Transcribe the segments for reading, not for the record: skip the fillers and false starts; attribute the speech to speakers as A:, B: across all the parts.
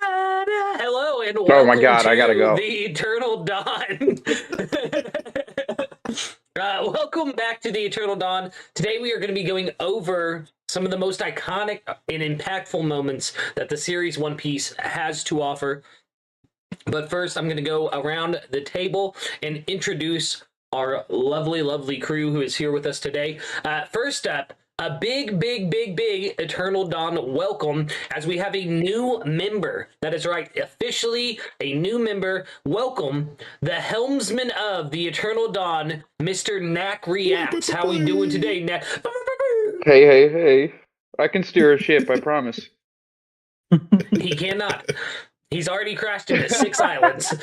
A: Hello and
B: Oh my
A: welcome
B: God,
A: to
B: I gotta go.
A: the Eternal Dawn. Welcome back to the Eternal Dawn. Today we are going to be going over some of the most iconic and impactful moments that the series One Piece has to offer. But first, I'm going to go around the table and introduce our lovely, lovely crew who is here with us today. First up, a big Eternal Dawn welcome as we have a new member. That is right, officially a new member. Welcome, the helmsman of the Eternal Dawn, Mr. NaccReacts. How we doing today, Nac?
B: Hey. I can steer a ship, I promise.
A: He cannot. He's already crashed into 6 islands.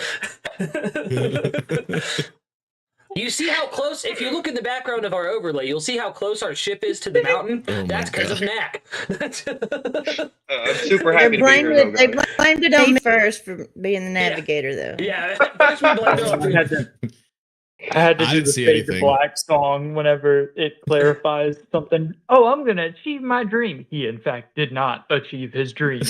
A: You see how close, if you look in the background of our overlay, you'll see how close our ship is to the mountain. That's because of Nac.
B: I'm super happy to be here, though,
C: They
B: guys.
C: blamed it on me first for being the navigator, though.
A: Yeah, first we blamed it on you.
D: I had to
E: I
D: do
E: didn't
D: the
E: see
D: Fade to
E: anything.
D: Black song whenever it clarifies something. Oh, I'm going to achieve my dream. He, in fact, did not achieve his dream.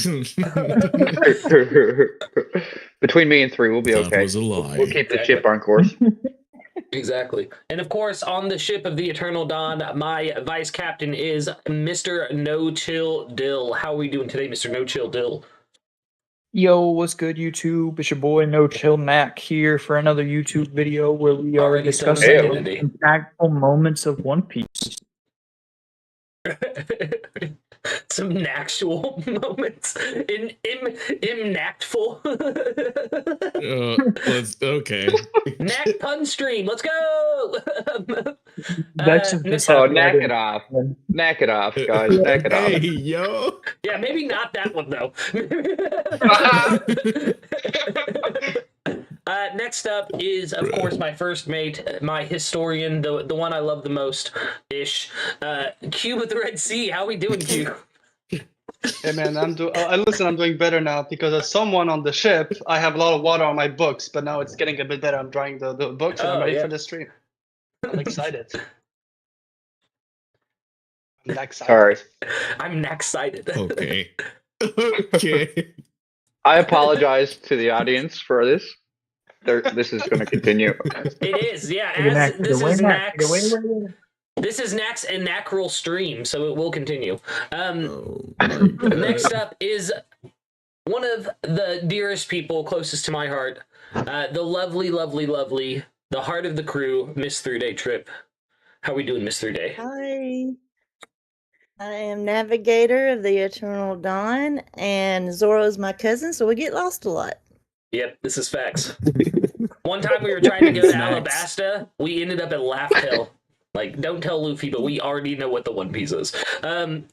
B: Between me and 3, we'll be
E: That
B: okay.
E: was a lie.
B: We'll keep the ship on course.
A: Exactly. And of course, on the ship of the Eternal Dawn, my vice captain is Mr. NoChillDill. How are we doing today, Mr. NoChillDill?
D: Yo, what's good, YouTube? It's your boy No Chill Mac here for another YouTube video where we are
A: Already
D: discussing
A: selling
D: the
A: identity.
D: impactful moments of One Piece.
A: Some actual moments. Imnactful.
E: Okay.
A: Knack pun stream. Let's go.
D: That's just
B: Oh, knack it off. Knack it off, guys. Knack it
E: Hey,
B: off.
E: yo.
A: Yeah, maybe not that one though. Next up is, of course, my first mate, my historian, the one I love the most, ish. Kube with the Red Sea. How we doing, Kube?
F: Hey man, I'm doing better now because as someone on the ship, I have a lot of water on my books, but now it's getting a bit better. I'm drying the books and I'm ready for the stream. I'm excited. I'm excited.
B: Sorry.
A: I'm excited.
E: Okay. Okay.
B: I apologize to the audience for this. This is going to continue.
A: It is, yeah.
D: Nac,
A: This
D: get away,
A: is
D: Nac, get away,
A: Nac's.
D: away.
A: This is Nac's inaugural stream, so it will continue.
E: Oh, my God.
A: Next up is one of the dearest people closest to my heart, the lovely, the heart of the crew, Miss 3-Day Trip. How we doing, Miss 3-Day?
C: Hi. I am navigator of the Eternal Dawn, and Zoro's my cousin, so we get lost a lot.
A: Yep, this is facts. One time we were trying to go to
E: Snacks.
A: Alabasta, we ended up at Laugh Hill. Like, don't tell Luffy, but we already know what the One Piece is. And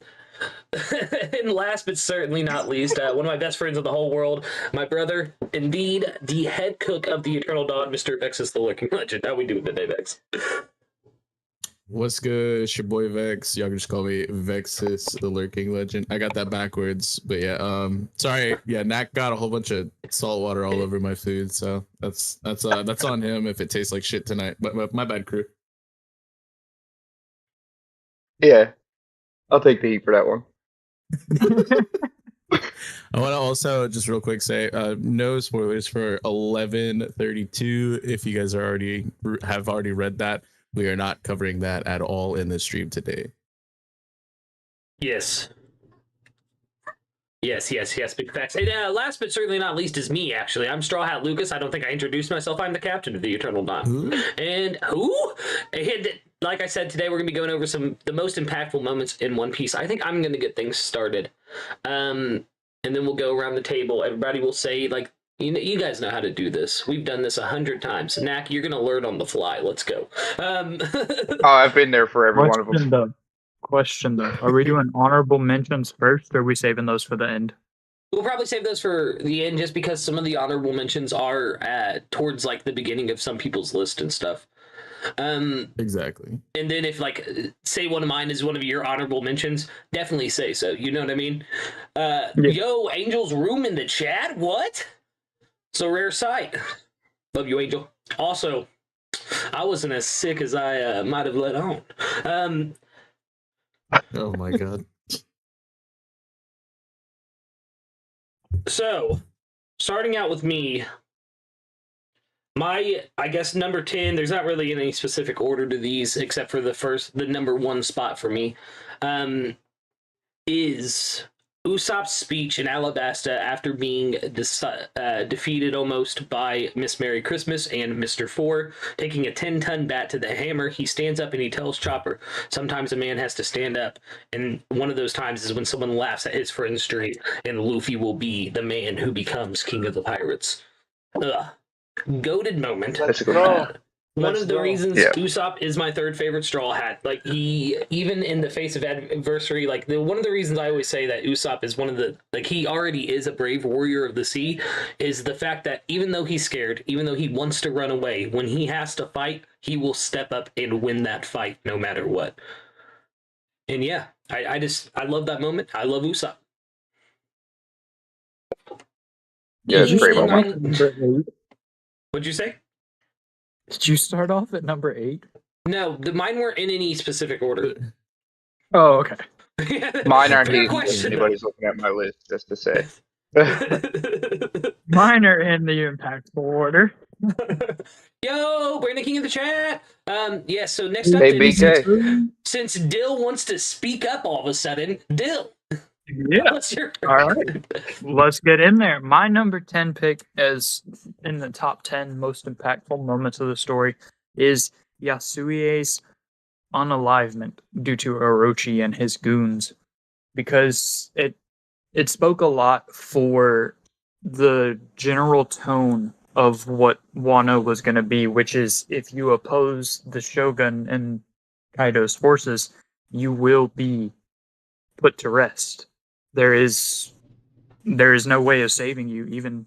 A: last but certainly not least, one of my best friends in the whole world, my brother, indeed, the head cook of the Eternal Dawn, Mr. vexyz the Lurking Legend. How we doing today, Vex?
E: What's good? It's your boy Vex. Y'all can just call me vexyz the Lurking Legend. I got that backwards, but yeah. Sorry. Yeah, Nac got a whole bunch of salt water all over my food, so that's on him if it tastes like shit tonight. But my bad, crew.
B: Yeah. I'll take the heat for that one.
E: I want to also just real quick say no spoilers for 11:32. If you guys have already read that, we are not covering that at all in this stream today.
A: Yes. Yes, big facts. And last but certainly not least is me, actually. I'm Straw Hat Lucas. I don't think I introduced myself. I'm the captain of the Eternal Dawn.
E: Who?
A: And who? And like I said, today we're going to be going over the most impactful moments in One Piece. I think I'm going to get things started. And then we'll go around the table. Everybody will say, like, you guys know how to do this. We've done this 100 times. Nac, you're going to learn on the fly. Let's go.
B: Oh, I've been there for every one of them.
D: Question though, are we doing honorable mentions first, or are we saving those for the end?
A: We'll probably save those for the end just because some of the honorable mentions are towards like the beginning of some people's list and stuff.
E: Exactly.
A: And then if like say one of mine is one of your honorable mentions, definitely say so. You know what I mean? Yo, Angel's room in the chat? What? It's a rare sight. Love you, Angel. Also, I wasn't as sick as I might have let on.
E: Oh my God.
A: So, starting out with me, I guess number 10, there's not really any specific order to these except for the number 1 spot for me, is Usopp's speech in Alabasta after being defeated almost by Miss Merry Christmas and Mr. Four. Taking a 10-ton bat to the hammer, he stands up and he tells Chopper, sometimes a man has to stand up, and one of those times is when someone laughs at his friend's dream, and Luffy will be the man who becomes king of the pirates. Goated moment.
F: Let's go.
A: One
F: Let's
A: of the
F: go.
A: reasons
B: Yeah.
A: Usopp is my 3rd favorite Straw Hat. Like, he, even in the face of adversity, like, one of the reasons I always say that Usopp is one of the, like, he already is a brave warrior of the sea, is the fact that even though he's scared, even though he wants to run away, when he has to fight, he will step up and win that fight no matter what. And yeah, I love that moment. I love Usopp.
B: Yeah, it's a great
A: Eeny,
B: moment.
A: miny- What'd you say?
D: Did you start off at number 8?
A: No, mine weren't in any specific order.
D: Oh, okay.
B: Mine aren't
A: Fair
B: easy if
A: question.
B: anybody's looking at my list, just to say.
D: Mine are in the impactful order.
A: Yo, Brandon King in the chat. Yeah, so next up,
B: Hey,
A: then,
B: BK.
A: since Dill wants to speak up all of a sudden, Dill,
D: Yeah.
A: what's your
D: All right. Let's get in there. My number 10 pick, as in the top 10 most impactful moments of the story, is Yasuie's unalivement due to Orochi and his goons, because it spoke a lot for the general tone of what Wano was going to be, which is if you oppose the Shogun and Kaido's forces, you will be put to rest. There is no way of saving you. Even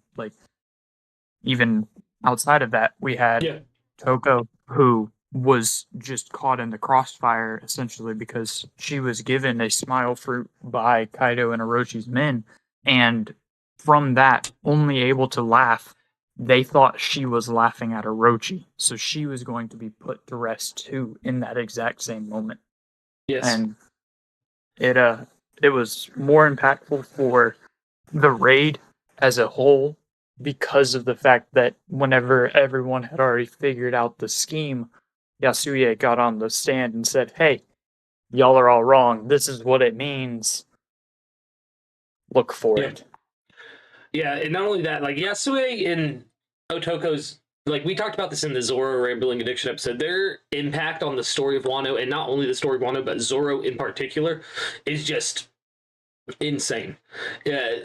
D: outside of that, we had
A: Yeah.
D: Toko, who was just caught in the crossfire essentially because she was given a smile fruit by Kaido and Orochi's men, and from that, only able to laugh. They thought she was laughing at Orochi, so she was going to be put to rest too in that exact same moment.
A: Yes.
D: And it was more impactful for the raid as a whole because of the fact that whenever everyone had already figured out the scheme, Yasuie got on the stand and said, "Hey, y'all are all wrong. This is what it means. Look for
A: Yeah.
D: it."
A: Yeah, and not only that, like Yasue and Otoko's, like we talked about this in the Zoro Rambling Addiction episode, their impact on the story of Wano, and not only the story of Wano, but Zoro in particular, is just insane.
D: Yeah.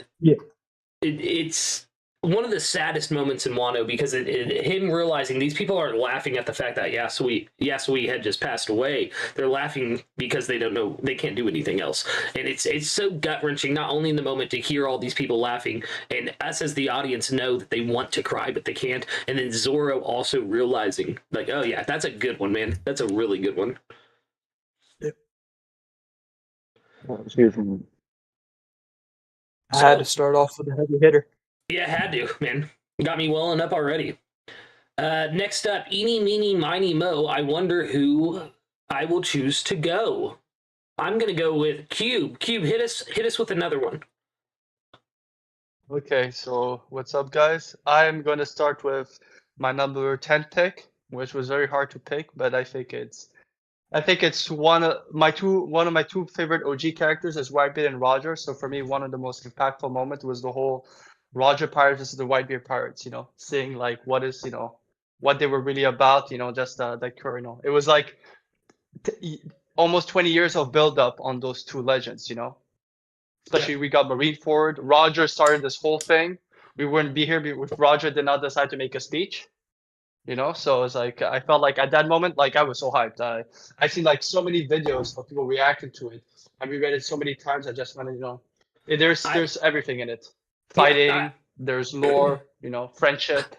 A: It's one of the saddest moments in Wano because him realizing these people aren't laughing at the fact that Yasui had just passed away. They're laughing because they don't know, they can't do anything else. And it's so gut-wrenching, not only in the moment to hear all these people laughing, and us as the audience know that they want to cry, but they can't. And then Zoro also realizing, like, oh yeah, that's a good one, man. That's a really good one.
B: Excuse me.
D: I had to start off with a heavy hitter.
A: Yeah, had to, man. Got me welling up already. Next up, eeny, meeny, miny, mo. I wonder who I will choose to go. I'm gonna go with Kube. Kube, hit us with another one.
F: Okay, so what's up, guys? I'm going to start with my number 10 pick, which was very hard to pick, but I think it's one of my two favorite OG characters is Whitebeard and Roger. So for me, one of the most impactful moments was the whole Roger Pirates versus the Whitebeard Pirates. You know, seeing like what they were really about. You know, just it was like almost 20 years of build up on those two legends. You know, especially we got Marineford. Roger started this whole thing. We wouldn't be here if Roger did not decide to make a speech. You know, so it's like I felt like at that moment, like I was so hyped. I've seen like so many videos of people reacting to it. I reread it so many times. I just wanted, there's everything in it. Fighting, there's lore, friendship.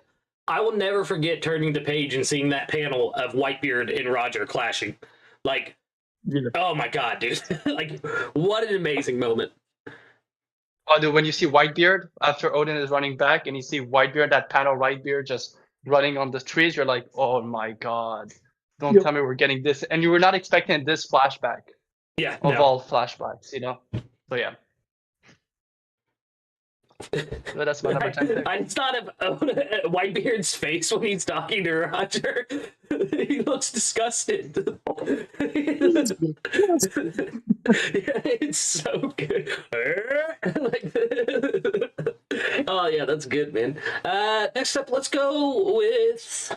A: I will never forget turning the page and seeing that panel of Whitebeard and Roger clashing. Like, oh my god, dude! Like, what an amazing moment.
F: Oh, dude, when you see Whitebeard after Odin is running back, and you see Whitebeard, that panel Whitebeard just running on the trees, you're like, oh my god! Don't tell me we're getting this, and you were not expecting this flashback.
A: Yeah,
F: of all flashbacks, So yeah. But that's my number 10 pick.
A: I just thought of Whitebeard's face when he's talking to Roger. He looks disgusted. It's so good. Oh yeah, that's good, man. Next up, let's go with.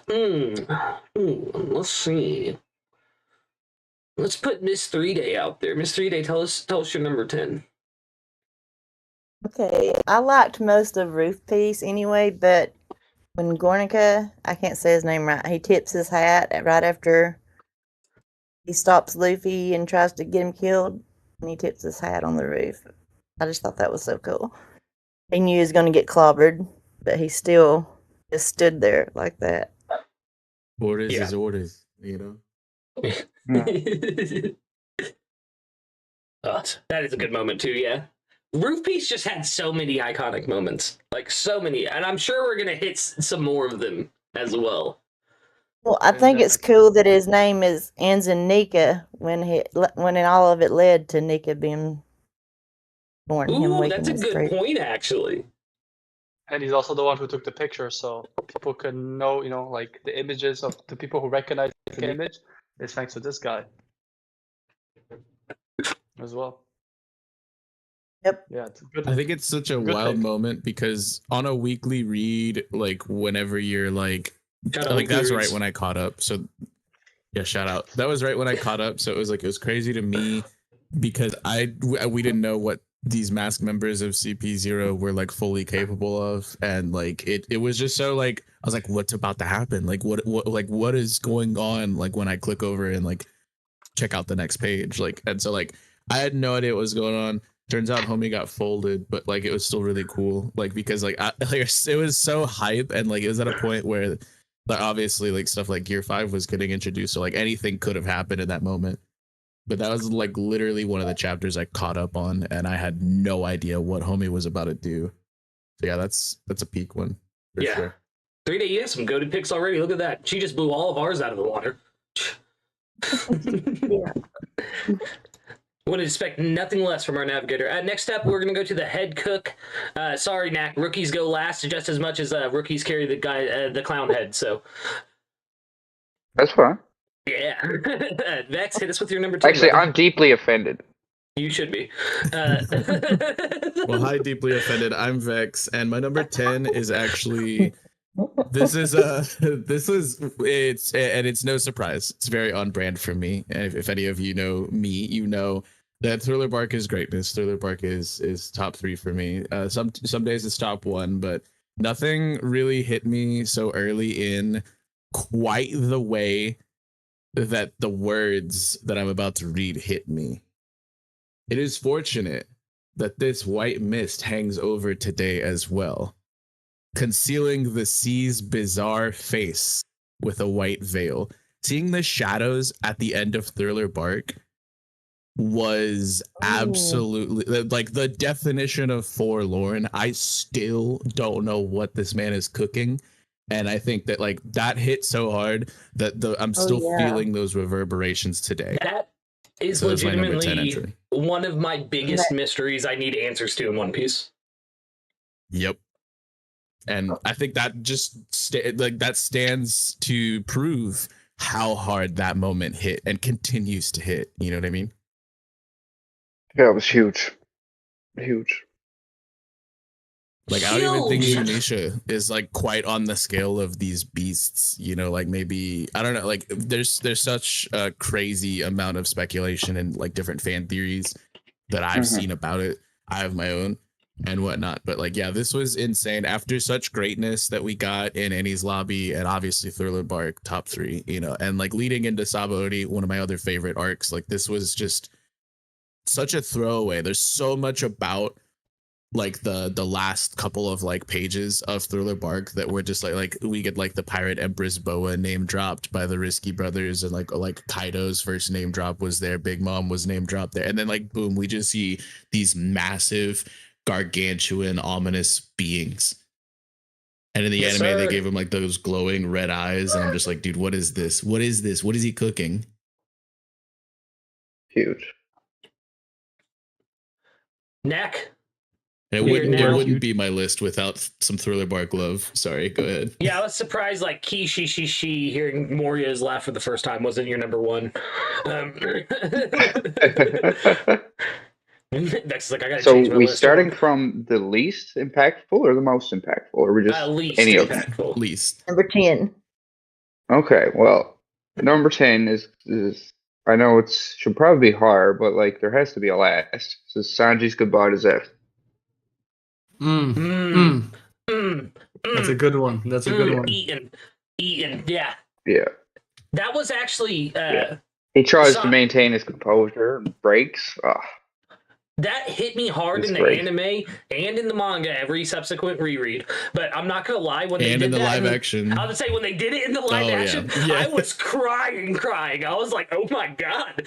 A: Let's see. Let's put Miss 3-Day out there. Miss 3-Day, tell us your number 10.
C: Okay, I liked most of Roof Piece anyway, but when Gornica, I can't say his name right, he tips his hat right after he stops Luffy and tries to get him killed, and he tips his hat on the roof. I just thought that was so cool. He knew he was going to get clobbered, but he still just stood there like that.
E: Orders is orders, you know?
A: Oh, that is a good moment too, yeah. Roof Piece just had so many iconic moments. Like, so many. And I'm sure we're going to hit some more of them as well.
C: Well, I think it's cool that his name ends in Nika when all of it led to Nika being born.
A: Ooh, that's a good point, actually.
F: And he's also the one who took the picture, so people can know, like the images of the people who recognize the image is thanks to this guy as well.
C: Yep.
F: Yeah, it's good.
E: I think it's such a wild moment because on a weekly read, like whenever you're like that's right when I caught up. So yeah, shout out. That was right when I caught up. So it was crazy to me because we didn't know what these masked members of CP0 were like fully capable of, and like it was just so like I was like, what's about to happen? Like what is going on? Like when I click over and like check out the next page, like, and so like I had no idea what was going on. Turns out homie got folded, but like it was still really cool, like because like it was so hype, and like it was at a point where like obviously like stuff like Gear 5 was getting introduced, so like anything could have happened in that moment. But that was like literally one of the chapters I caught up on, and I had no idea what homie was about to do. So yeah, that's a peak one for sure.
A: 3-Day, you have some goated picks already. Look at that. She just blew all of ours out of the water.
C: Yeah.
A: Would expect nothing less from our navigator. Next up, we're going to go to the head cook. Sorry, Nac. Rookies go last just as much as rookies carry the clown head. So
B: That's fine.
A: yeah. Vex, hit us with your number 2.
B: Actually, I'm deeply offended.
A: You should be.
E: Well, hi, deeply offended. I'm Vex, and my number 10 is actually. It's no surprise. It's very on brand for me. And if any of you know me, you know that Thriller Bark is greatness. Thriller Bark is top 3 for me. Some days it's top 1, but nothing really hit me so early in quite the way that the words that I'm about to read hit me. It is fortunate that this white mist hangs over today as well, concealing the sea's bizarre face with a white veil. Seeing the shadows at the end of Thriller Bark was absolutely like the definition of forlorn. I still don't know what this man is cooking, and I think that like that hit so hard that I'm still feeling those reverberations today.
A: That is legitimately one of my biggest mysteries I need answers to in One Piece.
E: Yep. And I think that just that stands to prove how hard that moment hit and continues to hit. You know what I mean?
B: Yeah, it was huge. Huge.
E: Like, I don't even think Zunisha is like quite on the scale of these beasts, you know, like maybe, I don't know, like there's such a crazy amount of speculation and like different fan theories that I've seen about it. I have my own and whatnot, but like, yeah, this was insane. After such greatness that we got in Annie's Lobby and obviously Thriller Bark, top 3, you know, and like leading into Sabaody, one of my other favorite arcs, like this was just such a throwaway. There's so much about like the last couple of like pages of Thriller Bark that were just like we get like the Pirate Empress Boa name dropped by the Risky Brothers, and like Kaido's first name drop was there, Big Mom was name dropped there, and then like boom, we just see these massive gargantuan ominous beings. And in the anime they gave him like those glowing red eyes, and I'm just like, dude, what is this? What is this? What is he cooking?
B: Huge.
A: Nac.
E: It
A: Weird
E: wouldn't. It
A: now.
E: wouldn't be my list without some Thriller Bark love. Sorry, go ahead.
A: Yeah, I was surprised, like, she, hearing Moria's laugh for the first time wasn't your number one. Vex is like, I gotta
B: So
A: change my
B: we
A: list.
B: starting from the least impactful or the most impactful, or we just
A: least
B: any of them?
A: impactful.
E: Least.
C: Number 10.
B: Okay, well, number 10 is I know it's should probably be hard, but like there has to be a last. So Sanji's goodbye to Zeph.
G: That's a good one. That's a good one.
A: Eaten, yeah.
B: Yeah.
A: That was actually
B: Yeah. He tries to
A: San-
B: maintain his composure and breaks.
A: that hit me hard
B: It's
A: in the
B: great.
A: anime and in the manga every subsequent reread. But I'm not gonna lie, when they
E: And
A: did
E: in the
A: that
E: live action.
A: I would say when they did it in the live
E: Oh, yeah.
A: action,
E: Yeah.
A: I was crying. I was like, oh my god.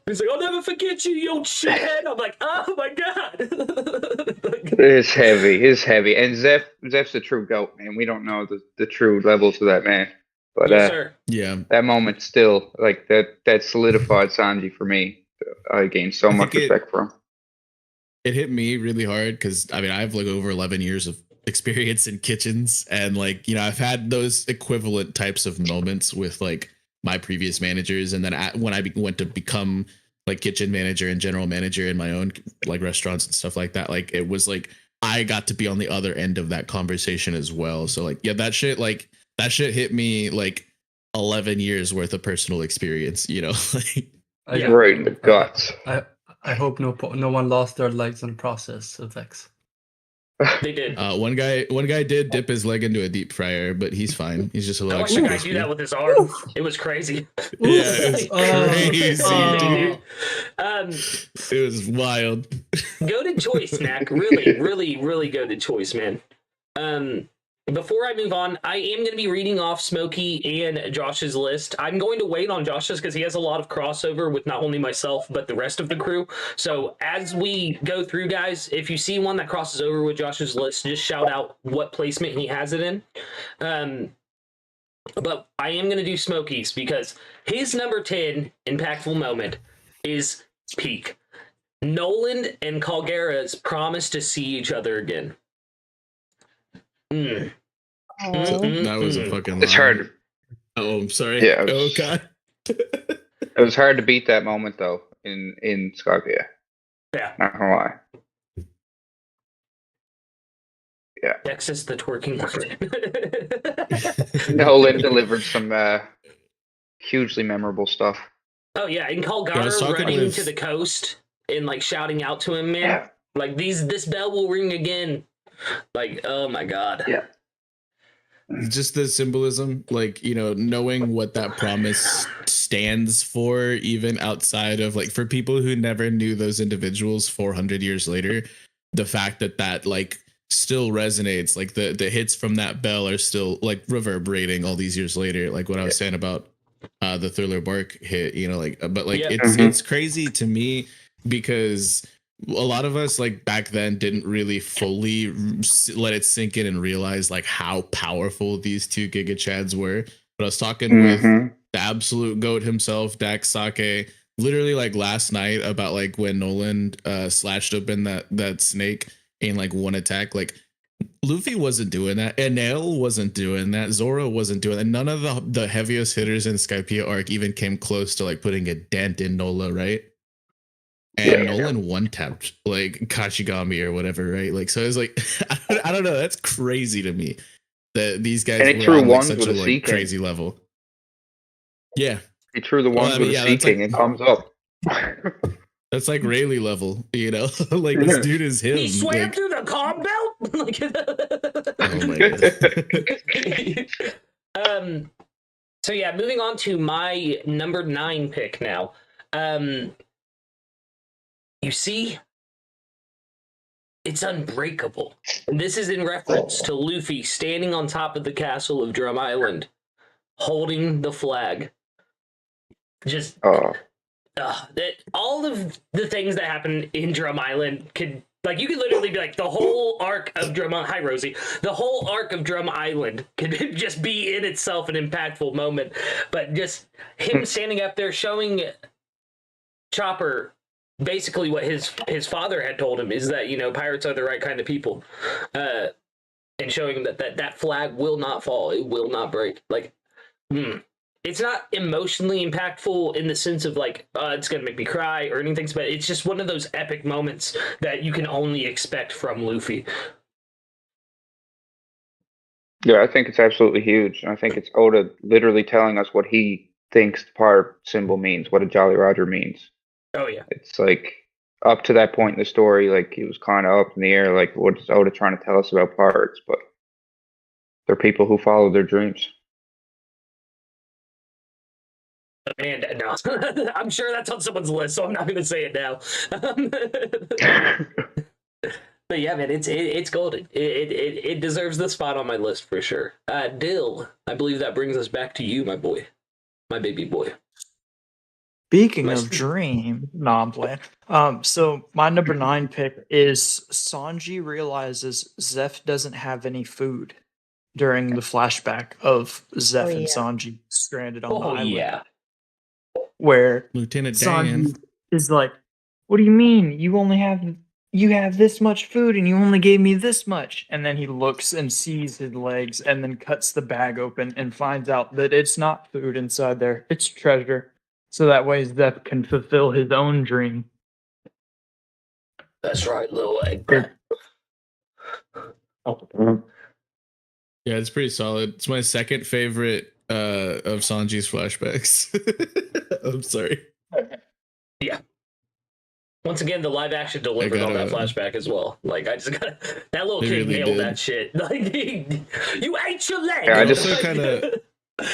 A: He's like, I'll never forget you, you old shithead. I'm like, oh my god.
B: It's heavy. It's heavy. And Zeph's a true goat, man. We don't know the true levels of that man. But
A: Yes, sir.
E: Yeah.
B: that moment still, like that solidified Sanji for me. I gained so
E: I
B: much
E: think
B: respect for him.
E: It hit me really hard because I mean I have like over 11 years of experience in kitchens, and like, you know, I've had those equivalent types of moments with like my previous managers, and then when I went to become like kitchen manager and general manager in my own like restaurants and stuff like that, like it was like I got to be on the other end of that conversation as well. So like, yeah, that shit hit me like 11 years worth of personal experience, you know.
A: Yeah.
B: Right in the guts.
G: I hope no one lost their legs in the process of Vex.
A: They did.
E: One guy did dip his leg into a deep fryer, but he's fine. He's just a
A: I
E: little
A: watched a
E: extra
A: guy do
E: crispy.
A: that with his arm. It was crazy.
E: Yeah, it was crazy, dude.
A: Um,
E: It was wild.
A: goated choice, Knack. Really, really, really goated choice, man. Before I move on, I am going to be reading off Smokey and Josh's list. I'm going to wait on Josh's because he has a lot of crossover with not only myself, but the rest of the crew. So as we go through, guys, if you see one that crosses over with Josh's list, just shout out what placement he has it in. But I am going to do Smokey's because his number 10 impactful moment is peak. Nolan and Calgara's promise to see each other again.
C: Oh.
E: That was a fucking.
B: It's
E: lie.
B: hard.
E: Oh, I'm sorry.
B: Yeah, it
E: Oh
B: was-
E: god.
B: It was hard to beat that moment though in Skopje.
A: Yeah.
B: Not gonna lie.
A: Texas the twerking.
B: Nolan delivered some hugely memorable stuff.
A: Oh yeah, and
E: Yeah, I was
A: Calgara
E: talking
A: running
E: with-
A: to the coast and like shouting out to him, man.
B: Yeah.
A: Like this bell will ring again. Like, oh my god.
B: Yeah.
E: Just the symbolism, like, you know, knowing what that promise stands for, even outside of like for people who never knew those individuals 400 years later, the fact that like still resonates, like the hits from that bell are still like reverberating all these years later, like what I was saying about the Thriller Bark hit, you know, like, but like
A: Yeah.
E: it's crazy to me because a lot of us like back then didn't really fully let it sink in and realize like how powerful these two Giga Chads were. But I was talking with
B: Mhm.
E: the absolute goat himself, Dax Sake, literally like last night about like when Nolan slashed open that snake in like one attack. Like Luffy wasn't doing that, Enel wasn't doing that, Zoro wasn't doing that. None of the heaviest hitters in Skypiea arc even came close to like putting a dent in Nola, right? And
B: Yeah.
E: Nolan one tapped like Kashigami or whatever, right? Like, so it's like I don't know. That's crazy to me that these guys
B: And he
E: were
B: threw
E: on like
B: ones
E: such
B: with
E: a
B: a
E: like
B: Sea King.
E: crazy level. Yeah,
B: He threw the
E: Well,
B: ones
E: I mean,
B: with
E: yeah,
B: a Sea
E: that's like-
B: King and comes up.
E: that's like Rayleigh level, you know. Like this dude is him.
A: He swam
E: Like,
A: through the calm belt.
E: oh my god.
A: So yeah, moving on to my number 9 pick now. You see, it's unbreakable. And this is in reference to Luffy standing on top of the castle of Drum Island, holding the flag. Just
B: Oh,
A: that all of the things that happen in Drum Island could, like, you could literally be like the whole arc of Drum. Hi, Rosie. The whole arc of Drum Island could just be in itself an impactful moment, but just him standing up there showing Chopper basically what his father had told him is that pirates are the right kind of people, and showing him that flag will not fall, it will not break. Like, it's not emotionally impactful in the sense of like it's gonna make me cry or anything, but it's just one of those epic moments that you can only expect from Luffy.
B: Yeah, I think it's absolutely huge. I think it's Oda literally telling us what he thinks the pirate symbol means, what a Jolly Roger means.
A: Oh yeah.
B: It's like up to that point in the story, like it was kind of up in the air, like what is Oda trying to tell us about pirates? But they're people who follow their dreams.
A: And no, I'm sure that's on someone's list, so I'm not going to say it now. But yeah, man, it's golden. It deserves the spot on my list for sure. Dill, I believe that brings us back to you, my boy, my baby boy.
D: Speaking of dream, no, I'm playing. So my number 9 pick is Sanji realizes Zeph doesn't have any food during the flashback of Zeph and Sanji stranded on the island.
A: Yeah.
D: Where
E: Lieutenant Dan
D: Sanji is like, "What do you mean? You have this much food and you only gave me this much." And then he looks and sees his legs and then cuts the bag open and finds out that it's not food inside there, it's treasure. So that way Zeph can fulfill his own dream.
A: That's right, little egg.
E: Yeah, it's pretty solid. It's my second favorite of Sanji's flashbacks. I'm sorry.
A: Yeah. Once again, the live action delivered on that flashback as well. Like, I just got that little kid
E: really
A: nailed
E: did.
A: that shit. Like, you ate your leg.
B: Yeah, I
E: It
B: just-
E: also kind of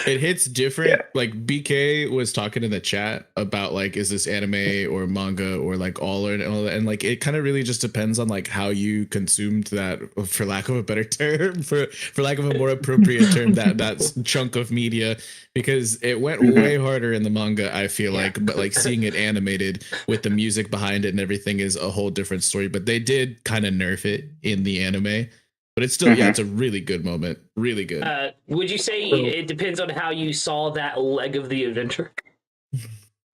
E: it hits different.
B: Yeah.
E: Like BK was talking in the chat about like, is this anime or manga or like all or all that, and like it kind of really just depends on like how you consumed that, for lack of a better term, for lack of a more appropriate term, that chunk of media, because it went way harder in the manga, I feel like, but like seeing it animated with the music behind it and everything is a whole different story. But they did kind of nerf it in the anime. But it's still, yeah, it's a really good moment. Really good.
A: Would you say it depends on how you saw that leg of the adventure?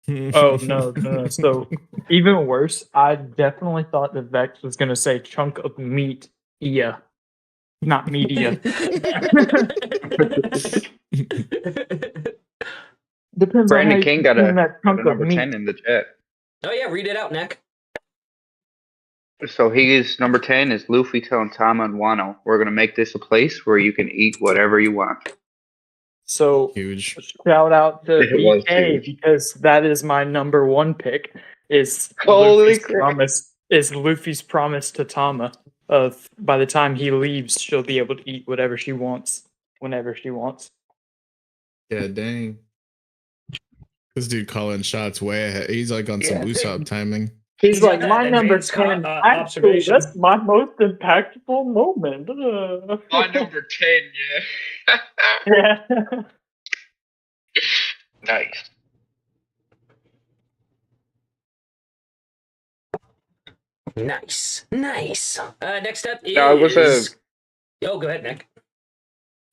D: Oh, no. So, even worse, I definitely thought that Vex was going to say chunk of meat. Yeah. Not media. Depends
B: Brandon
D: on how
B: King
D: you
B: got a
D: consume that chunk of
B: number
D: meat.
B: 10 in the chat.
A: Oh yeah, read it out, Nick.
B: So he is number 10 is Luffy telling Tama and Wano, we're gonna make this a place where you can eat whatever you want.
D: So,
E: Huge.
D: shout out to
B: It was
D: BK
B: huge.
D: because that is my number 1 pick. Is
B: Holy
D: Luffy's
B: crap.
D: promise? Is Luffy's promise to Tama of by the time he leaves, she'll be able to eat whatever she wants, whenever she wants.
E: Yeah, dang. This dude calling shots way ahead. He's like on some Usopp timing.
D: He's like,
A: got
D: my
A: that
D: number
A: advanced
D: 10. Actually,
A: observation.
D: that's my most impactful moment.
B: My number 10, yeah.
D: Yeah.
B: Nice.
A: Nice. Next up is.
B: No, it was
A: Oh, go ahead, Nick.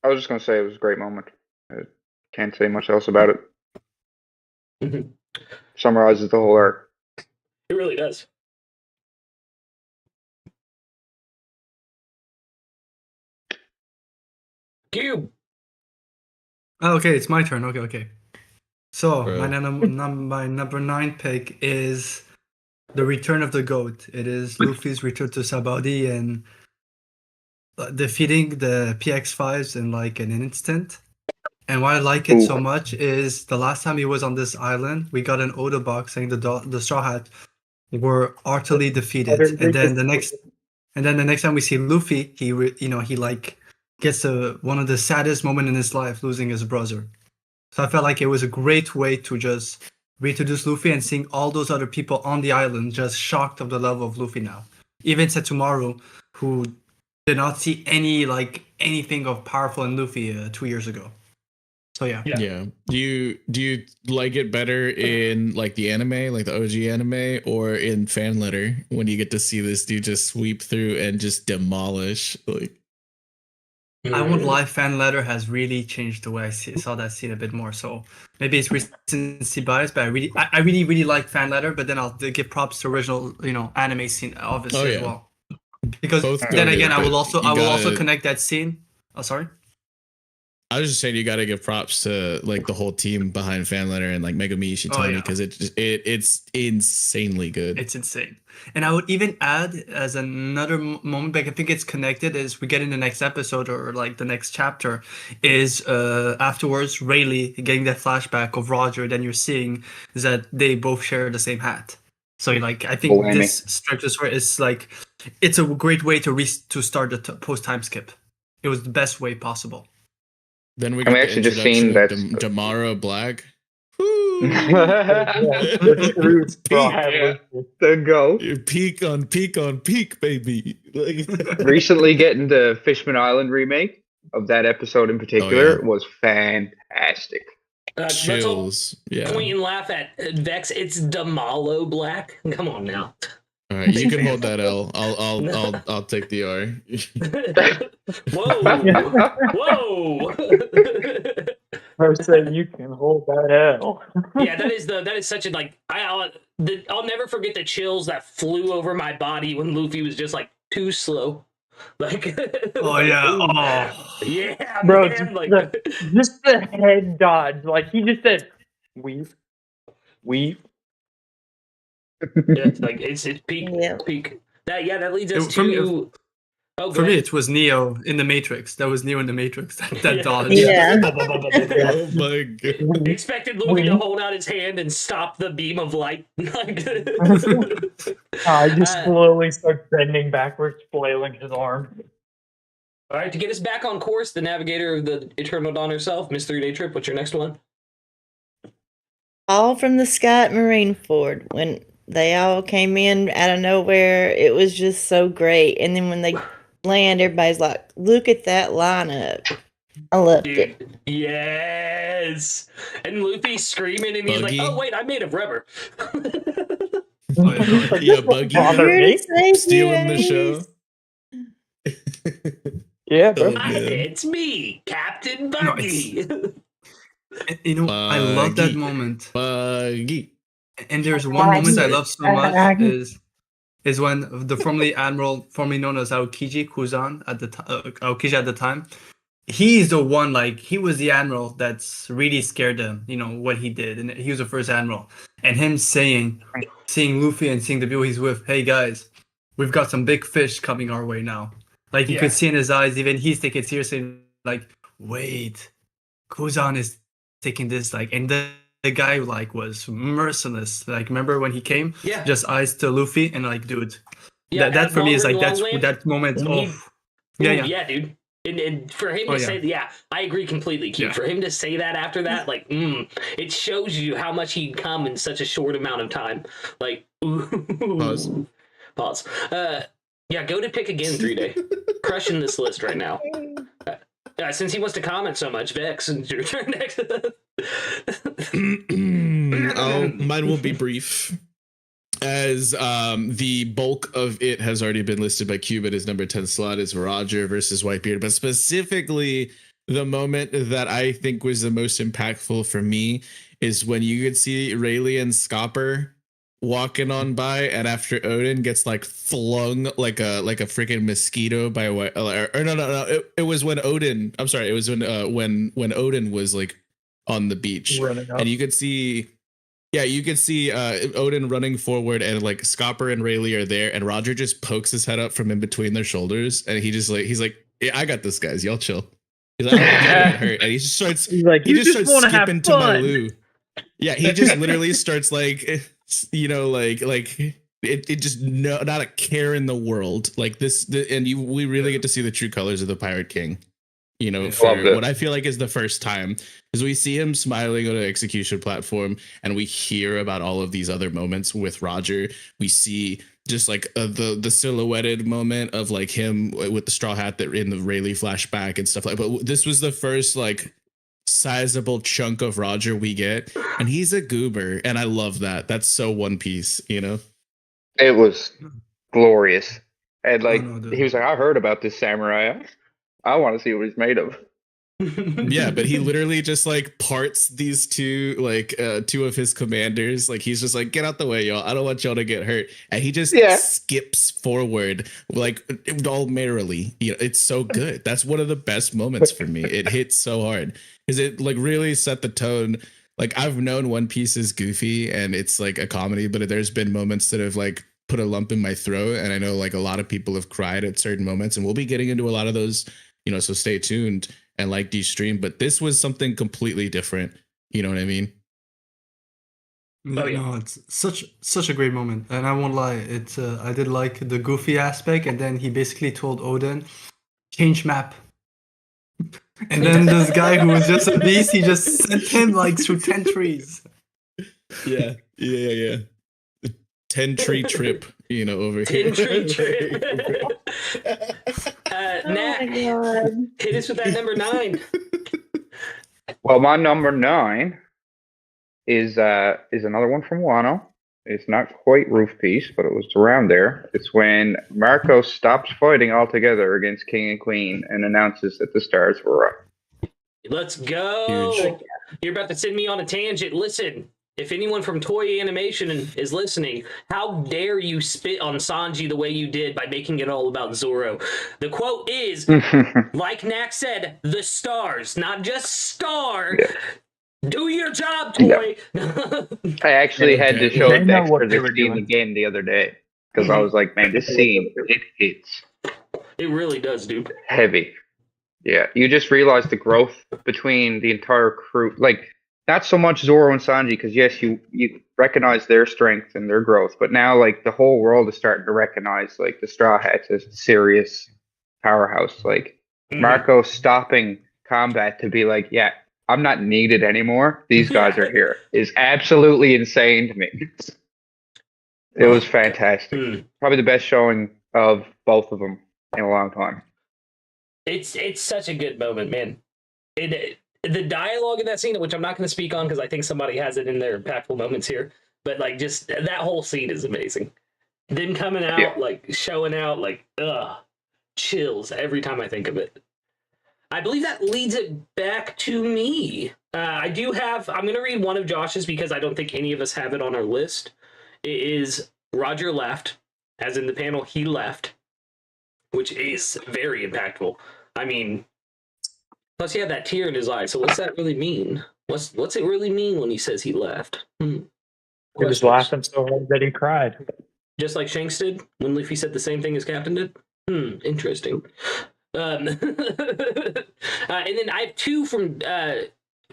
B: I was just gonna say it was a great moment. I can't say much else about it.
A: Mhm.
B: Summarizes the whole arc.
A: It really does. Cube.
G: Okay, it's my turn. Okay. So
E: Bro.
G: my number 9 pick is the Return of the Goat. It is Luffy's return to Sabaody and defeating the PX5s in like an instant. And why I like it so much is the last time he was on this island, we got an Oda box saying the Straw Hat were utterly defeated, and then the next time we see Luffy, he like gets one of the saddest moment in his life, losing his brother. So I felt like it was a great way to just reintroduce Luffy and seeing all those other people on the island just shocked of the level of Luffy now. Even Setsumaro, who did not see anything of powerful in Luffy 2 years ago. So yeah.
E: Do you like it better in like the anime, like the OG anime, or in fan letter when you get to see this dude just sweep through and just demolish? Like,
G: I won't lie, fan letter has really changed the way I saw that scene a bit more. So maybe it's recency bias, but I really like fan letter. But then I'll give props to original, anime scene obviously as well. Because
E: Both
G: then
E: go
G: again,
E: good,
G: I will
E: but
G: also
E: you gotta-
G: connect that scene. Oh, sorry.
E: I was just saying you got to give props to like the whole team behind Fanletter and like Megumi Ishitani because it's insanely good.
G: It's insane. And I would even add as another moment, like I think it's connected, is we get in the next episode or like the next chapter, is afterwards Rayleigh getting that flashback of Roger. Then you're seeing is that they both share the same hat. So like I think this structure story is like it's a great way to start the post time skip. It was the best way possible.
E: Then we get the
B: actually just
E: introduction
B: seen
E: of
B: that
E: Damara Black.
B: The go.
E: Peak on peak, baby.
B: Recently getting the Fishman Island remake of that episode in particular was fantastic.
A: Let's all
E: Chills. Yeah.
A: point and laugh at Vex. It's Damalo Black. Come on now.
E: All right, you can hold that L. I'll take the R.
A: Whoa! Whoa!
D: I was saying you can hold that L.
A: Yeah, that is such a like I'll never forget the chills that flew over my body when Luffy was just like too slow. Like
G: Oh yeah. Oh.
A: Yeah,
D: Bro,
A: man,
D: just the head dodge. Like he just said weave.
A: Yeah, it's like it's peak.
C: Yeah.
A: Peak. That leads us
G: For me,
A: to. Oh,
G: For me, it was Neo in the Matrix. That was Neo in the Matrix. That dodge.
C: Yeah.
E: Oh my god.
A: Expected Luffy to hold out his hand and stop the beam of light.
D: I just slowly start bending backwards, flailing his arm.
A: All right, to get us back on course, the navigator of the Eternal Dawn herself, Miss 3-Day Trip. What's your next one?
C: All from the sky at Marineford. When they all came in out of nowhere, it was just so great. And then when they land, everybody's like, look at that lineup. I loved it.
A: Yes. And Luffy screaming, and he's
E: Buggy.
A: like, "Oh wait, I'm made of rubber."
E: Yeah, Buggy
D: Bother me.
E: stealing the show.
D: Yeah, bro.
E: Oh, man.
A: It's me, Captain Buggy.
G: I love that
E: Buggy.
G: moment.
E: Buggy.
G: And there's one moment I love so much is when the formerly known as Aokiji Kuzan at the Aokiji at the time, he's the one, like he was the admiral that's really scared him, what he did, and he was the first admiral, and him seeing Luffy and seeing the people he's with, hey guys, we've got some big fish coming our way now. Like you could see in his eyes, even he's taking it seriously. Like, wait, Kuzan is taking this and the guy was merciless. Like, remember when he came?
A: Yeah.
G: Just eyes to Luffy and
A: Yeah,
G: that for me is
A: Longer
G: that's
A: Longland,
G: that moment.
A: Yeah, dude. And for him to say, I agree completely, Keith.
G: Yeah.
A: For him to say that after that, it shows you how much he'd come in such a short amount of time. Like, ooh. Pause. Yeah, go to pick again, 3-Day. Crushing this list right now. Since he wants to comment so much, Vex, and your turn next.
E: Mine will be brief, as the bulk of it has already been listed by Kube. His number 10 slot is Roger versus Whitebeard, but specifically the moment that I think was the most impactful for me is when you could see Rayleigh and Scopper walking on by, and after Odin gets flung like a freaking mosquito by it was when Odin, I'm sorry, it was when Odin was on the beach, and you could see Odin running forward, and Scopper and Rayleigh are there, and Roger just pokes his head up from in between their shoulders, and he's like, yeah, I got this, guys, y'all chill. He's like, I don't get hurt, and he just starts skipping to my loo. Yeah, he just literally starts it just not a care in the world we really get to see the true colors of the Pirate King, for what I feel like is the first time, is we see him smiling on an execution platform, and we hear about all of these other moments with Roger. We see just the silhouetted moment of him with the straw hat that in the Rayleigh flashback and stuff but this was the first sizable chunk of Roger we get, and he's a goober, and I love that. That's so One Piece, It
B: was glorious. And
G: no,
B: he was like, I heard about this samurai. I want to see what he's made of.
E: Yeah, but he literally just like parts these two of his commanders. Like he's just like, get out the way, y'all. I don't want y'all to get hurt. And he just skips forward like all merrily. You know, it's so good. That's one of the best moments for me. It hits so hard because it like really set the tone. Like I've known One Piece is goofy and it's like a comedy, but there's been moments that have like put a lump in my throat. And I know like a lot of people have cried at certain moments, and we'll be getting into a lot of those, you know, so stay tuned and like the stream. But this was something completely different. You know what I mean?
G: No, it's such a great moment, and I won't lie. It's I did like the goofy aspect, and then he basically told Odin, change map. And then this guy who was just a beast, he just sent him like through 10 trees.
E: Yeah. 10 tree trip, you know, over
A: 10
E: here.
A: tree trip. Nat, hit us with that number 9.
B: Well, my number 9 is another one from Wano. It's not quite Roof Piece, but it was around there. It's when Marco stops fighting altogether against King and Queen and announces that the stars were up.
A: Let's go.
E: Huge.
A: You're about to send me on a tangent. Listen, if anyone from Toei Animation is listening, how dare you spit on Sanji the way you did by making it all about Zoro? The quote is, like Nack said, the stars, not just star.
B: Yeah.
A: Do your job, Toei.
B: I actually had to show
D: They know
B: Dexter
D: what they
B: the
D: were
B: scene
D: doing.
B: again the other day because I was like, man, this scene, it hits
A: It really does, dude.
B: heavy. Yeah, you just realize the growth between the entire crew. Like, not so much Zoro and Sanji, because yes, you recognize their strength and their growth, but now like the whole world is starting to recognize like the Straw Hats as a serious powerhouse. Like Marco stopping combat to be like, yeah, I'm not needed anymore. These guys are here is absolutely insane to me. It was fantastic. Probably the best showing of both of them in a long time.
A: It's such a good moment, man. The dialogue in that scene, which I'm not going to speak on because I think somebody has it in their impactful moments here, but like just that whole scene is amazing. Them coming out, like showing out, like chills every time I think of it. I believe that leads it back to me. I'm going to read one of Josh's because I don't think any of us have it on our list. It is Roger left, as in the panel he left, which is very impactful. I mean, plus he had that tear in his eye, so what's that really mean? What's it really mean when he says he left?
D: He was laughing so hard that he cried.
A: Just like Shanks did when Luffy said the same thing as Captain did? Interesting. And then I have 2 from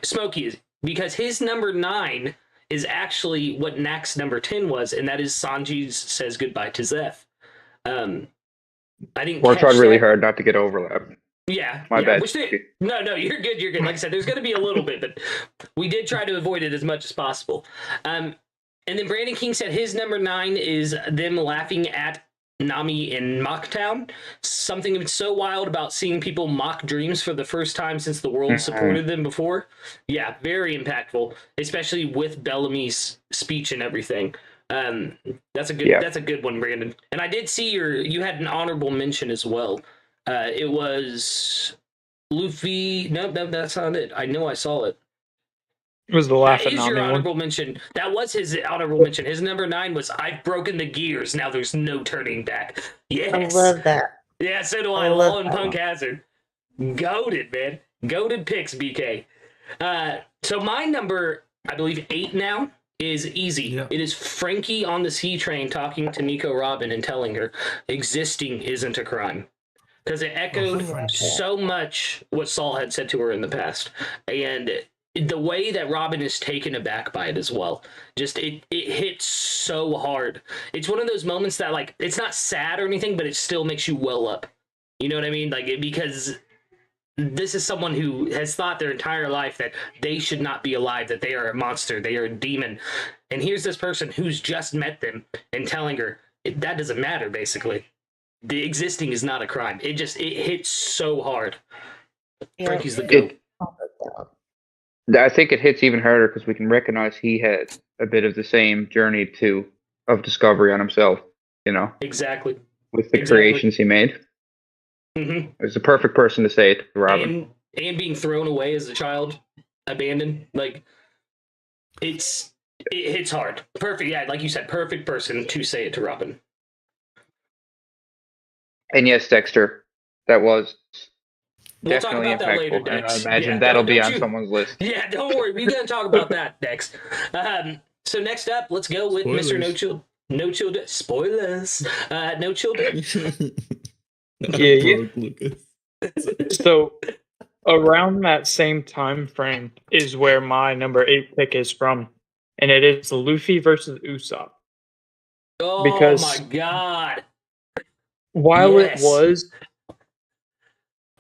A: Smokey, because his number 9 is actually what Nack's number 10 was, and that is Sanji's says goodbye to Zeph. I didn't
B: Or
A: catch
B: tried really
A: that.
B: hard not to get overlap.
A: Yeah.
B: My bad.
A: No, you're good. You're good. Like I said, there's going to be a little bit, but we did try to avoid it as much as possible. And then Brandon King said his number 9 is them laughing at Nami in Mocktown. Something so wild about seeing people mock dreams for the first time since the world supported them before. Yeah, very impactful, especially with Bellamy's speech and everything. That's a good one, Brandon. And I did see you had an honorable mention as well. It was Luffy. No, that's not it. I know I saw it.
D: It was the laugh
A: That
D: at
A: is your
D: Nami one.
A: honorable mention. That was his honorable mention. His number 9 was I've broken the gears. Now there's no turning back. Yes.
C: I love that.
A: Yeah, so do I.
C: I love
A: Law and
C: that
A: Punk Hazard. Goated, man. Goated picks, BK. So my number, I believe 8 now, is easy.
G: Yeah.
A: It is Frankie on the sea train talking to Nico Robin and telling her existing isn't a crime. Because it echoed so much what Saul had said to her in the past. And the way that Robin is taken aback by it as well. Just, it hits so hard. It's one of those moments that, like, it's not sad or anything, but it still makes you well up. You know what I mean? Like, because this is someone who has thought their entire life that they should not be alive, that they are a monster, they are a demon. And here's this person who's just met them and telling her, that doesn't matter, basically. The existing is not a crime. It hits so hard.
C: Yeah.
A: Frankie's the GOAT.
B: I think it hits even harder because we can recognize he had a bit of the same journey too of discovery on himself, you know,
A: Exactly.
B: with the
A: Exactly.
B: creations he made.
A: Mm-hmm.
B: It was the perfect person to say it to Robin.
A: And being thrown away as a child, abandoned, like it hits hard. Perfect, yeah, like you said, perfect person to say it to Robin.
B: And yes, Dexter, that was
A: We'll talk
B: definitely
A: about that later,
B: impactful, and I
A: Dex.
B: imagine
A: Yeah,
B: that'll be
A: don't
B: on
A: you-
B: someone's list.
A: Yeah, don't worry, we're gonna talk about that, Dex. So next up, let's go with Mr. No Chill. Spoilers. No Chill.
D: Yeah.
E: Broke Lucas.
D: So around that same time frame is where my number 8 pick is from, and it is Luffy versus Usopp.
A: Oh
D: Because-
A: my god.
D: While
A: Yes.
D: it was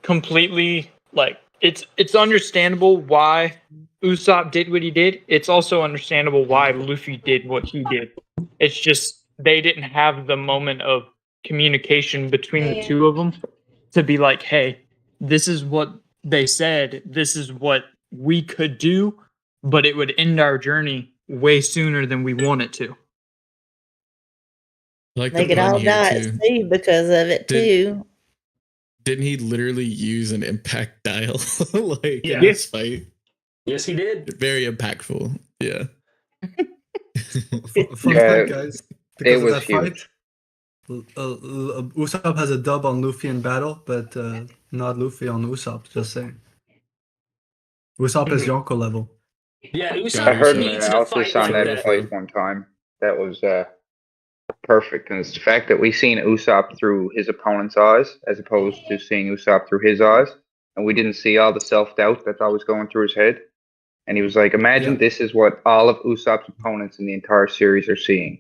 D: completely like it's understandable why Usopp did what he did. It's also understandable why Luffy did what he did. It's just they didn't have the moment of communication between the two of them to be like, hey, this is what they said, this is what we could do, but it would end our journey way sooner than we want it to.
E: Like
C: They
E: the
C: could
E: pun
C: all
E: here,
C: die
E: too.
C: at sea because of it too.
E: Didn't he literally use an impact dial like
A: Yeah.
E: in this fight?
A: Yes, he did.
E: Very impactful. Yeah.
G: Fun
B: Yeah,
G: fact, guys. Because of
B: was
G: that
B: huge.
G: fight, Usopp has a dub on Luffy in battle, but not Luffy on Usopp. Just saying. Usopp is Yonko level.
A: Yeah,
E: I
B: I
A: Usopp
B: heard an
A: needs to
B: analysis
A: fight
B: on
A: like
B: that
A: that.
B: fight one time. That was perfect, and it's the fact that we've seen Usopp through his opponent's eyes as opposed to seeing Usopp through his eyes, and we didn't see all the self-doubt that's always going through his head. And he was like, "Imagine
G: Yeah.
B: this is what all of Usopp's opponents in the entire series are seeing,"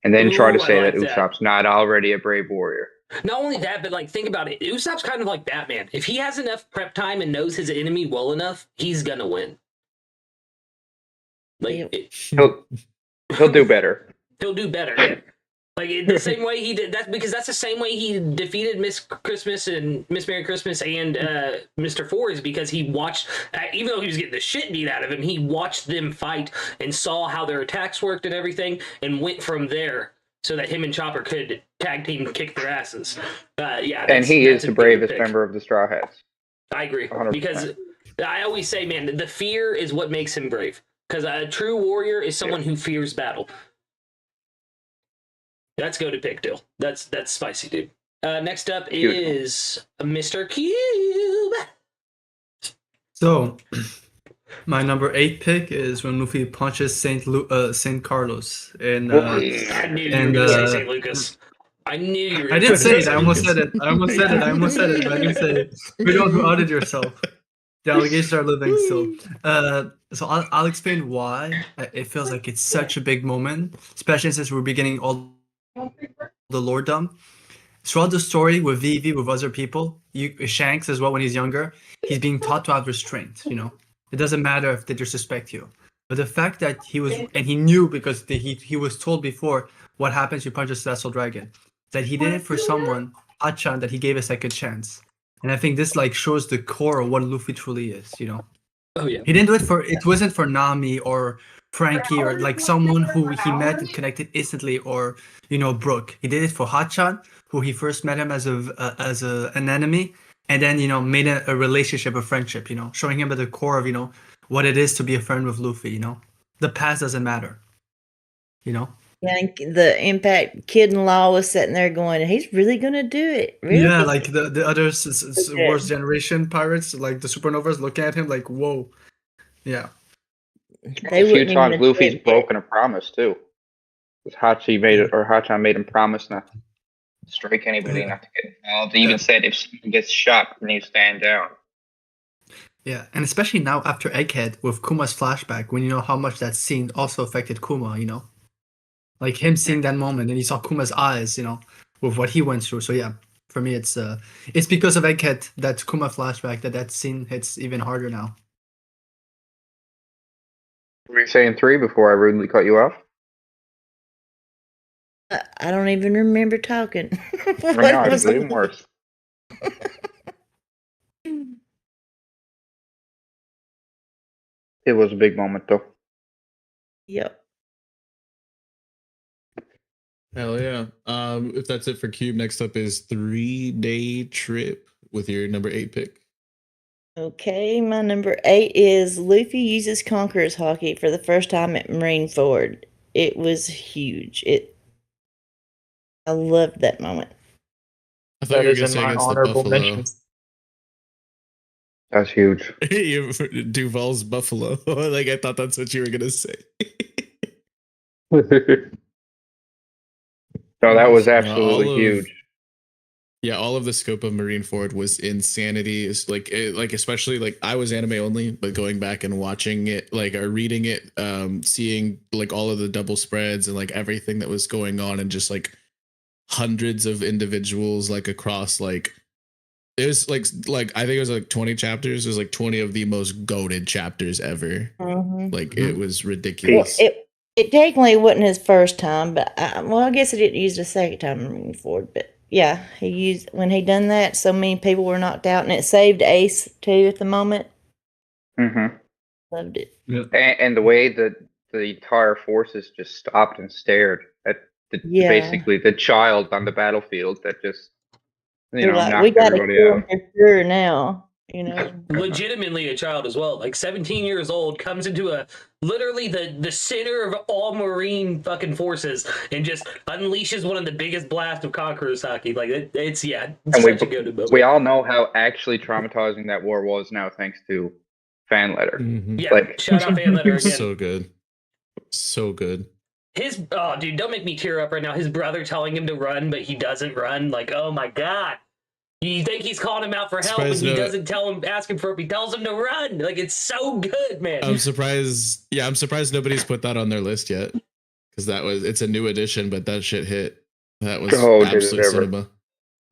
B: and then try to
A: Ooh, I
B: say
A: like
B: that
A: that.
B: Usopp's not already a brave warrior.
A: Not only that, but like think about it. Usopp's kind of like Batman. If he has enough prep time and knows his enemy well enough, he's gonna win. Like
C: Yep.
B: He'll do better.
A: he'll do better. Yeah. Like the same way he did. That's because that's the same way he defeated Miss Christmas and Miss Merry Christmas and Mr. Four is because he watched, even though he was getting the shit beat out of him, he watched them fight and saw how their attacks worked and everything, and went from there so that him and Chopper could tag team kick their asses. Yeah,
B: And he is
A: that's a
B: the
A: good
B: bravest
A: pick.
B: member of the Straw Hats.
A: I agree
B: 100%.
A: because I always say, man, the fear is what makes him brave. Because a true warrior is someone who fears battle. That's go to pick, Dill. That's spicy, dude. Next up is Mr. Cube.
G: So, my number 8 pick is when Luffy punches Saint Carlos. And
A: I knew you were
G: And,
A: going to say
G: uh,
A: St. Lucas. I knew you were
G: I
A: going
G: didn't
A: to
G: say it.
A: St.
G: I almost
A: Lucas.
G: said it. I almost said it, but I didn't say it. We don't audit yourself. The allegations are living still. So I'll explain why it feels like it's such a big moment, especially since we're beginning all the lore dump. Throughout the story with Vivi, with other people, Shanks as well when he's younger, he's being taught to have restraint. You know, it doesn't matter if they disrespect you, but the fact that he was and he knew because he was told before what happens if you punch a celestial dragon, that he did it for someone, Achan, that he gave a second chance. And I think this like shows the core of what Luffy truly is, you know.
A: Oh, yeah.
G: He didn't do it for it wasn't for Nami or Frankie or like someone who he met and connected instantly or Brooke. He did it for Hachan, who he first met him as an enemy, and then made a relationship, a friendship, showing him at the core of what it is to be a friend with Luffy. The past doesn't matter.
C: Yeah, and the Impact kid-in-law was sitting there going, "He's really gonna do it." Really?
G: Yeah, like the other worst generation pirates, like the supernovas, look at him like, whoa. Yeah.
C: They
B: A few
C: wouldn't
B: times
C: even
B: Luffy's
C: admit it.
B: broken a promise too. Hachan made him promise not to strike anybody, not to get involved. He even said if someone gets shot, then you stand down.
G: Yeah, and especially now after Egghead with Kuma's flashback, when you know how much that scene also affected Kuma, like him seeing that moment, and he saw Kuma's eyes, with what he went through. So yeah, for me, it's because of Egghead, that Kuma flashback, that scene hits even harder now.
B: Were you saying 3 before I rudely cut you off?
C: I don't even remember talking.
B: Or not? It's even worse. It was a big moment though.
C: Yep.
E: Hell yeah. If that's it for Cube, next up is 3-Day Trip with your number 8 pick.
C: Okay, my number 8 is Luffy uses Conqueror's Hockey for the first time at Marineford. It was huge. I loved that moment.
E: I thought
D: That
E: you were
D: is
E: gonna
D: in
E: say
D: my
E: against the
D: honorable
E: Buffalo.
D: mentions.
B: That's huge.
E: Duval's Buffalo. Like I thought that's what you were gonna say.
B: No, that was
E: No,
B: absolutely huge.
E: Yeah, all of the scope of Marineford was insanity. It's like, especially like I was anime only, but going back and watching it, like or reading it, seeing like all of the double spreads and like everything that was going on, and just like hundreds of individuals like across like it was like I think it was like 20 chapters. It was like 20 of the most goated chapters ever.
C: Mm-hmm.
E: Like it was ridiculous.
C: It technically wasn't his first time, but I guess he didn't use it a second time in Marineford. But yeah, when he done that, so many people were knocked out, and it saved Ace too at the moment.
B: Mm-hmm.
C: Loved it.
G: Yeah.
B: And the way that the entire forces just stopped and stared at basically the child on the battlefield that just knocked
C: we got to
B: everybody
C: kill him
B: out.
C: for sure now.
A: Legitimately a child as well, like 17 years old, comes into literally the center of all Marine fucking forces and just unleashes one of the biggest blasts of Conqueror's Hockey. Like it's
B: And
A: such a good moment.
B: we all know how actually traumatizing that war was now, thanks to fan letter.
E: Mhm.
A: Yeah,
B: Like,
A: shout out fan letter again.
E: So good. So good.
A: Dude, don't make me tear up right now. His brother telling him to run, but he doesn't run. Like, oh my god. You think he's calling him out for help, and he doesn't ask him for it. He tells him to run. Like, it's so good, man.
E: I'm surprised. Yeah, I'm surprised nobody's put that on their list yet. Because it's a new edition, but that shit hit. That was absolute cinema.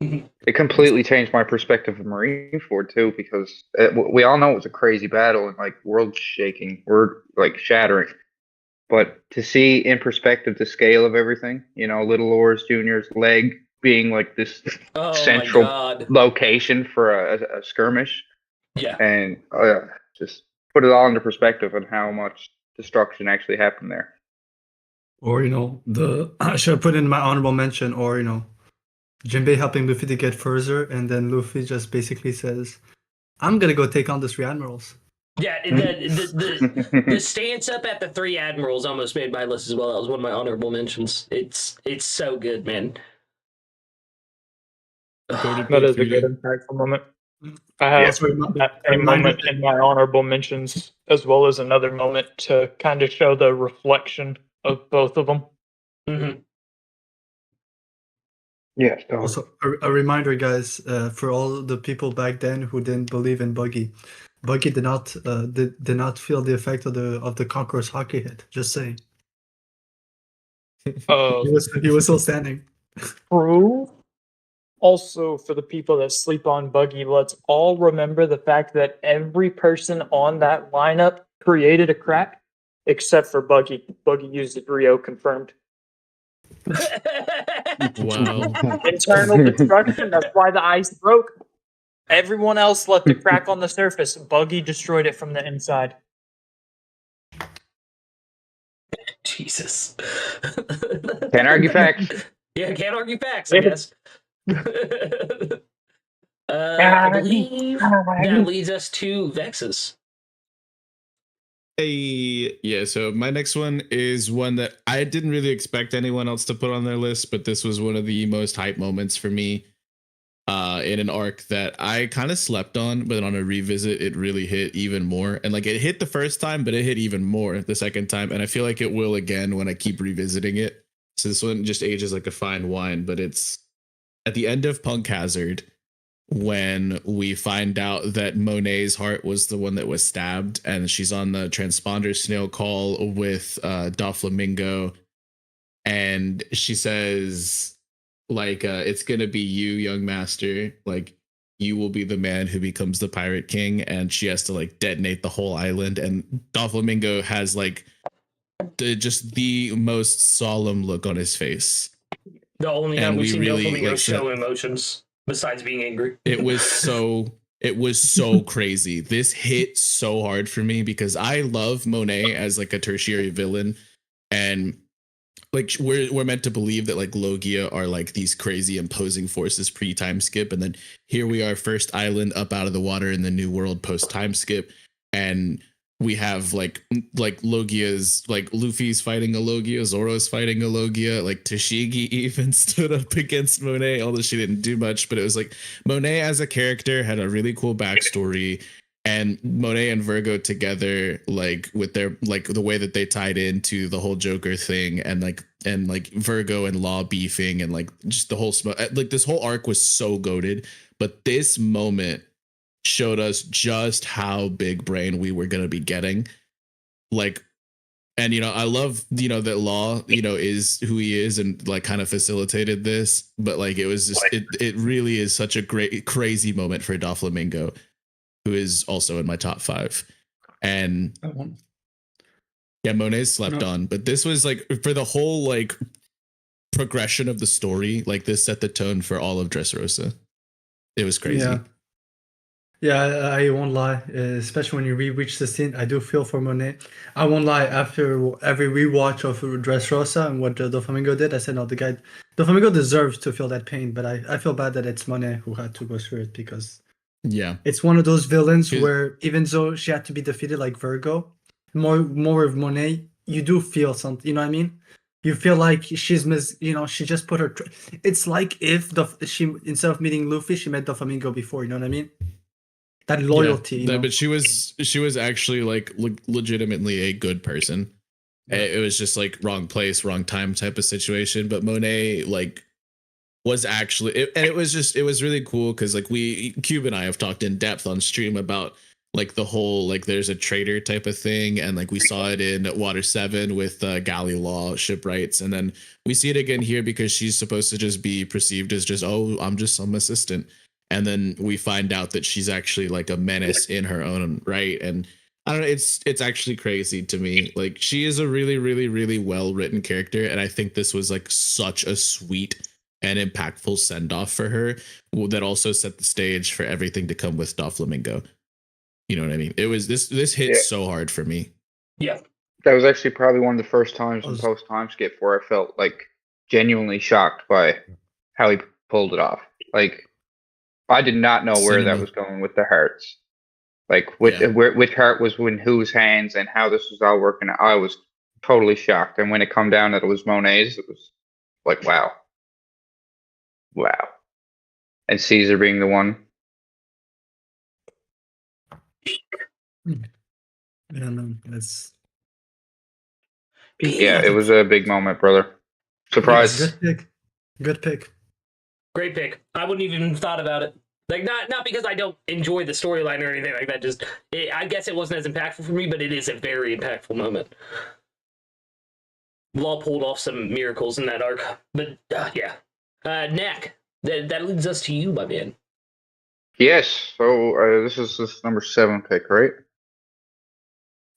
B: It completely changed my perspective of Marineford too, because we all know it was a crazy battle and like world shattering. But to see in perspective the scale of everything, Little Oars Junior's leg being like this central location for a skirmish.
A: Yeah.
B: And just put it all into perspective on how much destruction actually happened there.
G: Or, I should put in my honorable mention, or, Jinbei helping Luffy to get further, and then Luffy just basically says, I'm going to go take on the 3 admirals.
A: Yeah, the stance up at the 3 admirals almost made my list as well. That was one of my honorable mentions. It's so good, man.
D: That is a good impactful moment. I have that same moment in my honorable mentions, as well as another moment to kind of show the reflection of both of them.
A: Mm-hmm.
B: Yeah.
G: Also, a reminder, guys, for all the people back then who didn't believe in Buggy. Buggy did not feel the effect of the Conqueror's Hockey hit. Just saying. He was still standing.
D: True. Also, for the people that sleep on Buggy, let's all remember the fact that every person on that lineup created a crack, except for Buggy. Buggy used it, Rio confirmed.
E: Wow.
D: Internal destruction, that's why the ice broke. Everyone else left a crack on the surface. Buggy destroyed it from the inside.
A: Jesus.
B: Can't argue facts.
A: Yeah, can't argue facts, I guess. I believe that leads us to vexyz.
E: Hey, yeah, so my next one is one that I didn't really expect anyone else to put on their list, but this was one of the most hype moments for me in an arc that I kind of slept on, but on a revisit, it really hit even more. And like it hit the first time, but it hit even more the second time. And I feel like it will again when I keep revisiting it. So this one just ages like a fine wine, but it's at the end of Punk Hazard when we find out that Monet's heart was the one that was stabbed, and she's on the transponder snail call with Doflamingo, and she says like it's gonna be you, young master, like you will be the man who becomes the pirate king, and she has to like detonate the whole island, and Doflamingo has like the most solemn look on his face.
A: The only time we've seen Doflamingo show emotions besides being angry.
E: It was so crazy. This hit so hard for me because I love Monet as like a tertiary villain, and like we're meant to believe that like Logia are like these crazy imposing forces pre-time skip, and then here we are, first island up out of the water in the new world post time skip, and we have like Logia's, like Luffy's fighting a Logia, Zoro's fighting a Logia, like Tashigi even stood up against Monet, although she didn't do much, but it was like Monet as a character had a really cool backstory. And Monet and Virgo together, like with their like the way that they tied into the whole Joker thing, and like Virgo and Law beefing, and like just the whole like this whole arc was so goated. But this moment showed us just how big brain we were gonna be getting. Like, and I love that Law is who he is and like kind of facilitated this. But like it was just it really is such a great crazy moment for Doflamingo, who is also in my top 5. And yeah, Monet slept on, but this was like for the whole like progression of the story, like this set the tone for all of Dressrosa. It was crazy.
G: Yeah, I won't lie, especially when you reach the scene, I do feel for Monet. I won't lie, after every rewatch of Dressrosa and what Doflamingo did, I said, no, Doflamingo deserves to feel that pain, but I feel bad that it's Monet who had to go through it, because
E: yeah,
G: it's one of those villains where even though she had to be defeated like Virgo, more of Monet, you do feel something. You know what I mean? You feel like she's she just put her. It's like if she instead of meeting Luffy, she met Doflamingo before. You know what I mean? That loyalty.
E: Yeah, but she was actually like legitimately a good person. Yeah. It was just like wrong place, wrong time type of situation. But Monet like was actually it was really cool because like Kube and I have talked in depth on stream about like the whole like there's a traitor type of thing, and like we saw it in Water 7 with Galley Law Shipwrights, and then we see it again here because she's supposed to just be perceived as just I'm just some assistant, and then we find out that she's actually like a menace in her own right. And I don't know, it's actually crazy to me. Like she is a really really really well written character, and I think this was like such a sweet and impactful send-off for her that also set the stage for everything to come with Doflamingo. You know what I mean? It was this hit so hard for me.
A: Yeah.
B: That was actually probably one of the first times in post time skip where I felt like genuinely shocked by how he pulled it off. Like I did not know where that was going with the hearts. Like which heart was in whose hands and how this was all working. I was totally shocked. And when it come down that it was Monet's, it was like wow. And Caesar being the one.
G: Yeah, no, it's
B: it was a big moment, brother. Surprise.
G: Good pick.
A: Great pick. I wouldn't even have thought about it. Like not because I don't enjoy the storyline or anything like that. Just I guess it wasn't as impactful for me, but it is a very impactful moment. Law pulled off some miracles in that arc, but yeah. Nac, that leads us to you, my man.
B: Yes. So this is number 7 pick, right?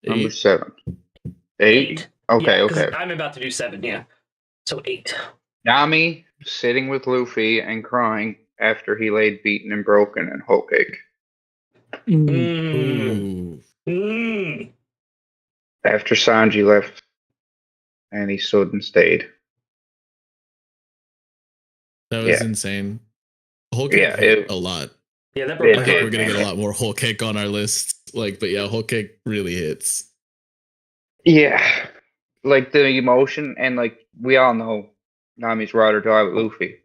E: 8.
B: Number 7. 8. Okay.
A: Yeah,
B: okay.
A: I'm about to do 7. Yeah. So 8.
B: Nami sitting with Luffy and crying after he laid beaten and broken in Whole Cake. After Sanji left, and he stood and stayed.
E: That was insane. Whole Cake hit a lot.
A: Yeah, that
E: I think we're gonna get a lot more Whole Cake on our list. Like, but yeah, Whole Cake really hits.
B: Yeah, like the emotion, and like we all know, Nami's ride or die with Luffy.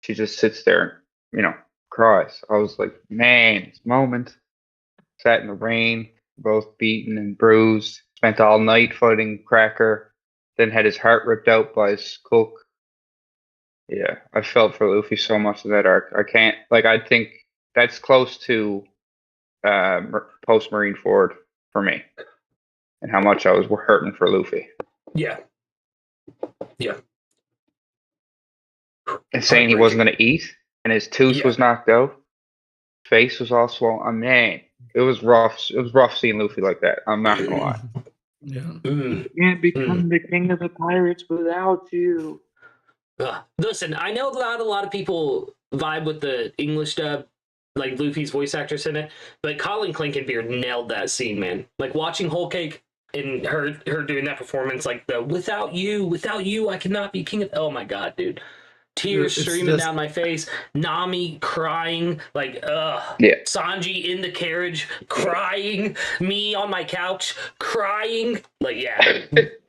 B: She just sits there, and, cries. I was like, man, this moment. Sat in the rain, both beaten and bruised. Spent all night fighting Cracker. Then had his heart ripped out by his cook. Yeah, I felt for Luffy so much in that arc. I can't, I think that's close to post Marineford for me, and how much I was hurting for Luffy.
A: Yeah.
B: And saying he wasn't going to eat, and his tooth was knocked out, face was all swollen. Man, it was rough. It was rough seeing Luffy like that. I'm not going to lie.
G: Yeah.
F: Can't become the king of the pirates without you.
A: Listen, I know not a lot of people vibe with the English dub, like Luffy's voice actress in it, but Colin Clinkenbeard nailed that scene, man. Like watching Whole Cake, and her doing that performance, like the without you, I cannot be king of. Oh my god, dude. Tears
G: It's
A: streaming
G: just-
A: down my face. Nami crying, like,
B: Yeah.
A: Sanji in the carriage crying. Me on my couch crying. Like, yeah,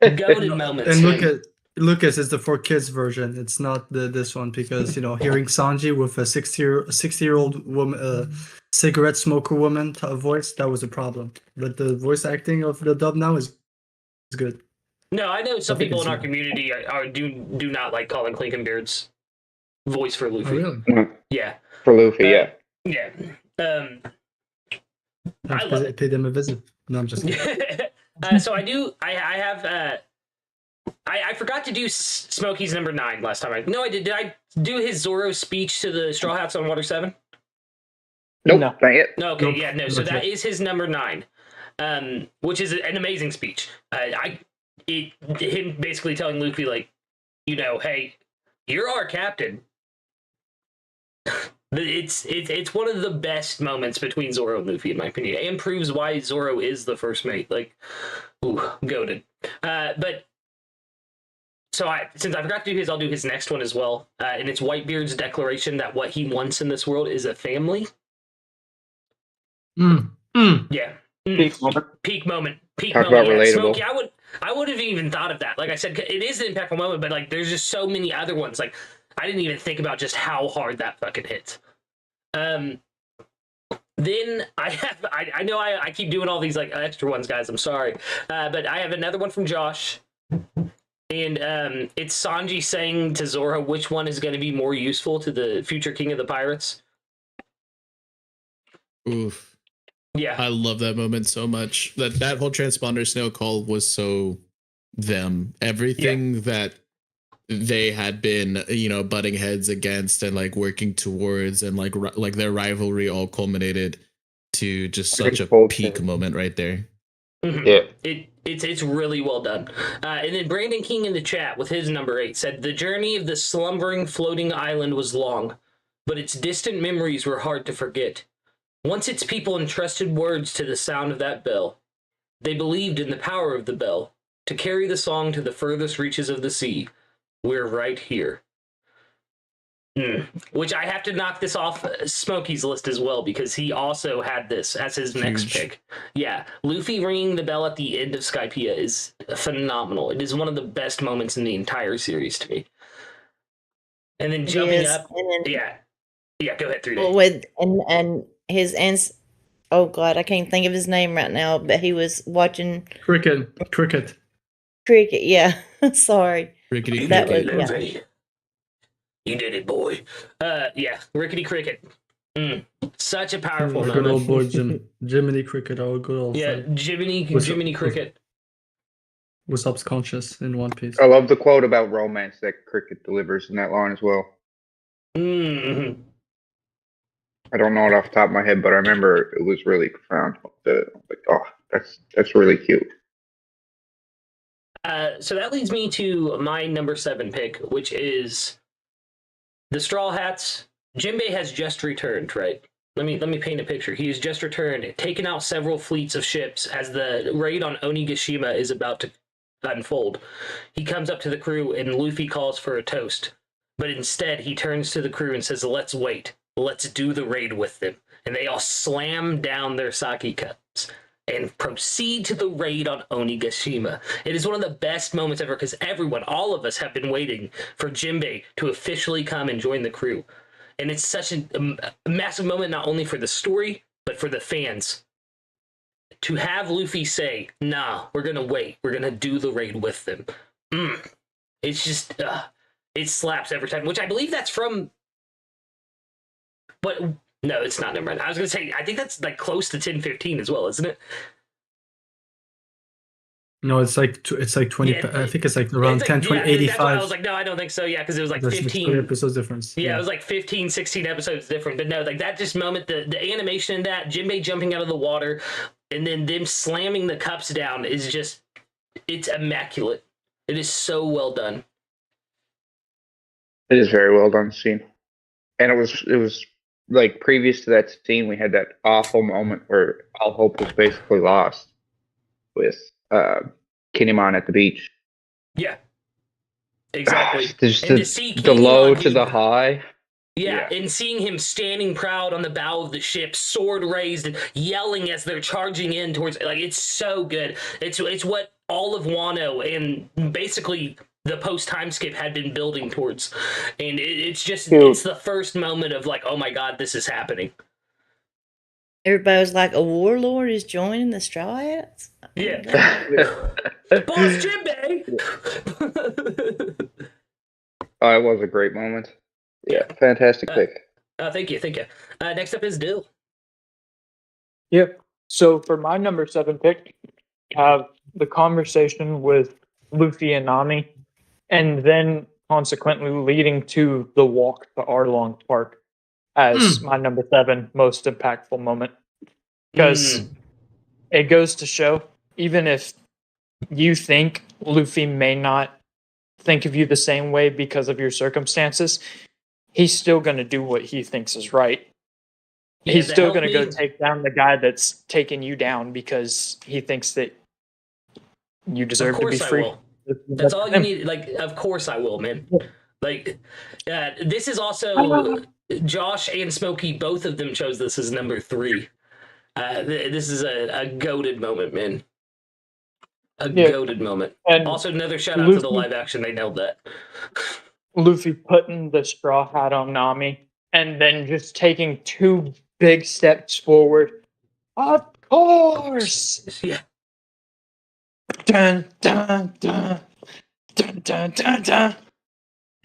A: goated moments.
G: And
A: man.
G: Lucas is the 4 kids version. It's not this one because hearing Sanji with a 60-year-old woman, cigarette smoker woman voice, that was a problem. But the voice acting of the dub now is good.
A: No, I know some
G: I think
A: people in
G: it's-
A: our community do not like Colin Clinkenbeard's voice for
G: Oh,
A: Luffy.
G: really?
A: Yeah,
B: For Luffy, yeah.
A: yeah.
G: I
A: love it.
G: paid them a visit. No, I'm just kidding.
A: So I have I forgot to do Smokey's number 9 last time. No, I did. Did I do his Zoro speech to the Straw Hats on Water 7?
B: Nope,
F: No.
B: not yet.
A: No, okay,
G: Nope,
A: yeah, no. So
G: not
A: that
G: yet.
A: is his number 9, which is an amazing speech. Him basically telling Luffy, like, hey, you're our captain. It's one of the best moments between Zoro and Luffy, in my opinion, and proves why Zoro is the first mate. Like, ooh, goated. But so since I forgot to do his, I'll do his next one as well. And it's Whitebeard's declaration that what he wants in this world is a family. Yeah.
F: Peak moment.
A: Peak moment.
B: Talk about relatable.
A: Smokey, I would have even thought of that. Like I said, it is an impactful moment, but like there's just so many other ones. Like I didn't even think about just how hard that fucking hits. Then I know I keep doing all these like extra ones, guys. I'm sorry, but I have another one from Josh, and it's Sanji saying to Zoro which one is going to be more useful to the future king of the pirates.
E: Oof.
A: Yeah,
E: I love that moment so much. That whole transponder snail call was so them. Everything that they had been, butting heads against and like working towards, and like their rivalry all culminated to just such a
B: Full
E: peak
B: circle.
E: moment right there.
A: Mhm.
B: Yeah.
A: It's really well done. And then Brandon King in the chat with his number 8 said the journey of the slumbering floating island was long, but its distant memories were hard to forget. Once its people entrusted words to the sound of that bell, they believed in the power of the bell to carry the song to the furthest reaches of the sea. We're right here. Which I have to knock this off Smokey's list as well, because he also had this as his next
E: Huge.
A: pick. Yeah, Luffy ringing the bell at the end of Skypiea is phenomenal. It is one of the best moments in the entire series to me. And then jumping
C: Yes,
A: up,
C: and then,
A: yeah, go ahead, 3
C: well, with and his oh god, I can't think of his name right now, but he was watching
G: Cricket.
C: cricket. Yeah, sorry.
E: Rickety
C: That
E: cricket.
C: was-
A: Luffy. You did it, boy. Yeah, Rickety Cricket. Such a powerful
G: Our good old
A: moment.
G: boy Jiminy Cricket, our good old
A: Yeah,
G: friend,
A: Jiminy Cricket.
G: was subconscious in One Piece.
B: I love the quote about romance that Cricket delivers in that line as well.
A: Mm-hmm.
B: I don't know it off the top of my head, but I remember it was really profound. Like, oh, that's really cute.
A: So that leads me to my number 7 pick, which is the Straw Hats. Jinbei has just returned, right? Let me paint a picture. He has just returned, taken out several fleets of ships as the raid on Onigashima is about to unfold. He comes up to the crew and Luffy calls for a toast. But instead, he turns to the crew and says, let's wait. Let's do the raid with them. And they all slam down their sake cups and proceed to the raid on Onigashima. It is one of the best moments ever because everyone, all of us, have been waiting for Jinbei to officially come and join the crew. And it's such a massive moment, not only for the story, but for the fans. To have Luffy say, nah, we're going to wait. We're going to do the raid with them. It's just, it slaps every time, which I believe that's from... But no, it's not. Never mind. I was going to say, I think that's like close to 1015 as well, isn't it?
G: No, it's like 20.
A: Yeah,
G: I think it's like around
A: It's
G: 10,
A: like,
G: 20,
A: yeah, that's why I
G: 85.
A: was like, no, I don't think so. Yeah, because it was like
G: There's 20
A: 15.
G: episodes difference.
A: Yeah, it was like 15, 16 episodes different. But no, like that just moment, the animation in that, Jinbei jumping out of the water, and then them slamming the cups down is just, it's immaculate. It is so well done.
B: It is very well done scene. And it was like previous to that scene, we had that awful moment where all hope was basically lost with Kinemon at the beach.
A: Yeah, exactly.
B: Just
A: And
B: the,
A: to see
B: the low
A: Kinemon,
B: to the
A: dude,
B: high.
A: yeah, and seeing him standing proud on the bow of the ship, sword raised, and yelling as they're charging in towards, like, it's so good. It's what all of Wano and basically the post time skip had been building towards, and it's just it's the first moment of like, oh my god, this is happening.
C: Everybody was like, a warlord is joining the Straw Hats?
A: Yeah. Boss Jinbei!
B: Oh, it was a great moment. Yeah, fantastic pick.
A: Thank you. Next up is Dill.
D: Yep. So for my number 7 pick, have the conversation with Luffy and Nami, and then consequently leading to the walk to Arlong Park as my number 7 most impactful moment. Because it goes to show, even if you think Luffy may not think of you the same way because of your circumstances, he's still going to do what he thinks is right.
A: Yeah,
D: He's still going to go
A: me-
D: take down the guy that's taking you down because he thinks that you deserve to be free.
A: I will. That's all you need. Like, of course I will, man. Like, this is also Josh and Smokey. Both of them chose this as number 3. This is a goated moment, man. Goated moment.
D: And
A: also, another shout out to the live action. They nailed that.
D: Luffy putting the straw hat on Nami and then just taking 2 big steps forward. Of course.
A: Yeah.
D: Dun dun dun dun dun dun dun.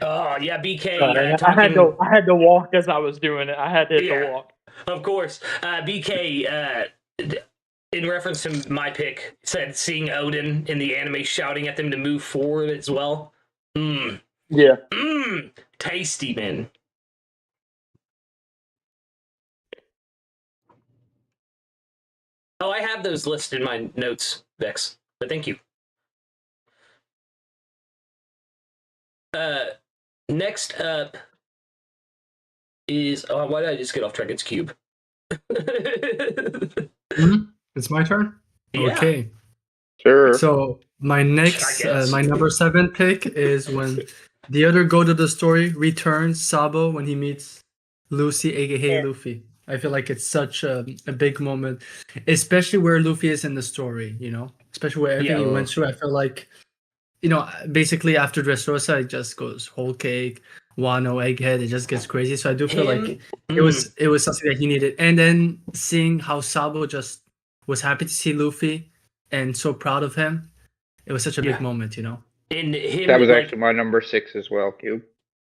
A: Oh yeah, BK.
D: Sorry,
A: Talking...
D: I had to walk as I was doing it. I had to hit the walk.
A: Of course, BK. In reference to my pick, said seeing Odin in the anime shouting at them to move forward as well.
D: Yeah.
A: Tasty, man. Oh, I have those listed in my notes, Vex. But thank you. Next up is why did I just get off track? It's Kube.
G: It's my turn.
A: Yeah.
G: Okay.
B: Sure.
G: So my next, my number 7 pick is when the other goat of the story returns, Sabo, when he meets Lucy, aka Luffy. I feel like it's such a big moment, especially where Luffy is in the story, you know, especially where everything he went through. I feel like, you know, basically after Dressrosa, it just goes whole cake, Wano, Egghead, it just gets crazy. So I do feel like it was something that he needed. And then seeing how Sabo just was happy to see Luffy and so proud of him, it was such a big moment, you know.
A: And him,
B: that was actually my number 6 as well, Cube.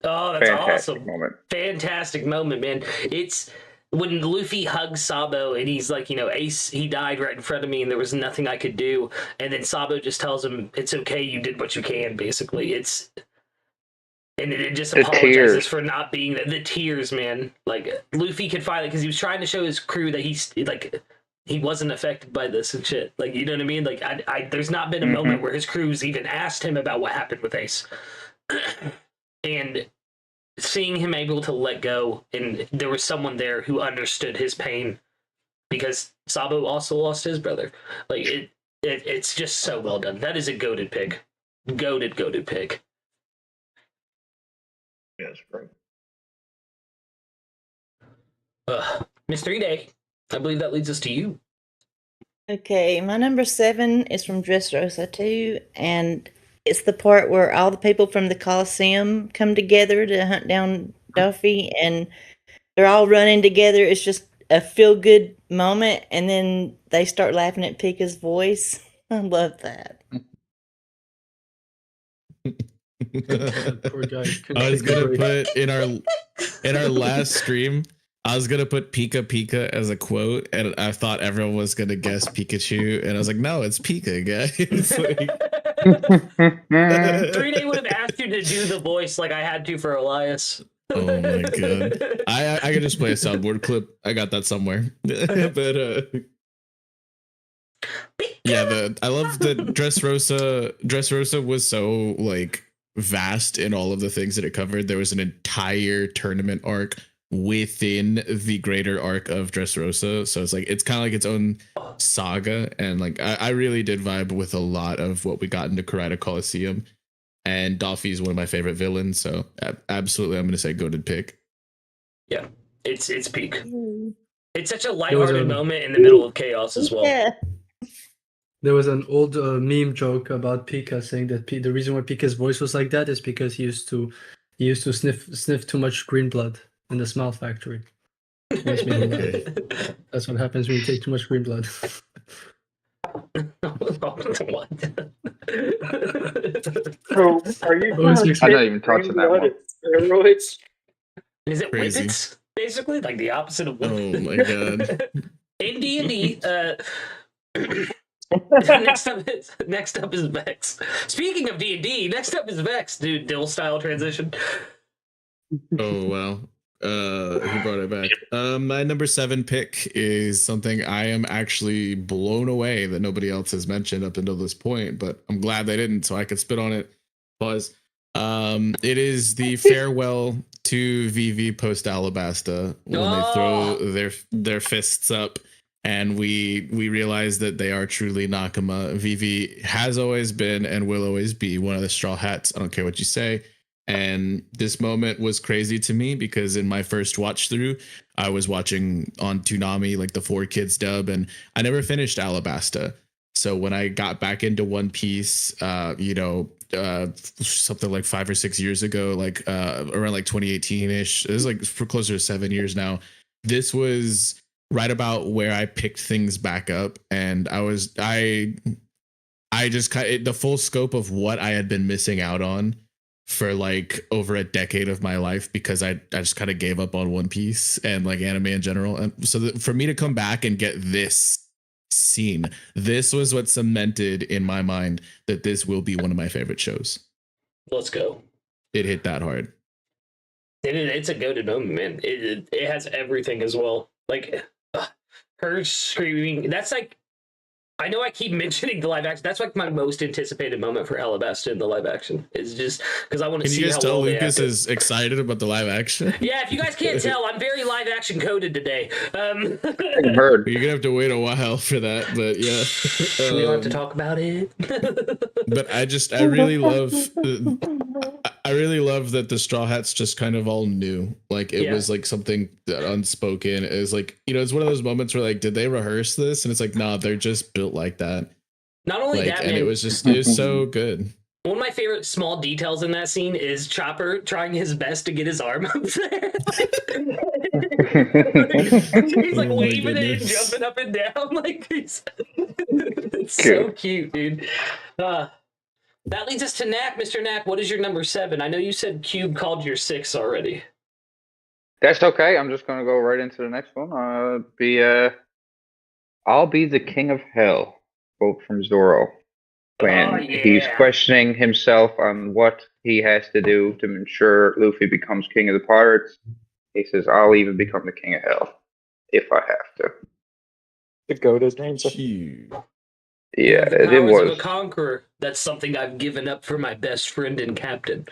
A: Oh, that's
B: fantastic
A: awesome.
B: Moment.
A: Fantastic moment, man. It's when Luffy hugs Sabo and he's like, you know, Ace, he died right in front of me and there was nothing I could do. And then Sabo just tells him, it's okay, you did what you can, basically. And it just apologizes for not being the tears, man. Like, Luffy could finally, because he was trying to show his crew that he wasn't affected by this and shit. Like, you know what I mean? Like, there's not been a moment where his crews even asked him about what happened with Ace. And seeing him able to let go, and there was someone there who understood his pain, because Sabo also lost his brother. Like, it's just so well done. That is a goated pick. Goated pick.
B: Yes, right.
A: Miss 3-Day, I believe that leads us to you.
C: Okay, my number 7 is from Dressrosa 2, and it's the part where all the people from the Coliseum come together to hunt down Duffy, and they're all running together. It's just a feel-good moment, and then they start laughing at Pika's voice. I love that.
G: Poor guy.
E: I was gonna put in our last stream, I was gonna put Pika Pika as a quote, and I thought everyone was gonna guess Pikachu, and I was like, no, it's Pika, guys. Like,
A: 3-Day would have asked you to do the voice like I had to for Elias.
E: oh my god, I could just play a soundboard clip. I got that somewhere. But yeah, I love that Dressrosa was so like vast in all of the things that it covered. There was an entire tournament arc within the greater arc of Dressrosa. So it's like it's kind of like its own saga, and like I really did vibe with a lot of what we got into Karada Coliseum. And Doffy is one of my favorite villains, so absolutely, I'm going to say goated pick.
A: Yeah, it's peak.
C: Mm.
A: It's such a
G: was
A: lighthearted
G: a-
A: moment in the middle of chaos as well.
C: Yeah.
G: There was an old meme joke about Pika saying that the reason why Pika's voice was like that is because he used to sniff too much green blood in the smile factory. Makes me laugh. That's what happens when you take too much green blood.
A: What?
H: So, are you
G: Oh, it's
H: gonna
G: mixed-
B: I'm
H: take
B: not even touching that
H: blood
B: one.
H: and steroids?
A: Is it
E: Crazy.
A: whippets? Basically, like the opposite of
E: Oh
A: whippets.
E: my god.
A: In D&D, next up is Vex. Speaking of D&D, next up is Vex, dude. Dill style transition.
E: Oh wow. Who brought it back? My number 7 pick is something I am actually blown away that nobody else has mentioned up until this point, but I'm glad they didn't, so I could spit on it. Pause. It is the farewell to Vivi post Alabasta when they throw their fists up, and we realize that they are truly Nakama. Vivi has always been and will always be one of the Straw Hats. I don't care what you say. And this moment was crazy to me because in my first watch through, I was watching on Toonami, like the 4Kids dub, and I never finished Alabasta. So when I got back into One Piece, something like 5 or 6 years ago, like around like 2018-ish, it was like for closer to 7 years now. This was right about where I picked things back up, and I just the full scope of what I had been missing out on for like over a decade of my life because I just kind of gave up on One Piece and like anime in general. And so for me to come back and get this scene, this was what cemented in my mind that this will be one of my favorite shows.
A: Let's go.
E: It hit that hard.
A: It's a goated moment, man. It has everything as well. Like her screaming. That's like, I know I keep mentioning the live action. That's like my most anticipated moment for Alabasta in the live action. It's just because I want to
E: Can
A: see
E: you guys
A: how
E: tell
A: well they
E: Lucas
A: act it.
E: is excited about the live action?
A: Yeah, if you guys can't tell, I'm very live action coded today.
B: I heard.
E: You're gonna have to wait a while for that, but yeah.
A: We don't have to talk about it.
E: But I really love that the Straw Hats just kind of all knew. Like it was like something that unspoken. It was like, it's one of those moments where like, did they rehearse this? And it's like, nah, they're just built like that.
A: Not only
E: Like,
A: that,
E: and
A: man,
E: it was so good.
A: one of my favorite small details in that scene is Chopper trying his best to get his arm up there. He's like
E: Oh my
A: waving it and
E: goodness.
A: jumping up and down. Like it's so cute, dude. That leads us to Nac. Mr. Nac, what is your number 7? I know you said Kube called your 6 already.
B: That's okay. I'm just gonna go right into the next one. I'll be the king of hell. Quote from Zoro when he's questioning himself on what he has to do to ensure Luffy becomes king of the pirates. He says, "I'll even become the king of hell if I have to."
H: The goat is named.
B: Yeah,
A: The
B: it
A: powers
B: was.
A: of a conqueror. That's something I've given up for my best friend and captain.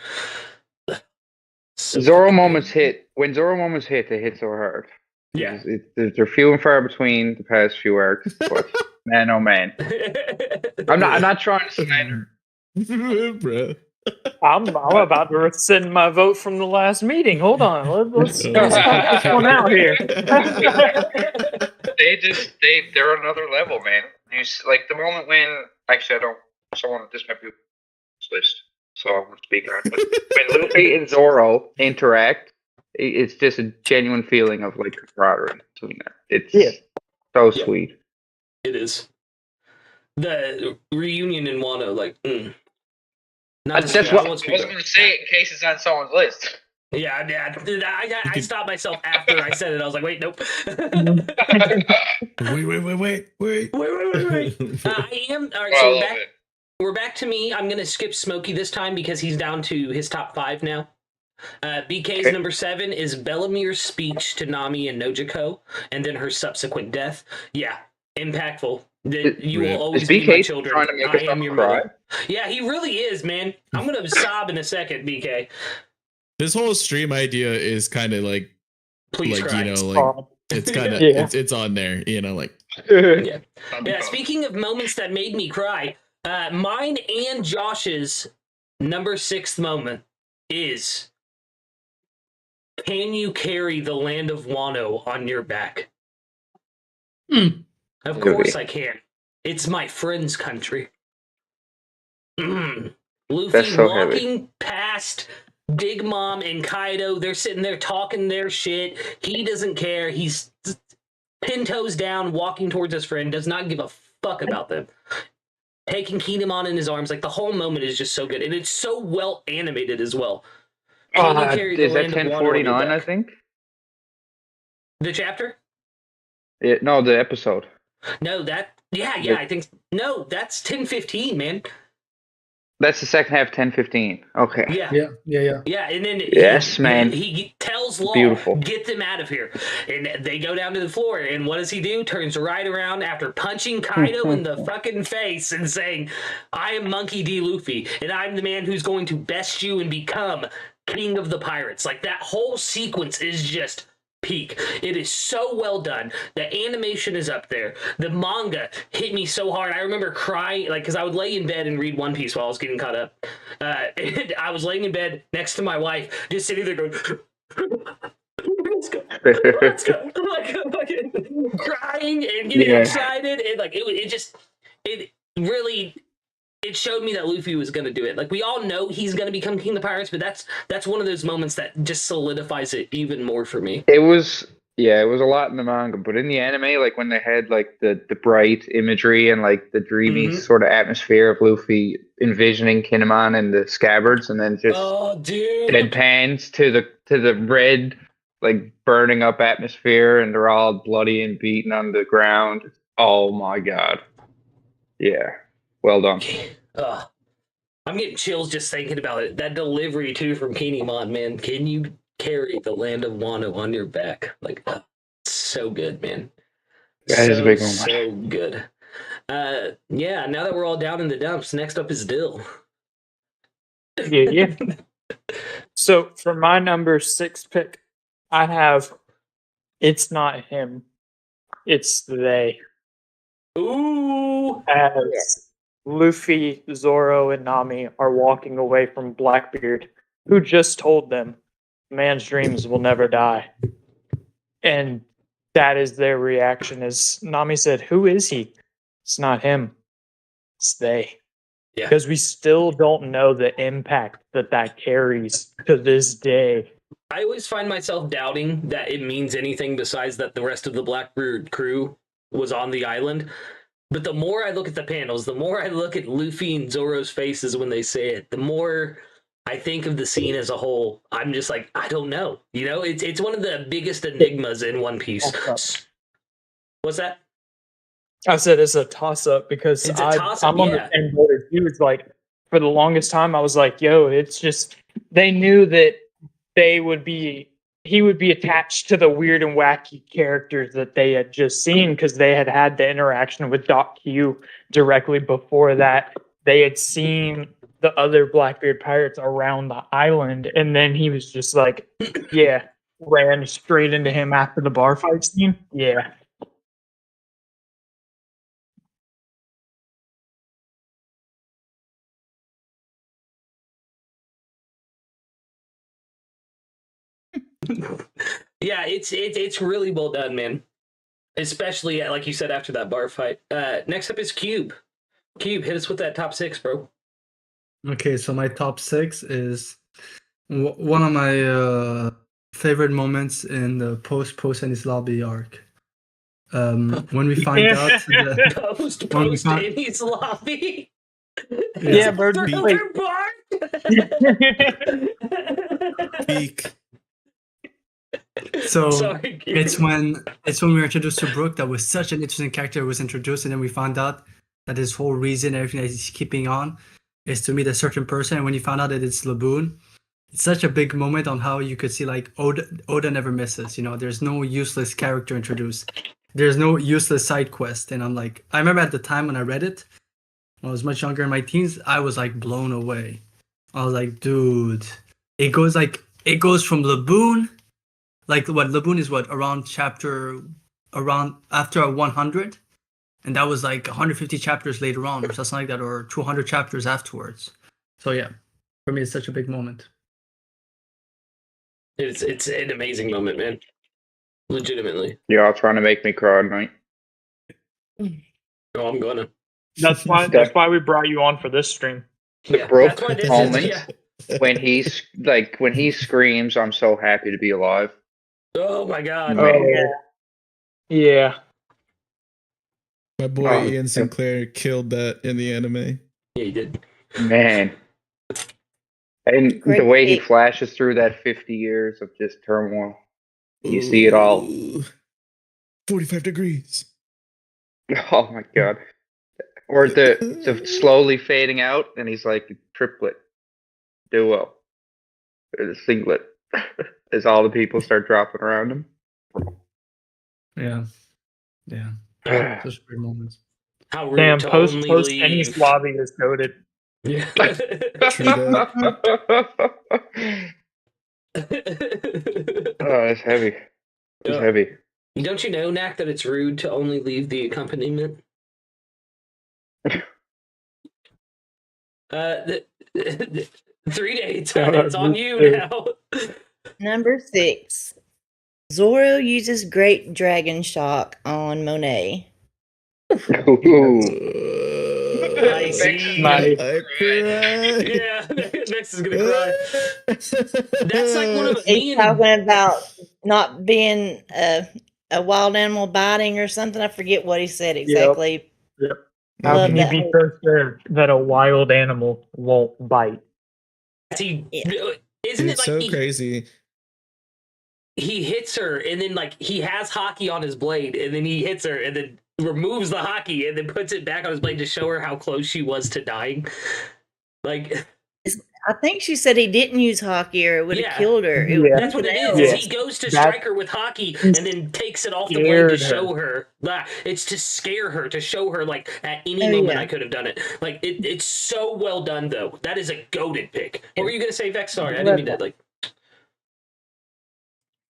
A: So
B: Zoro
A: fucking
B: moments hit. When Zoro moments hit, they hit so hard.
A: Yeah.
B: They're few and far between the past few arcs, but man, oh man, I'm not trying to slander.
E: Bruh.
H: I'm about to rescind my vote from the last meeting. Hold on, let's sort this one out here.
B: They're another level, man. Like the moment when actually this might be this list, so I'm gonna speak on it. But when Luffy and Zoro interact, it's just a genuine feeling of like camaraderie between them. It's so sweet.
A: It is. The reunion in Wano, like,
B: That's what I was going to say in case it's on someone's list.
A: Yeah, I stopped myself after I said it. I was like, wait, nope.
E: Wait.
A: I am. All right, so we're back to me. I'm going to skip Smokey this time because he's down to his top 5 now. BK's number 7 is Bellamir's speech to Nami and Nojiko, and then her subsequent death. Yeah, impactful. You will always be my children.
B: Trying to make
A: I am your
B: cry?
A: mother. Yeah, he really is, man. I'm gonna sob in a second, BK.
E: This whole stream idea is kind of like
A: Please
E: like
A: cry.
E: like it's kind of
H: Yeah.
E: it's on there, like.
A: Yeah. Yeah. Speaking of moments that made me cry, mine and Josh's number 6 moment is: can you carry the land of Wano on your back? Of course I can. It's my friend's country. Luffy
B: That's so heavy.
A: walking past Big Mom and Kaido. They're sitting there talking their shit. He doesn't care. He's pin toes down, walking towards his friend, does not give a fuck about them. Taking Kinemon in his arms, like the whole moment is just so good, and it's so well animated as well. Can you carry the
B: Is that
A: land of Wano on your
B: 1049? I
A: back?
B: think.
A: The chapter?
B: No, the episode.
A: No, I think no, that's 10:15, man.
B: That's the second half, 10:15. Okay.
A: Yeah.
G: Yeah.
A: And then
B: Yes, man.
A: He tells Law,
B: Beautiful.
A: get them out of here. And they go down to the floor, and what does he do? Turns right around after punching Kaido in the fucking face and saying, I am Monkey D. Luffy, and I'm the man who's going to best you and become king of the pirates. Like, that whole sequence is just peak. It is so well done. The animation is up there. The manga hit me so hard. I remember crying, like, because I would lay in bed and read One Piece while I was getting caught up. And I was laying in bed next to my wife, just sitting there going, let's go, let's go. Like, fucking crying and getting excited. And like, it really, it showed me that Luffy was going to do it. Like, we all know he's going to become King of the Pirates, but that's one of those moments that just solidifies it even more for me.
B: It was a lot in the manga, but in the anime, like when they had like the bright imagery and like the dreamy sort of atmosphere of Luffy envisioning Kinemon and the scabbards, and then just dead pans to the red, like burning up atmosphere, and they're all bloody and beaten on the ground. Oh my god. Yeah. Well done.
A: I'm getting chills just thinking about it. That delivery too from Kinemon, man. Can you carry the land of Wano on your back? Like, so good, man.
B: That is a big one.
A: So good. Yeah. Now that we're all down in the dumps, next up is Dill.
H: Yeah. So for my number 6 pick, I have it's not him, it's they.
A: Ooh.
H: As Luffy, Zoro, and Nami are walking away from Blackbeard, who just told them, man's dreams will never die. And that is their reaction. As Nami said, who is he? It's not him. It's they.
A: Yeah.
H: Because we still don't know the impact that carries to this day.
A: I always find myself doubting that it means anything besides that the rest of the Blackbeard crew was on the island. But the more I look at the panels, the more I look at Luffy and Zoro's faces when they say it, the more I think of the scene as a whole. I'm just like, I don't know. You know, it's one of the biggest enigmas in One Piece. What's that?
H: I said it's a toss-up because I'm on the same boat as you. It's like, for the longest time, I was like, yo, it's just, they knew that he would be attached to the weird and wacky characters that they had just seen because they had the interaction with Doc Q directly before that. They had seen the other Blackbeard pirates around the island, and then he was just like, yeah, ran straight into him after the bar fight scene. Yeah.
A: Yeah, it's really well done, man. Especially, like you said, after that bar fight. Next up is Kube. Kube, hit us with that top 6, bro.
G: Okay, so my top 6 is one of my favorite moments in the post Ennis lobby arc. When we find out
A: post Ennis lobby.
H: Yeah, bro.
E: Peak.
G: So
A: Sorry,
G: it's when we were introduced to Brook. That was such an interesting character was introduced, and then we found out that his whole reason, everything that he's keeping on, is to meet a certain person. And when you found out that it's Laboon, it's such a big moment on how you could see like Oda never misses. You know, there's no useless character introduced. There's no useless side quest. And I'm like, I remember at the time when I read it, when I was much younger in my teens, I was like blown away. I was like, dude, it goes from Laboon like what Laboon is what around after 100, and that was like 150 chapters later on or something like that, or 200 chapters afterwards. So yeah, for me it's such a big moment.
A: It's an amazing moment, man. Legitimately.
B: Y'all trying to make me cry tonight.
A: Oh, I'm gonna.
H: That's why we brought you on for this stream.
B: The
A: Yeah,
B: broke
A: that's why this is-
B: moment
A: yeah.
B: when he screams, "I'm so happy to be alive."
A: Oh my god.
H: Oh, yeah.
E: My boy
B: Oh,
E: Ian Sinclair killed that in the anime.
A: Yeah, he did.
B: Man. And
C: Great
B: the way he
C: pick.
B: flashes through that 50 years of just turmoil. You see it all.
E: Ooh, 45 degrees.
B: Oh my god. Or the slowly fading out, and he's like triplet, duo, or singlet, as all the people start dropping around him.
G: Yeah, such great moments.
A: How rude
H: Damn,
A: to
H: post
A: only
H: Ennis
A: leave.
H: lobby is goaded.
A: Yeah.
E: True that.
B: Oh, it's heavy. It's
A: Yeah.
B: heavy.
A: Don't you know, Nac, that it's rude to only leave the accompaniment? 3 days. It's on you now.
C: Number 6. Zoro uses Great Dragon Shock on Monet.
A: I see.
H: Nice.
E: I cried.
A: Yeah, Next is gonna cry. That's like one of
C: He's talking about not being a wild animal biting or something. I forget what he said exactly.
H: How
C: Love
H: can you
C: that
H: be
C: whole-
H: so sure that a wild animal won't bite?
A: Isn't
E: It's
A: it like
E: so crazy.
A: he hits her and then like he has hockey on his blade and then he hits her and then removes the hockey and then puts it back on his blade to show her how close she was to dying? Like,
C: I think she said he didn't use hockey or it would have
A: Yeah.
C: killed her. It
H: Yeah.
C: was
A: that's what it
C: something
A: is.
C: else.
A: He goes to
H: That-
A: strike her with hockey and then takes it off the blade to
H: Scared
A: show her. It's to scare her, to show her like at any
C: Oh,
A: moment
C: yeah.
A: I could have done it. Like it's so well done though. That is a goated pick. What were you gonna say, Vex? Sorry, I didn't mean that. Like,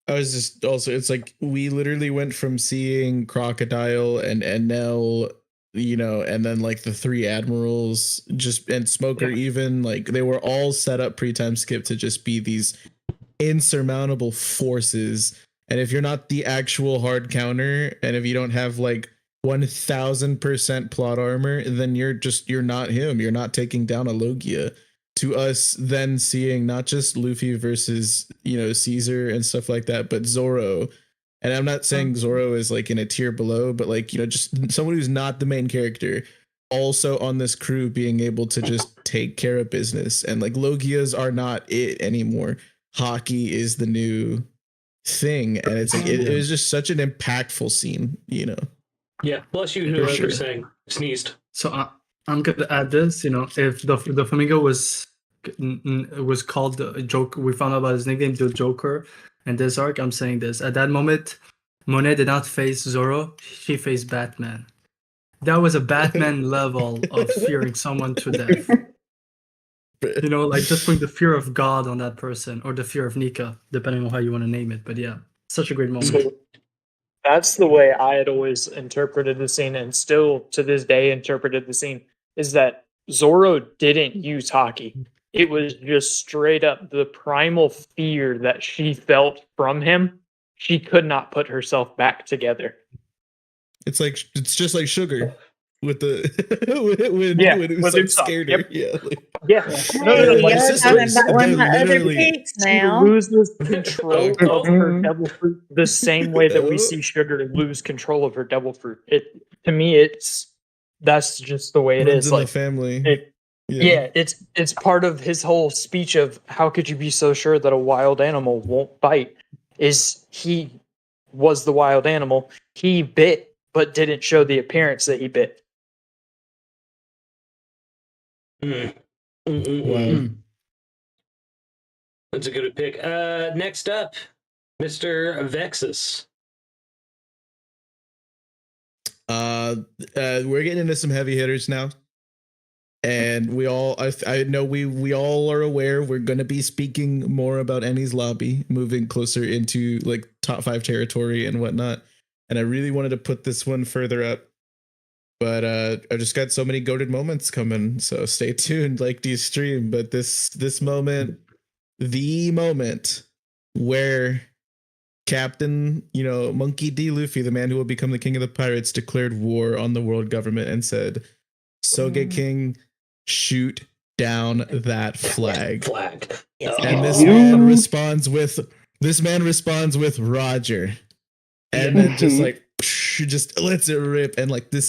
E: I was just also, it's like we literally went from seeing Crocodile and Enel, you know, and then like the 3 admirals, just and Smoker, even like they were all set up pre-time skip to just be these insurmountable forces. And if you're not the actual hard counter, and if you don't have like 1000% plot armor, then you're not him. You're not taking down a Logia. To us then seeing not just Luffy versus, you know, Caesar and stuff like that, but Zoro. And I'm not saying Zoro is like in a tier below, but like, you know, just someone who's not the main character also on this crew being able to just take care of business. And like Logias are not it anymore. Hockey is the new thing. And it's like, it was just such an impactful scene, you know.
A: yeah, bless you,
E: For
A: whoever
E: sure.
A: sang sneezed.
G: So I'm gonna add this. You know, if the flamingo was called the Joker, we found out about his nickname, the Joker, and this arc. I'm saying this at that moment, Monet did not face Zoro; she faced Batman. That was a Batman level of fearing someone to death. You know, like just putting the fear of God on that person, or the fear of Nika, depending on how you want to name it. But yeah, such a great moment.
H: So that's the way I had always interpreted the scene, and still to this day interpreted the scene, is that Zoro didn't use hockey. It was just straight up the primal fear that she felt from him. She could not put herself back together.
E: It's just like Sugar with the when it was
H: with
E: so
H: himself.
E: scared
H: Yep.
E: her. Yeah, like,
H: Yeah.
C: Hey,
E: my
C: y'all
E: sisters,
C: talking about one of my
E: they're
C: other
E: literally-
C: picks
H: She
C: now.
H: loses control of her
A: Oh.
H: devil fruit the same way that we
E: Oh.
H: see Sugar lose control of her devil fruit. To me, that's just the way it
E: runs
H: is.
E: in the
H: Like,
E: family.
H: yeah, it's part of his whole speech of how could you be so sure that a wild animal won't bite? Is he was the wild animal. He bit, but didn't show the appearance that he bit.
E: Wow.
A: That's a good pick. Next up, Mr. vexyz.
E: We're getting into some heavy hitters now. And we all, I know we all are aware we're going to be speaking more about Enies Lobby, moving closer into like top 5 territory and whatnot. And I really wanted to put this one further up, but I just got so many goated moments coming. So stay tuned, like the stream. But this moment, the moment where Captain, Monkey D. Luffy, the man who will become the king of the pirates, declared war on the world government and said, Sogeking, shoot down that flag.
C: Yes.
E: And this man responds with Roger. And then just like just lets it rip. And like this.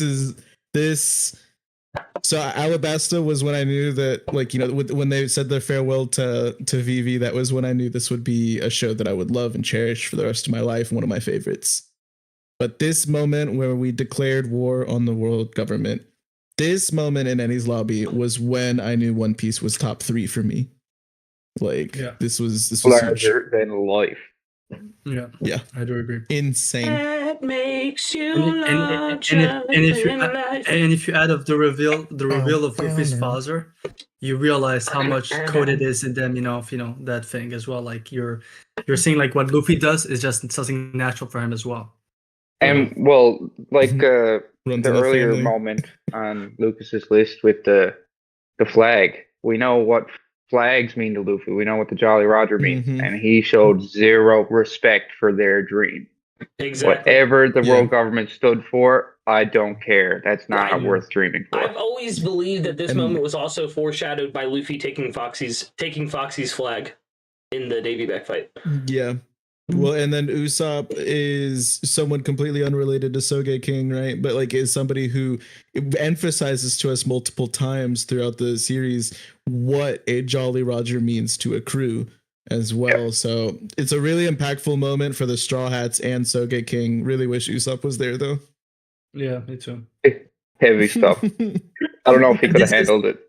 E: So Alabasta was when I knew that, like, when they said their farewell to Vivi, that was when I knew this would be a show that I would love and cherish for the rest of my life, and one of my favorites. But this moment where we declared war on the world government, this moment in Enies Lobby was when I knew One Piece was top 3 for me. Like, this was
B: larger than life.
G: Yeah, I do agree.
E: Insane.
A: That makes you
G: And if you add up the reveal of Luffy's father, you realize how much code it is in them. That thing as well. Like you're seeing like what Luffy does is just something natural for him as well.
B: And well, like the earlier moment on Lucas's list with the flag, we know what flags mean to Luffy. We know what the Jolly Roger means, and he showed zero respect for their dream.
A: Exactly.
B: Whatever the world government stood for, I don't care. That's not worth dreaming for.
A: I've always believed that this moment was also foreshadowed by Luffy taking Foxy's flag in the Davy Back fight.
E: Yeah. Well, and then Usopp is someone completely unrelated to Sogeking, right? But like is somebody who emphasizes to us multiple times throughout the series what a Jolly Roger means to a crew as well. Yep. So it's a really impactful moment for the Straw Hats and Sogeking. Really wish Usopp was there though.
G: Yeah, me too.
B: Heavy stuff. I don't know if he could have handled it.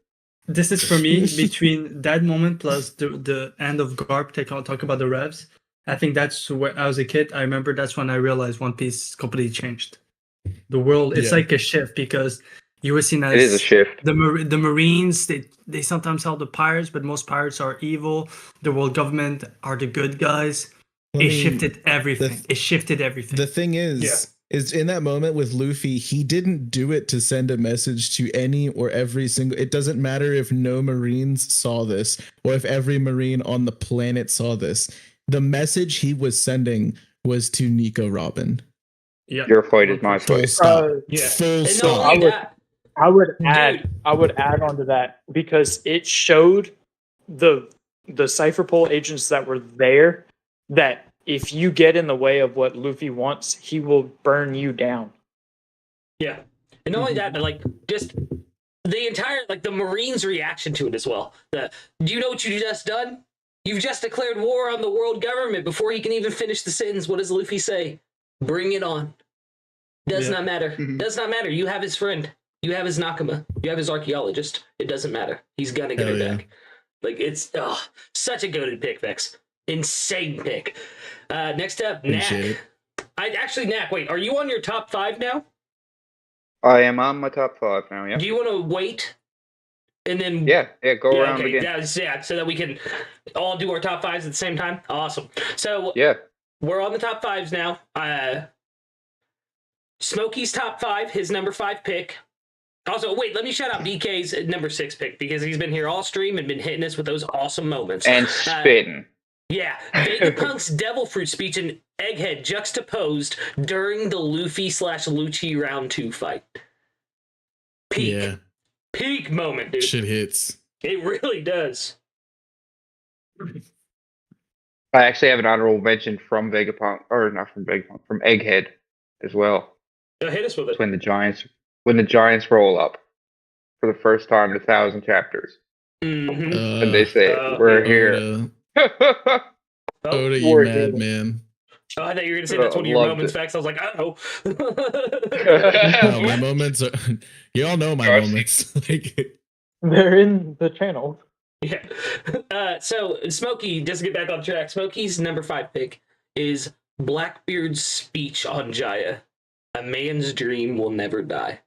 G: This is for me between that moment plus the end of Garp talk about the revs. I think that's where I was a kid. I remember that's when I realized One Piece completely changed. The world, it's like a shift because you were seen as
B: it is a shift.
G: The Marines, they sometimes help the pirates, but most pirates are evil. The world government are the good guys. It shifted everything. The
E: thing is in that moment with Luffy, he didn't do it to send a message to any or every single. It doesn't matter if no Marines saw this or if every Marine on the planet saw this. The message he was sending was to Nico Robin.
B: Yeah, your fight is my fight.
E: Full stop.
H: I would add on to that because it showed the Cypher Pole agents that were there that if you get in the way of what Luffy wants, he will burn you down.
A: Yeah, and not only that, but like just the entire the Marines' reaction to it as well. Do you know what you just done? You've just declared war on the world government. Before he can even finish the sentence, what does Luffy say? Bring it on. Does not matter. Does not matter. You have his friend. You have his Nakama. You have his archaeologist. It doesn't matter. He's gonna get it back. Like it's such a goated pick, Vex. Insane pick. Next up, Nac. Nac, wait, are you on your top 5 now?
B: I am on my top 5 now, yeah.
A: Do you want to wait? And then
B: go around again.
A: Yeah, so that we can all do our top 5s at the same time. Awesome. So we're on the top 5s now. Smokey's top 5, his number 5 pick. Also, wait, let me shout out BK's number 6 pick because he's been here all stream and been hitting us with those awesome moments.
B: And spitting.
A: Vegapunk's Devil Fruit speech and Egghead juxtaposed during the Luffy/Lucci round 2 fight. Peak moment, dude.
E: Shit hits.
A: It really does.
B: I actually have an honorable mention from Vegapunk, or not from Vegapunk, from Egghead as well.
A: Hit us with it.
B: When the giants roll up for the first time in 1,000 chapters, and they say, "We're here."
E: Oda, you madman.
A: Oh, I thought you were going to say that's one of your moments, Facts. I was like,
E: no, my moments are... You all know my moments.
H: They're in the channel.
A: Yeah. So, Smokey, just to get back on track, Smokey's number 5 pick is Blackbeard's speech on Jaya. A man's dream will never die.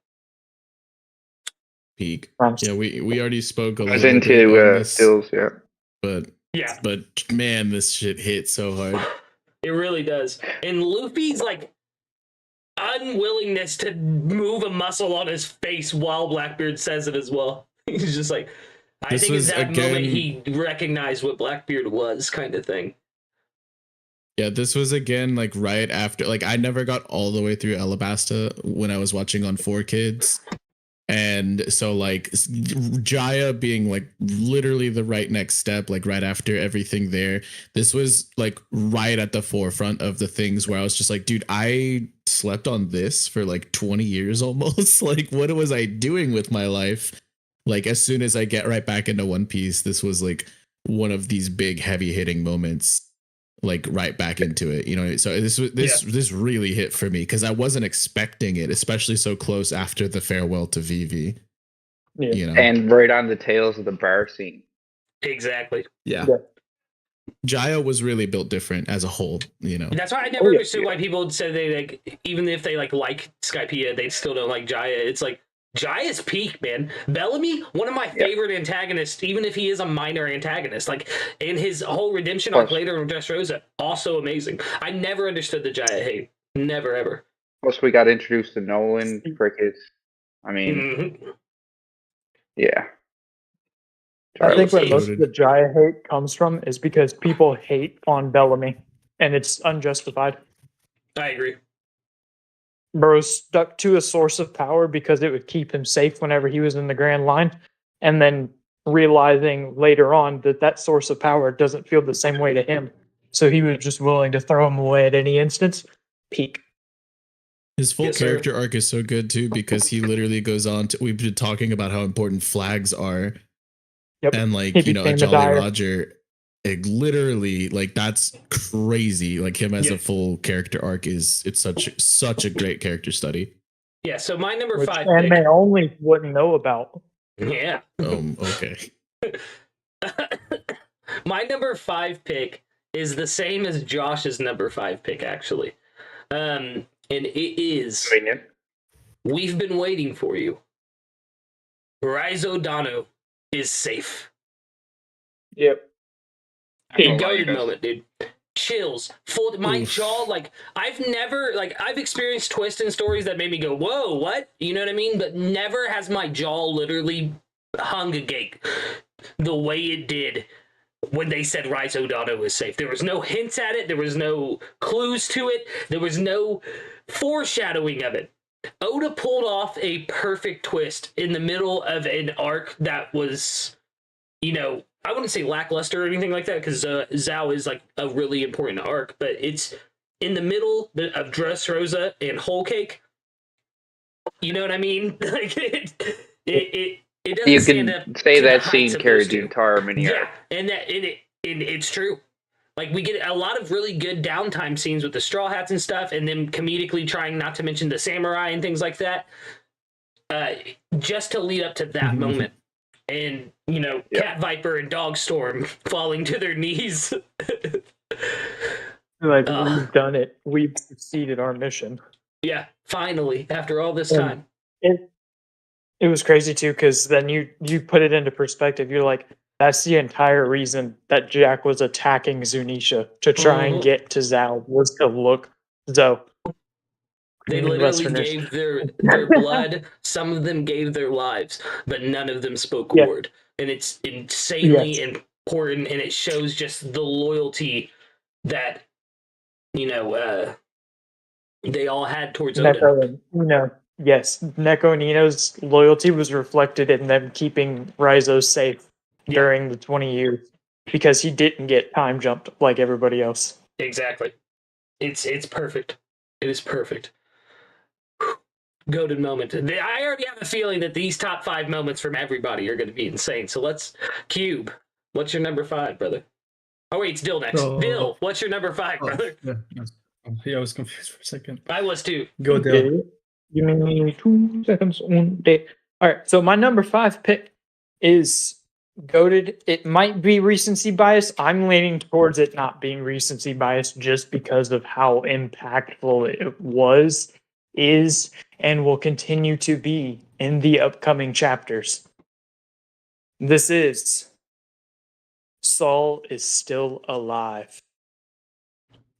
E: peak.
H: Promise.
E: Yeah, we already spoke a
B: I was
E: little bit
B: into
E: on this,
B: stills, yeah.
E: but man, this shit hit so hard.
A: It really does. And Luffy's like unwillingness to move a muscle on his face while Blackbeard says it as well. He's just like, I think it's that moment he recognized what Blackbeard was, kind of thing.
E: Yeah, this was again like right after, like I never got all the way through Alabasta when I was watching on 4Kids. And so like Jaya being like literally the right next step, like right after everything there, this was like right at the forefront of the things where I was just like, dude, I slept on this for like 20 years almost. Like, what was I doing with my life? Like, as soon as I get right back into One Piece, this was like one of these big heavy hitting moments, like right back into it, you know. So this really hit for me because I wasn't expecting it, especially so close after the farewell to Vivi.
H: Yeah.
E: You know,
B: And right on the tails of the bar scene.
A: Exactly.
E: Yeah. Jaya was really built different as a whole, you know.
A: That's why I never understood why people said they like, even if they like Skypiea, they still don't like Jaya. It's like Jaya's peak, man. Bellamy, one of my favorite antagonists, even if he is a minor antagonist. Like, in his whole redemption arc later in Dressrosa, also amazing. I never understood the Jaya hate. Never, ever.
B: Plus, we got introduced to Nolan, Crickets. I mean, yeah.
H: I think where most of the Jaya hate comes from is because people hate on Bellamy, and it's unjustified.
A: I agree.
H: Bro stuck to a source of power because it would keep him safe whenever he was in the Grand Line, and then realizing later on that that source of power doesn't feel the same way to him, so he was just willing to throw him away at any instance. Peak.
E: His full character arc is so good too because he literally goes on to, we've been talking about how important flags are, and like, you know, a Jolly Roger, it literally, like, that's crazy. Like, him as a full character arc it's such a great character study.
A: Yeah, so my number 5
H: and they only wouldn't know about.
A: Yeah.
E: Okay.
A: My number 5 pick is the same as Josh's number 5 pick, actually. And it is We've Been Waiting for You. Raizo Dano is safe.
H: Yep.
A: Goated moment, dude. Chills. Full my jaw, like, I've never, like, I've experienced twists in stories that made me go, whoa, what? You know what I mean? But never has my jaw literally hung agape the way it did when they said Raizo Dano is safe. There was no hints at it. There was no clues to it. There was no foreshadowing of it. Oda pulled off a perfect twist in the middle of an arc that was, you know, I wouldn't say lackluster or anything like that, because Zhao is like a really important arc, but it's in the middle of Dressrosa and Whole Cake. You know what I mean? Like, it doesn't
B: you
A: stand
B: can
A: up
B: say
A: to
B: that
A: the
B: scene
A: heights of
B: carried
A: those
B: the
A: two.
B: entire mini arc.
A: Yeah, and it's true. Like, we get a lot of really good downtime scenes with the Straw Hats and stuff, and them comedically trying not to mention the samurai and things like that, just to lead up to that moment. And, you know, Cat Viper and Dogstorm falling to their knees.
H: Like, we've done it. We've succeeded our mission.
A: Yeah, finally, after all this time.
H: It was crazy, too, because then you put it into perspective. You're like, that's the entire reason that Jack was attacking Zunisha, to try and get to Zhao, was to look Zoe.
A: They literally gave their blood. Some of them gave their lives, but none of them spoke a word. And it's insanely important, and it shows just the loyalty that, you know, they all had towards Odin.
H: Neko and Ino's loyalty was reflected in them keeping Raizo safe during the 20 years, because he didn't get time jumped like everybody else.
A: Exactly. It's perfect. It is perfect. Goated moment. I already have a feeling that these top 5 moments from everybody are going to be insane. So let's Kube. What's your number 5, brother? Oh wait, it's Dill next. Dill, what's your number 5, brother?
I: Yeah, I was confused for a second.
A: I was too.
I: Go Dill.
H: Give me 2 seconds on day. All right, so my number 5 pick is goated. It might be recency bias. I'm leaning towards it not being recency bias just because of how impactful it was, is, and will continue to be in the upcoming chapters. This is Saul is still alive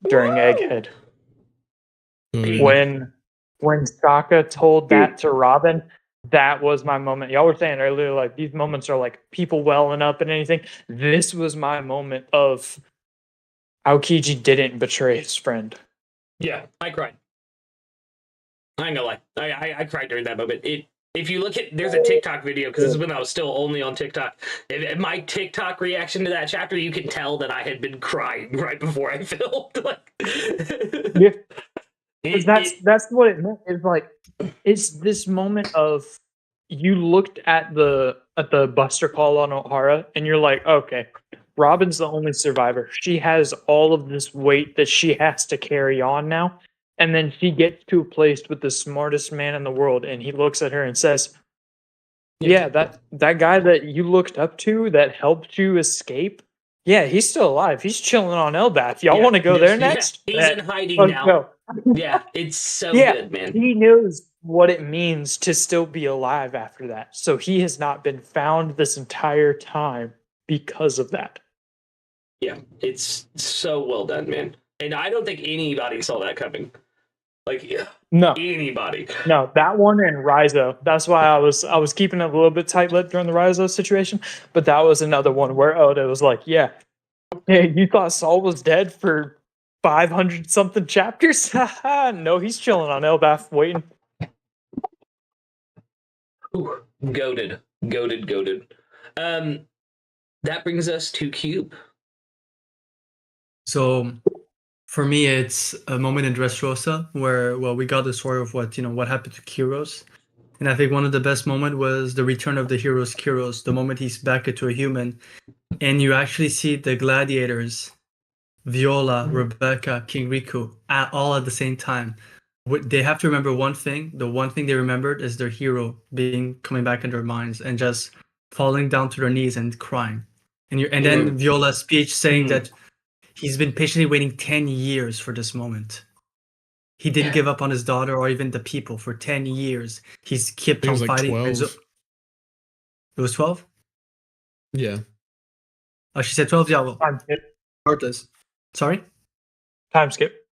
H: during Egghead. When Sokka told that to Robin, that was my moment. Y'all were saying earlier, like, these moments are like people welling up and anything. This was my moment of Aokiji didn't betray his friend.
A: Yeah, I cried. I ain't gonna lie. I cried during that moment. If you look at, there's a TikTok video, because this is when I was still only on TikTok. If my TikTok reaction to that chapter, you can tell that I had been crying right before I filmed. Like,
H: that's what it meant. It's like, it's this moment of, you looked at the Buster call on O'Hara and you're like, okay, Robin's the only survivor. She has all of this weight that she has to carry on now. And then she gets to a place with the smartest man in the world, and he looks at her and says, yeah, that guy that you looked up to that helped you escape, yeah, he's still alive. He's chilling on Elbath. Y'all want to go there next?
A: He's in hiding now.
H: Go.
A: Yeah, it's so good, man.
H: He knows what it means to still be alive after that. So he has not been found this entire time because of that.
A: Yeah, it's so well done, man. And I don't think anybody saw that coming. Like, yeah,
H: no,
A: anybody.
H: No, that one and Rizo. That's why I was keeping it a little bit tight-lipped during the Rizo situation. But that was another one where Oda was like, yeah, hey, you thought Saul was dead for 500-something chapters? No, he's chilling on Elbath waiting.
A: Ooh, goated. That brings us to Kube.
G: So for me, it's a moment in Dressrosa where, well, we got the story of what happened to Kyros. And I think one of the best moments was the return of the hero's Kyros, the moment he's back into a human. And you actually see the gladiators, Viola, Rebecca, King Riku, all at the same time. They have to remember one thing. The one thing they remembered is their hero coming back in their minds and just falling down to their knees and crying. And then Viola's speech saying that he's been patiently waiting 10 years for this moment. He didn't give up on his daughter or even the people for 10 years. He's kept on fighting.
E: 12.
G: It was 12?
E: Yeah.
G: Oh, she said 12? Yeah, well,
H: Time skip.
G: regardless. Sorry?
H: Time skip.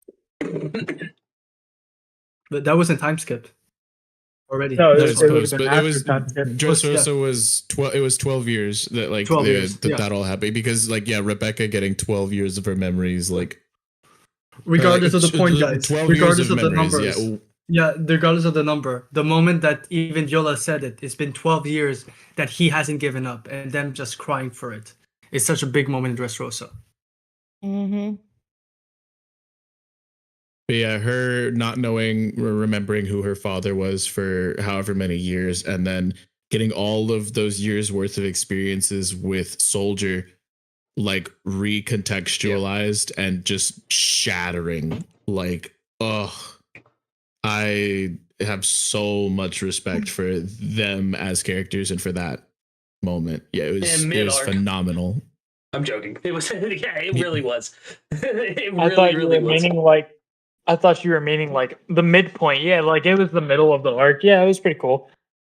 G: But that wasn't time skip already.
H: No,
E: I suppose,
H: but
E: it was
H: time skip.
E: Dressrosa was 12. It was 12 years that
G: 12 years,
E: that all happened because Rebecca getting 12 years of her memories
G: regardless of the point, guys.
E: 12
G: Regardless
E: years
G: of the
E: memories,
G: numbers. Yeah, regardless of the number. The moment that even Viola said it's been 12 years that he hasn't given up and them just crying for it. It's such a big moment in Dressrosa.
C: Mm-hmm.
E: But yeah, her not knowing or remembering who her father was for however many years, and then getting all of those years worth of experiences with Soldier, recontextualized and just shattering. I have so much respect for them as characters and for that moment. Yeah, it was phenomenal.
A: I'm joking. It was, it really was. It
H: I thought you were
A: was.
H: meaning the midpoint. Yeah, it was the middle of the arc. Yeah, it was pretty cool.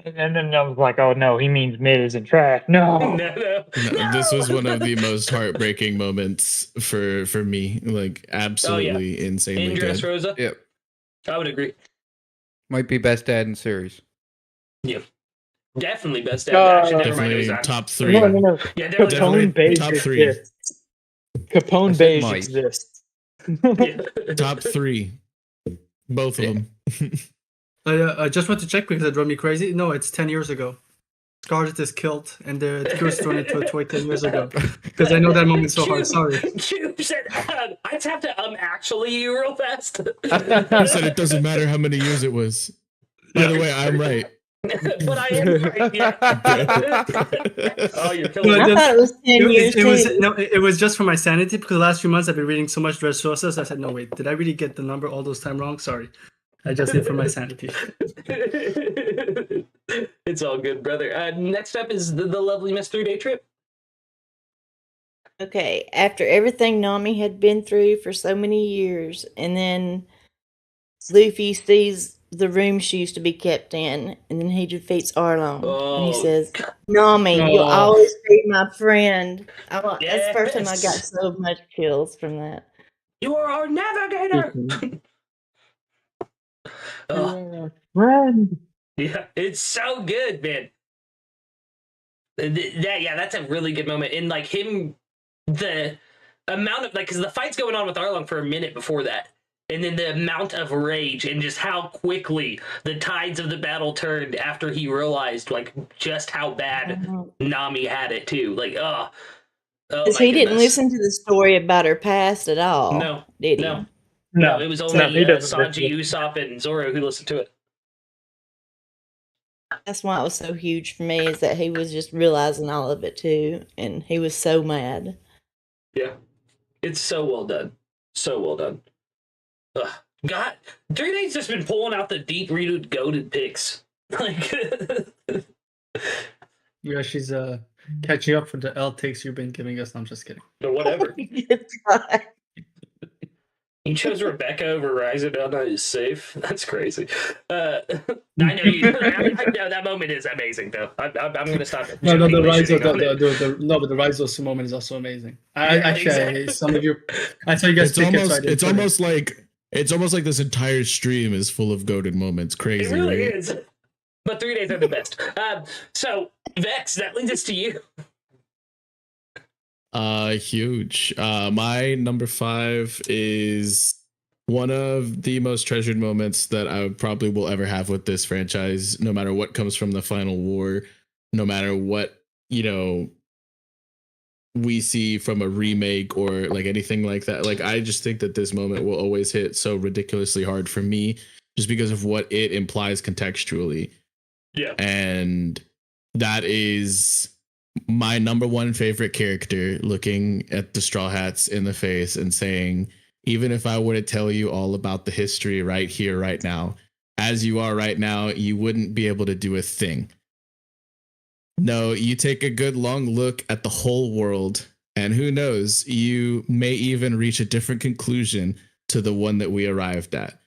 H: And then I was like, oh no, he means mid isn't trash. No.
A: No.
E: This was one of the most heartbreaking moments for me. Absolutely insanely
A: In
E: good.
A: Dressrosa?
J: Yep.
A: I would agree.
J: Might be best dad in series.
A: Yep. Definitely best action.
E: Definitely top 3.
H: No.
A: Yeah,
H: Capone Beige
E: top 3.
H: exists. Capone Beige exists.
E: Top 3. Both of them.
G: I just want to check because it drove me crazy. No, it's 10 years ago. Scarlet is killed and the Kyros thrown into a toy 10 years ago. Because I know that moment so hard. Sorry.
A: Cube said, I just have to actually you real fast.
E: He said it doesn't matter how many years it was. By the way, I'm right.
A: But I am right. Yeah. Oh, you're killing me.
C: I thought it was 10 years.
G: It was just for my sanity because the last few months I've been reading so much Dressrosa. So I said, no, wait, did I really get the number all those time wrong? Sorry. I just did for my sanity.
A: It's all good, brother. Next up is the lovely Miss 3-Day Trip.
C: Okay, after everything Nami had been through for so many years, and then Luffy sees the room she used to be kept in, and then he defeats Arlong. And he
A: Oh,
C: says, Nami, you'll
I: Oh.
C: always be my friend. That's the first time I got
A: Yes.
C: so much chills from that.
A: You are our navigator. Oh,
H: Friend.
A: yeah, it's so good, man. That's a really good moment. And like him, the amount of like, because the fight's going on with Arlong for a minute before that, and then the amount of rage and just how quickly the tides of the battle turned after he realized like just how bad Nami had it too. Like,
C: Because he didn't listen to the story about her past at all.
A: No,
C: did he?
A: No, it was only
H: he doesn't
A: Sanji,
H: listen.
A: Usopp, and Zoro who listened to it.
C: That's why it was so huge for me, is that he was just realizing all of it too, and he was so mad.
A: Yeah, it's so well done. So well done. Ugh. God, 3 Days just been pulling out the deep-rooted goated picks. Like,
I: Yeah, she's catching up for the L takes you've been giving us. I'm just kidding.
A: or whatever. You chose Rebecca over Ryzen is safe. That's crazy. I know you. I know that moment is amazing, though. I'm going to stop it.
I: No, the
A: Shitting
I: Rizzo,
A: on it.
I: no, but the Rizzo's moment is also amazing.
A: Exactly.
I: Some of you, I saw you guys.
E: It's almost like this entire stream is full of goated moments. Crazy.
A: It really
E: right?
A: is. But 3 days are the best. So, Vex, that leads us to you.
E: Huge. My number 5 is one of the most treasured moments that I probably will ever have with this franchise, no matter what comes from the final war, no matter what, we see from a remake or like anything like that. Like, I just think that this moment will always hit so ridiculously hard for me just because of what it implies contextually.
A: Yeah.
E: And that is my number 1 favorite character looking at the Straw Hats in the face and saying, even if I were to tell you all about the history right here, right now, as you are right now, you wouldn't be able to do a thing. No, you take a good long look at the whole world, and who knows, you may even reach a different conclusion to the one that we arrived at.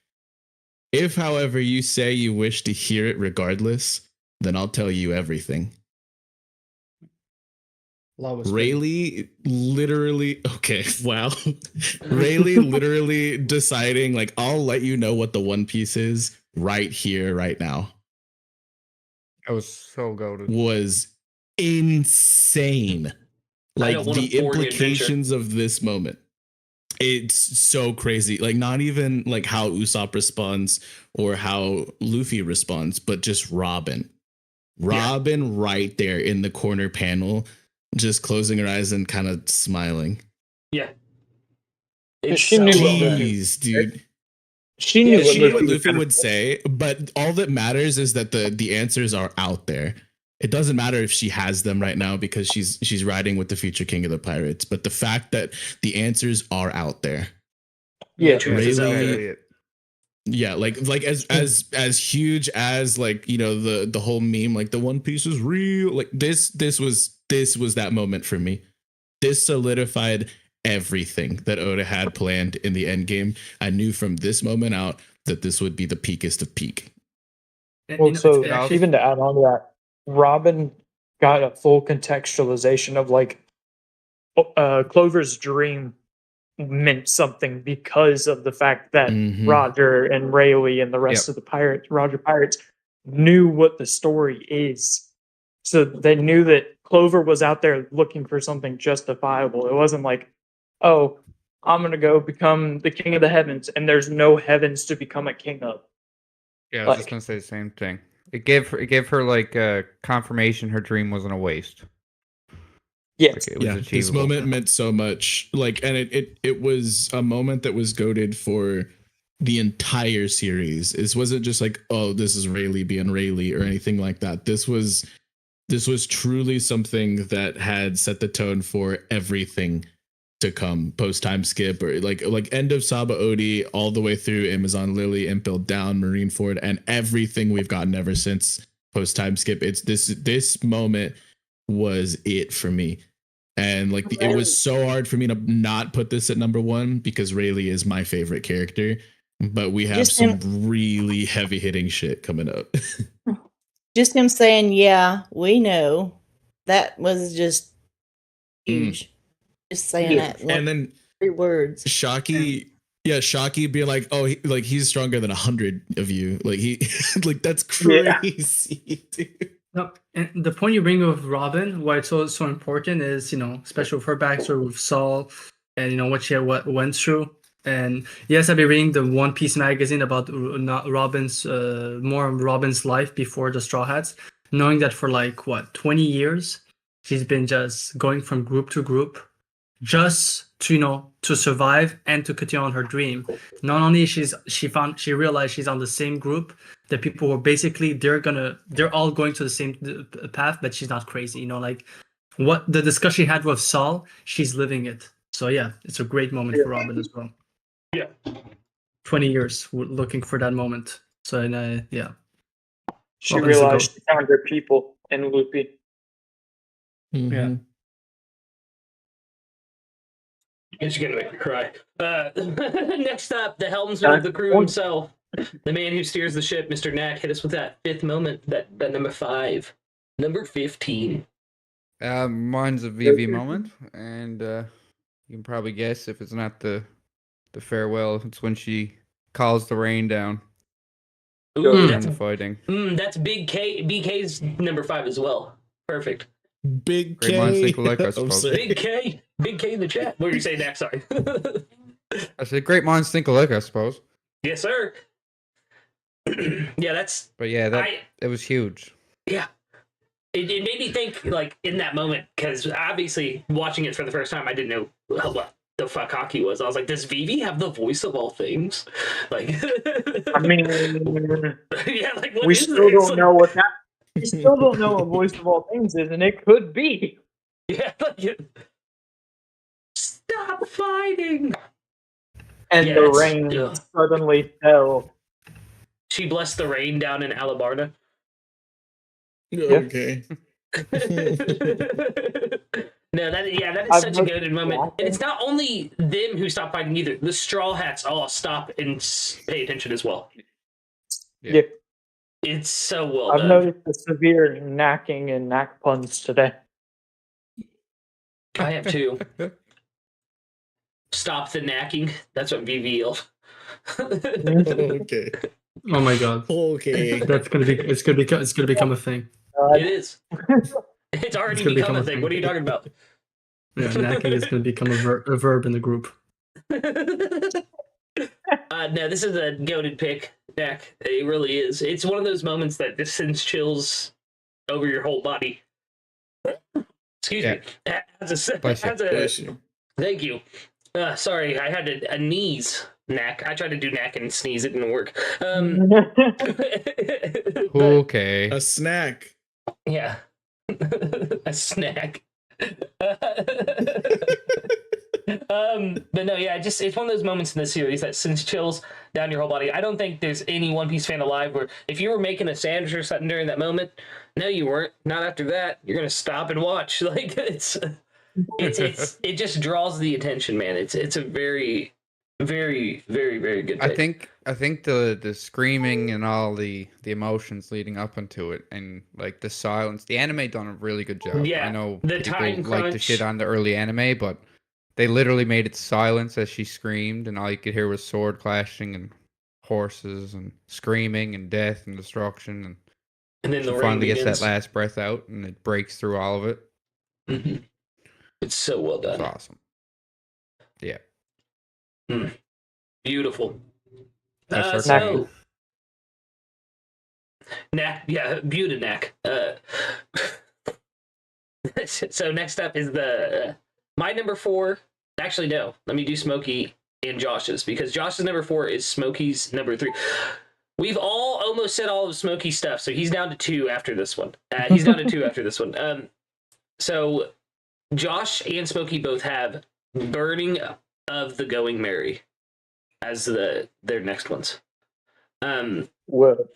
E: If, however, you say you wish to hear it regardless, then I'll tell you everything. Rayleigh literally, okay, wow. Rayleigh literally deciding, like, I'll let you know what the One Piece is right here, right now.
J: That was so goated.
E: Was insane. Like, the implications of this moment. It's so crazy. Like, not even like how Usopp responds or how Luffy responds, but just Robin. Robin right there in the corner panel, just closing her eyes and kind of smiling.
A: Yeah.
H: She knew
E: Jeez, dude.
H: She knew
E: what Luffy would say, but all that matters is that the answers are out there. It doesn't matter if she has them right now because she's riding with the future king of the pirates, but the fact that the answers are out there.
H: Yeah,
E: Rayleigh, yeah, like as huge as, like, the whole meme, like the One Piece is real. Like this was that moment for me. This solidified everything that Oda had planned in the end game. I knew from this moment out that this would be the peakest of peak.
H: Well, so even to add on to that, Robin got a full contextualization of, like, Clover's dream meant something because of the fact that Roger and Rayleigh and the rest of the Roger Pirates knew what the story is. So they knew that Clover was out there looking for something justifiable. It wasn't like, oh, I'm going to go become the king of the heavens, and there's no heavens to become a king of.
J: Yeah, I was just going to say the same thing. It gave her like confirmation her dream wasn't a waste.
H: Yes.
J: Like, it was achievable.
E: This moment meant so much. Like, and it was a moment that was goated for the entire series. This wasn't just like, oh, this is Rayleigh being Rayleigh or anything like that. This was truly something that had set the tone for everything to come post time skip, or like end of Saba Odi all the way through Amazon Lily, Impel Down, Marineford, and everything we've gotten ever since post time skip. It's this moment was it for me. And like it was so hard for me to not put this at number 1 because Rayleigh is my favorite character. but we have
C: Just
E: some really heavy hitting shit coming up.
C: Just him saying, "Yeah, we know," that was just huge. Just saying that,
E: And then
C: 3 words.
E: Shockey being like, "Oh, he's stronger than 100 of you." Like he, like that's crazy, dude.
I: No, and the point you bring of Robin, why it's so important is, especially with her backstory with Saul, and what she went through. And yes, I've been reading the One Piece magazine about Robin's more of Robin's life before the Straw Hats, knowing that for 20 years she's been just going from group to group, just to to survive and to continue on her dream. Not only she realized she's on the same group that people were basically they're all going to the same path, but she's not crazy. What the discussion she had with Saul, she's living it. So yeah, it's a great moment for Robin as well.
A: Yeah.
I: 20 years looking for that moment. So yeah.
H: She
I: Robin's the
H: realized
I: goat.
H: she found her people in Luffy.
I: Yeah.
A: It's gonna make me cry. Next up, the helmsman of the crew himself, the man who steers the ship, Mr. Nack. Hit us with that 5th moment, that number 5, number 15.
J: Mine's a VV moment, and you can probably guess if it's not the farewell. It's when she calls the rain down.
A: Ooh,
J: during the fighting.
A: That's Big K. BK's number 5 as well. Perfect.
E: Big
J: Great minds
E: K.
J: think alike, I suppose.
A: Big K. Big K in the chat. What were you saying, Nack? Sorry.
J: I said great minds think alike, I suppose.
A: Yes, sir. Yeah, that's.
J: But yeah, it was huge.
A: Yeah. It made me think, in that moment, because obviously, watching it for the first time, I didn't know what the fuck hockey was. I was like, does Vivi have the voice of all things?
H: I mean,
A: yeah, what
H: we
A: is
H: still
A: this?
H: don't know what that. We still don't know what voice of all things is, and it could be.
A: Yeah, stop fighting!
H: And
A: Yeah,
H: the
A: it's-
H: rain
A: ugh.
H: suddenly fell.
A: She blessed the rain down in Alabarda.
E: Okay.
A: No, that is
H: I've
A: such a
H: looked
A: good moment.
H: at
A: And it's not only them who stop fighting either. The Straw Hats all stop and pay attention as well.
J: Yeah.
A: It's so well
H: I've
A: done.
H: noticed the severe knacking and knack puns today.
A: I have too. Stop the knacking. That's what VV yelled.
E: Okay.
I: Oh my god.
E: Okay.
I: That's it's gonna become a thing.
A: It is. It's already
I: gonna
A: become
I: become
A: a
I: a
A: thing.
I: thing.
A: What are you talking about?
I: Yeah, knacking is gonna become a verb in the group.
A: No, this is a goated pick, Knack. It really is. It's one of those moments that just sends chills over your whole body. Excuse me.
E: Bless you.
A: Thank you. Sorry, I had a sneeze, Knack. I tried to do Knack and sneeze. It didn't work. But,
J: Okay.
E: A snack.
A: yeah. A snack. But no, yeah, it's one of those moments in the series that sends chills down your whole body. I don't think there's any One Piece fan alive where if you were making a sandwich or something during that moment, no, you weren't. Not after that. You're gonna stop and watch. It just draws the attention, man. It's a very, very, very, very good pick.
J: I think the screaming and all the emotions leading up into it, and the silence, the anime done a really good job.
A: Yeah,
J: I know
A: the
J: people
A: time
J: like to
A: crunch.
J: shit on the early anime, but they literally made it silence as she screamed, and all you could hear was sword clashing and horses and screaming and death and destruction,
A: And then
J: she
A: the rain
J: finally gets
A: begins.
J: that last breath out, and it breaks through all of it.
A: Mm-hmm. It's so well
J: It's
A: done.
J: awesome. Yeah.
A: Beautiful.
J: That's
A: So, Knack, yeah, Buta Knack. So next up is my number 4. Actually, no. Let me do Smokey and Josh's, because Josh's number 4 is Smokey's number 3. We've all almost said all of Smokey's stuff, so he's down to 2 after this one. So Josh and Smokey both have Burning of the Going Merry as their next ones.
H: Well,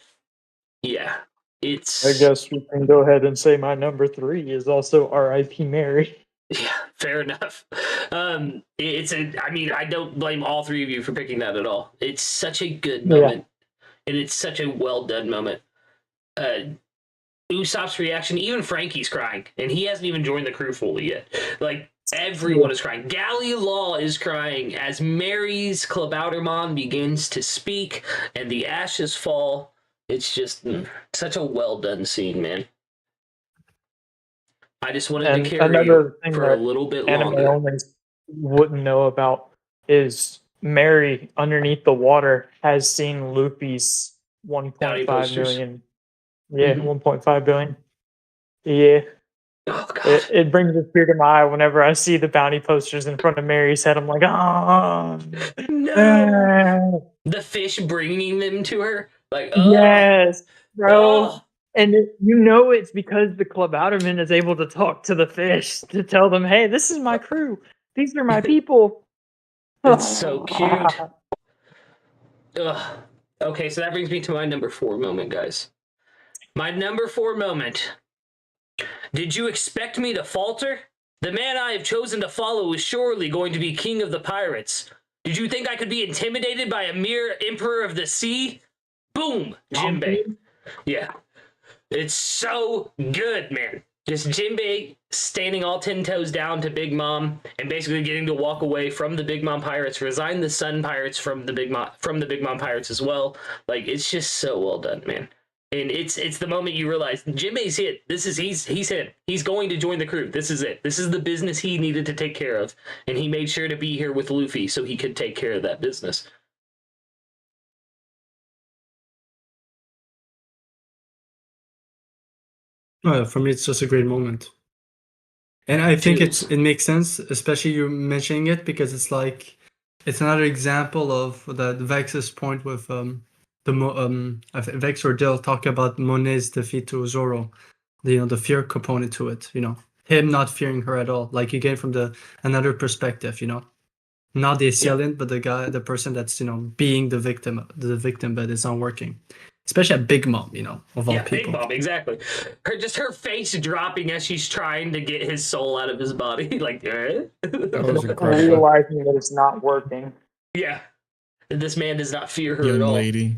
A: Yeah, it's.
H: I guess we can go ahead and say my number 3 is also R.I.P. Mary.
A: Yeah, Fair enough. I mean, I don't blame all three of you for picking that at all. It's such a good moment, and it's such a well done moment. Usopp's reaction, even Frankie's crying, and he hasn't even joined the crew fully yet. Like, everyone is crying. Galley Law is crying as Mary's Klabautermann begins to speak, and the ashes fall. It's just such a well done scene, man. I just wanted to carry you for a little bit longer.
H: Anime only wouldn't know about is Mary underneath the water has seen Luffy's 1.5 million. Yeah, 1.5 billion. Yeah.
A: Oh, God.
H: It brings a tear to my eye whenever I see the bounty posters in front of Mary's head. I'm like, oh
A: no. The fish bringing them to her, like, oh.
H: Yes, bro.
A: Oh.
H: And it's because the Klabautermann is able to talk to the fish to tell them, hey, this is my crew. These are my people.
A: It's so cute. Ugh. Okay, so that brings me to my number 4 moment, guys. My number 4 moment. Did you expect me to falter? The man I have chosen to follow is surely going to be king of the pirates. Did you think I could be intimidated by a mere emperor of the sea? Boom, Jinbei. Yeah. It's so good, man. Just Jinbei standing all 10 toes down to Big Mom and basically getting to walk away from the Big Mom pirates, resign the Sun pirates from the Big Mom pirates as well. Like, it's just so well done, man. And it's the moment you realize Jinbei's hit. He's hit. He's going to join the crew. This is it. This is the business he needed to take care of, and he made sure to be here with Luffy so he could take care of that business.
G: For me, it's just a great moment, and I think it makes sense, especially you mentioning it, because it's like it's another example of the vexyz point with Vykthor Dill talking about Monet's defeat to Zoro, the fear component to it, him not fearing her at all, like you get from another perspective, not the assailant, but the person that's being the victim, but it's not working. Especially a Big Mom, of all people.
A: Big Mom, exactly. Her face dropping as she's trying to get his soul out of his body, like,
H: that was incredible. Realizing that it's not working.
A: Yeah, this man does not fear her
E: Young
A: at all.
E: lady.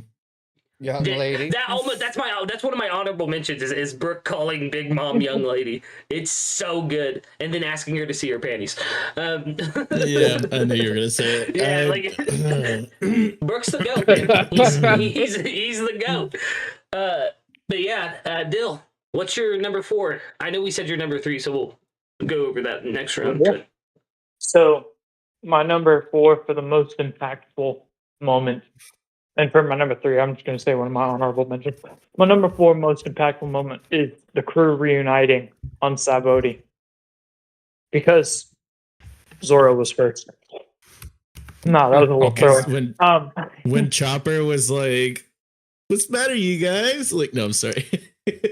J: Young lady.
A: That's one of my honorable mentions is Brooke calling Big Mom young lady. It's so good, and then asking her to see her panties.
E: Yeah, I knew you were gonna say it.
A: Yeah, Brooke's the goat. Man. He's the goat. But yeah, Dill, what's your number 4? I know we said your number 3, so we'll go over that next round.
H: Yeah. So my number 4 for the most impactful moment. And for my number 3, I'm just going to say one of my honorable mentions. My number 4 most impactful moment is the crew reuniting on Sabaody. Because Zoro was first. No, that was a little throw.
E: When Chopper was like, "What's the matter, you guys?" Like, no, I'm sorry.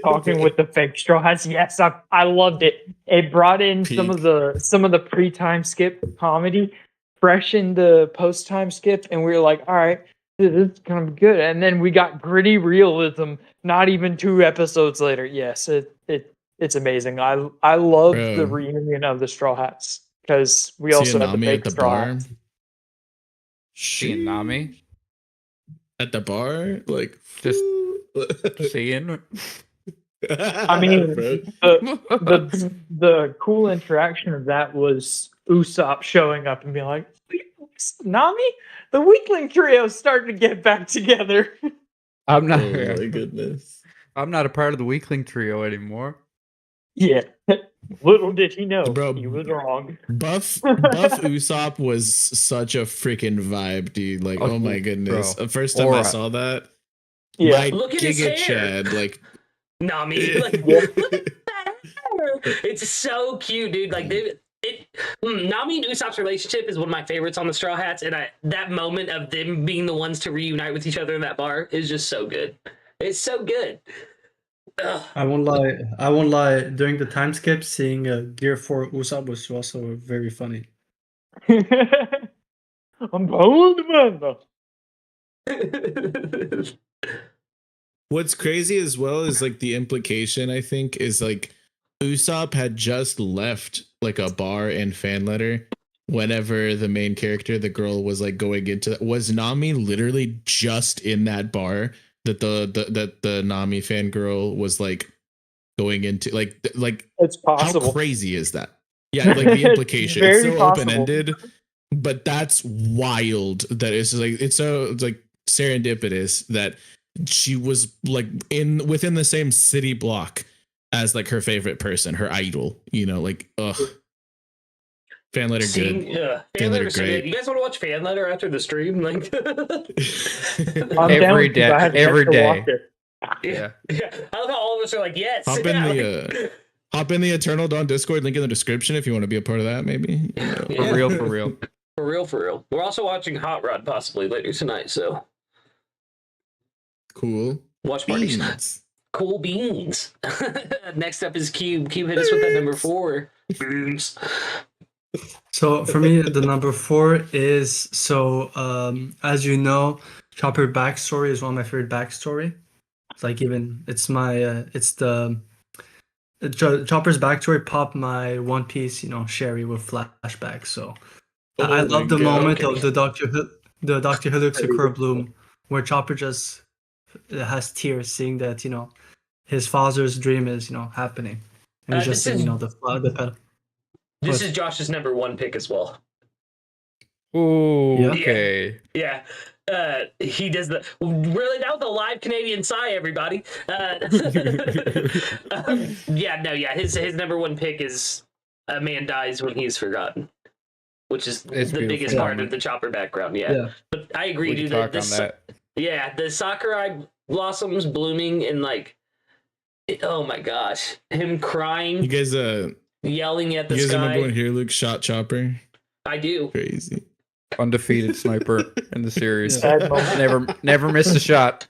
H: Talking with the fake Straw Hats. Yes, I loved it. It brought in some of the pre-time skip comedy, fresh in the post-time skip, and we were like, all right, this is gonna be good. And then we got gritty realism not even 2 episodes later. Yes, it's amazing. I love the reunion of the Straw Hats because we also have the fake Straw Hats.
J: Seeing Nami
E: at the bar, like
J: just seeing.
H: I mean, the cool interaction of that was Usopp showing up and being like, Nami, the weakling trio's starting to get back together.
J: I'm not.
E: Oh my goodness.
J: I'm not a part of the weakling trio anymore.
H: Yeah. Little did he know,
E: bro,
H: he was wrong.
E: Buff Usopp was such a freaking vibe, dude. Like, oh my goodness. The first time I saw that,
H: yeah.
A: Look at his hair.
E: Chad, like,
A: Nami. Like, it's so cute, dude. Like, Nami and Usopp's relationship is one of my favorites on the Straw Hats, and that moment of them being the ones to reunite with each other in that bar is just so good. It's so good. Ugh.
G: I won't lie. During the time skip, seeing Gear 4 Usopp was also very funny.
H: I'm bold, man.
E: What's crazy as well is like the implication, I think, is like Usopp had just left like a bar in fan letter whenever the main character, the girl, was like going into that. Was Nami literally just in that bar that the Nami fangirl was like going into? Like
H: It's possible.
E: how crazy is that? Yeah, like the implication. It's so open-ended, but that's wild that it's like it's like serendipitous that she was like within the same city block as like her favorite person, her idol, you know, like fan letter good.
A: Yeah, fan letter great. You guys want to watch fan letter after the stream? Like
J: every day.
A: Yeah. I love how all of us are like, yes.
E: Hop in the Eternal Dawn Discord, link in the description if you want to be a part of that, maybe.
J: For real.
A: For real. We're also watching Hot Rod possibly later tonight, so
E: cool.
A: Watch parties. Cool beans. Next up is Cube. Cube, hit us with that number 4. Beans.
G: So for me, the number 4 is as you know, Chopper backstory is one of my favorite backstory. It's like Chopper's backstory popped my One Piece, Sherry with flashbacks. So I love the moment of the Doctor Who Sakura Bloom, where Chopper just has tears seeing that his father's dream is happening, and he's just saying the pedal.
A: This is Josh's number 1 pick as well.
J: Ooh, okay.
A: Yeah. He does really that with a live Canadian sigh, everybody. His number 1 pick is A Man Dies When He's Forgotten, which is the biggest part of the Chopper background. Yeah. But I agree, dude. The Sakurai blossoms blooming and like, oh my gosh, him crying.
E: You guys,
A: yelling at the sky.
E: You guys remember when Here Luke shot Chopper?
A: I do.
E: Crazy.
J: Undefeated sniper in the series. Never missed a shot.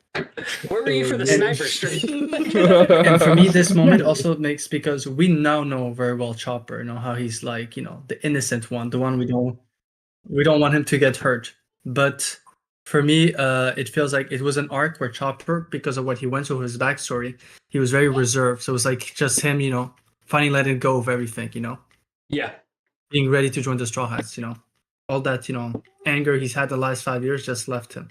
A: Where were you for the sniper stream?
I: And for me, this moment also makes, because we now know very well Chopper, how he's like, the innocent one, the one we don't want him to get hurt. But for me, it feels like it was an arc where Chopper, because of what he went through, his backstory, he was very reserved. So it was like just him, finally letting go of everything,
A: Yeah.
I: Being ready to join the Straw Hats, all that, anger he's had the last 5 years just left him.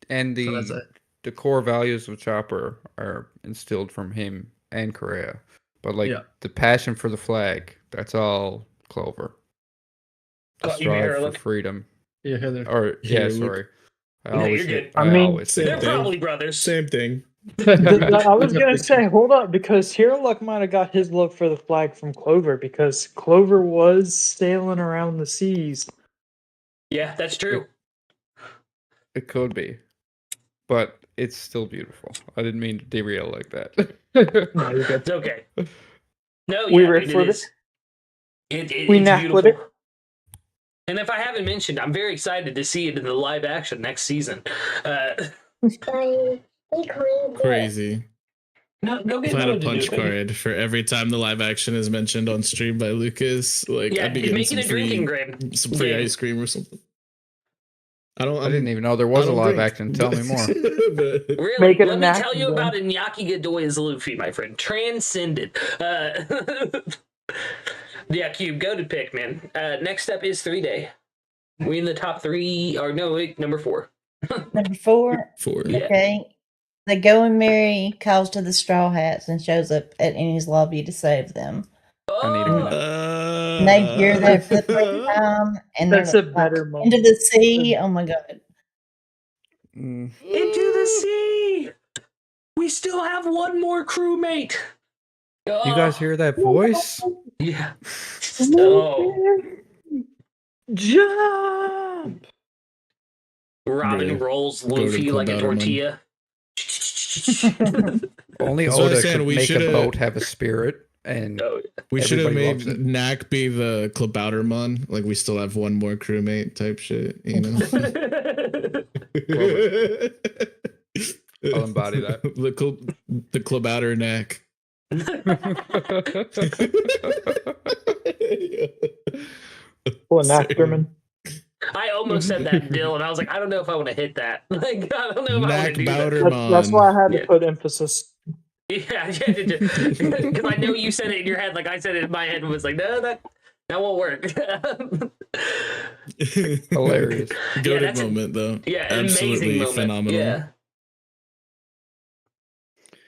J: And the core values of Chopper are instilled from him and Korea. But the passion for the flag, that's all Clover. The strive for freedom.
I: Yeah, Heather.
J: Sorry.
A: You're good.
H: They're
A: probably brothers.
E: Same thing.
H: I was gonna say, hold up, because Hero Luck might have got his love for the flag from Clover, because Clover was sailing around the seas.
A: Yeah, that's true.
J: It could be, but it's still beautiful. I didn't mean to derail like that.
H: No, you're good.
A: It's okay. No,
H: we
A: yeah,
H: riffed with
A: it.
H: We napped with it.
A: And if I haven't mentioned, I'm very excited to see it in the live action next season.
E: Crazy.
A: No,
E: Plan a punch card for every time the live action is mentioned on stream by Lucas. Like, I'd be getting some free ice cream or something. I
J: didn't even know there was a live action. Tell me more.
A: Really? Let me tell you about Iñaki Godoy's Luffy, my friend. Transcended. Yeah, Cube, go to pick, man. Next up is 3-Day. We in the top 3, or no, wait, number 4.
C: Number 4?
E: 4.
A: Yeah.
C: Okay. They go and Mary calls to the Straw Hats and shows up at Annie's lobby to save them.
J: I need a minute.
C: And they hear that for the first time, and
H: That's
C: they're
H: a better moment.
C: into the sea. Oh my god!
A: Into the sea. We still have one more crewmate.
J: You guys hear that voice?
A: Yeah. Oh.
H: Jump!
A: Robin rolls Luffy like a tortilla.
J: Only Oda could make a boat have a spirit, and
E: we should have made Nack be the Klabouterman. Like, we still have one more crewmate type shit,
J: I'll embody that.
E: The Klabouter Nack.
H: Well, Ackerman.
A: I almost said that, Dill, and I was like, I don't know if I want to hit that. Like, I don't know if I want to do that.
H: That's why I had to put emphasis.
A: Yeah, because I know you said it in your head, like I said it in my head, and was like, no, that won't work.
J: Hilarious.
E: Goated moment, though.
A: Yeah, an
E: absolutely
A: amazing moment.
E: phenomenal.
A: Yeah.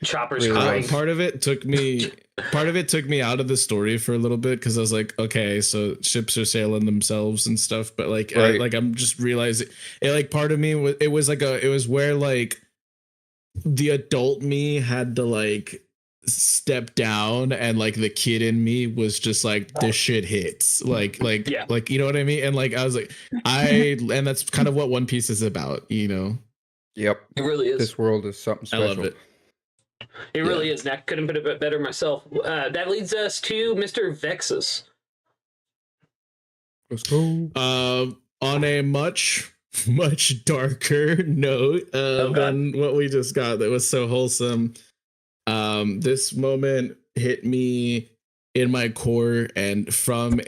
A: Chopper's crying.
E: Part of it took me out of the story for a little bit because I was like, okay, so ships are sailing themselves and stuff, but like,
J: Right.
E: I'm just realizing it. Like, part of me it was where like the adult me had to like step down, and like the kid in me was just like, this shit hits, like you know what I mean? And like I was like, and that's kind of what One Piece is about, you know.
J: Yep,
A: it really is.
J: This world is something special.
E: I love it.
A: It really is. Nac couldn't put it better myself. That leads us to Mr. vexyz.
J: Let's go.
E: On a much darker note than what we just got, that was so wholesome. This moment hit me in my core, and from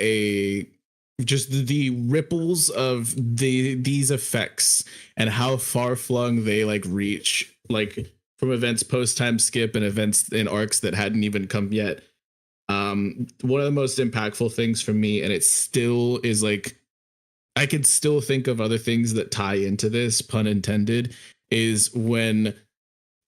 E: just the ripples of these effects and how far flung they like reach, like from events post time skip and events in arcs that hadn't even come yet. One of the most impactful things for me, and it still is like, I could still think of other things that tie into this, pun intended, is when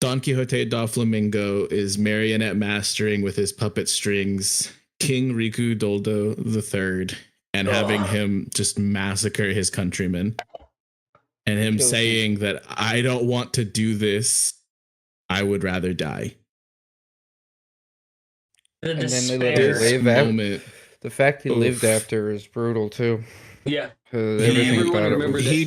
E: Don Quixote Doflamingo is marionette mastering with his puppet strings King Riku Doldo III and having him just massacre his countrymen, and him saying that I don't want to do this, I would rather die.
A: And
J: then they let him live
E: moment.
J: The fact he lived after is brutal too.
A: Yeah.
E: He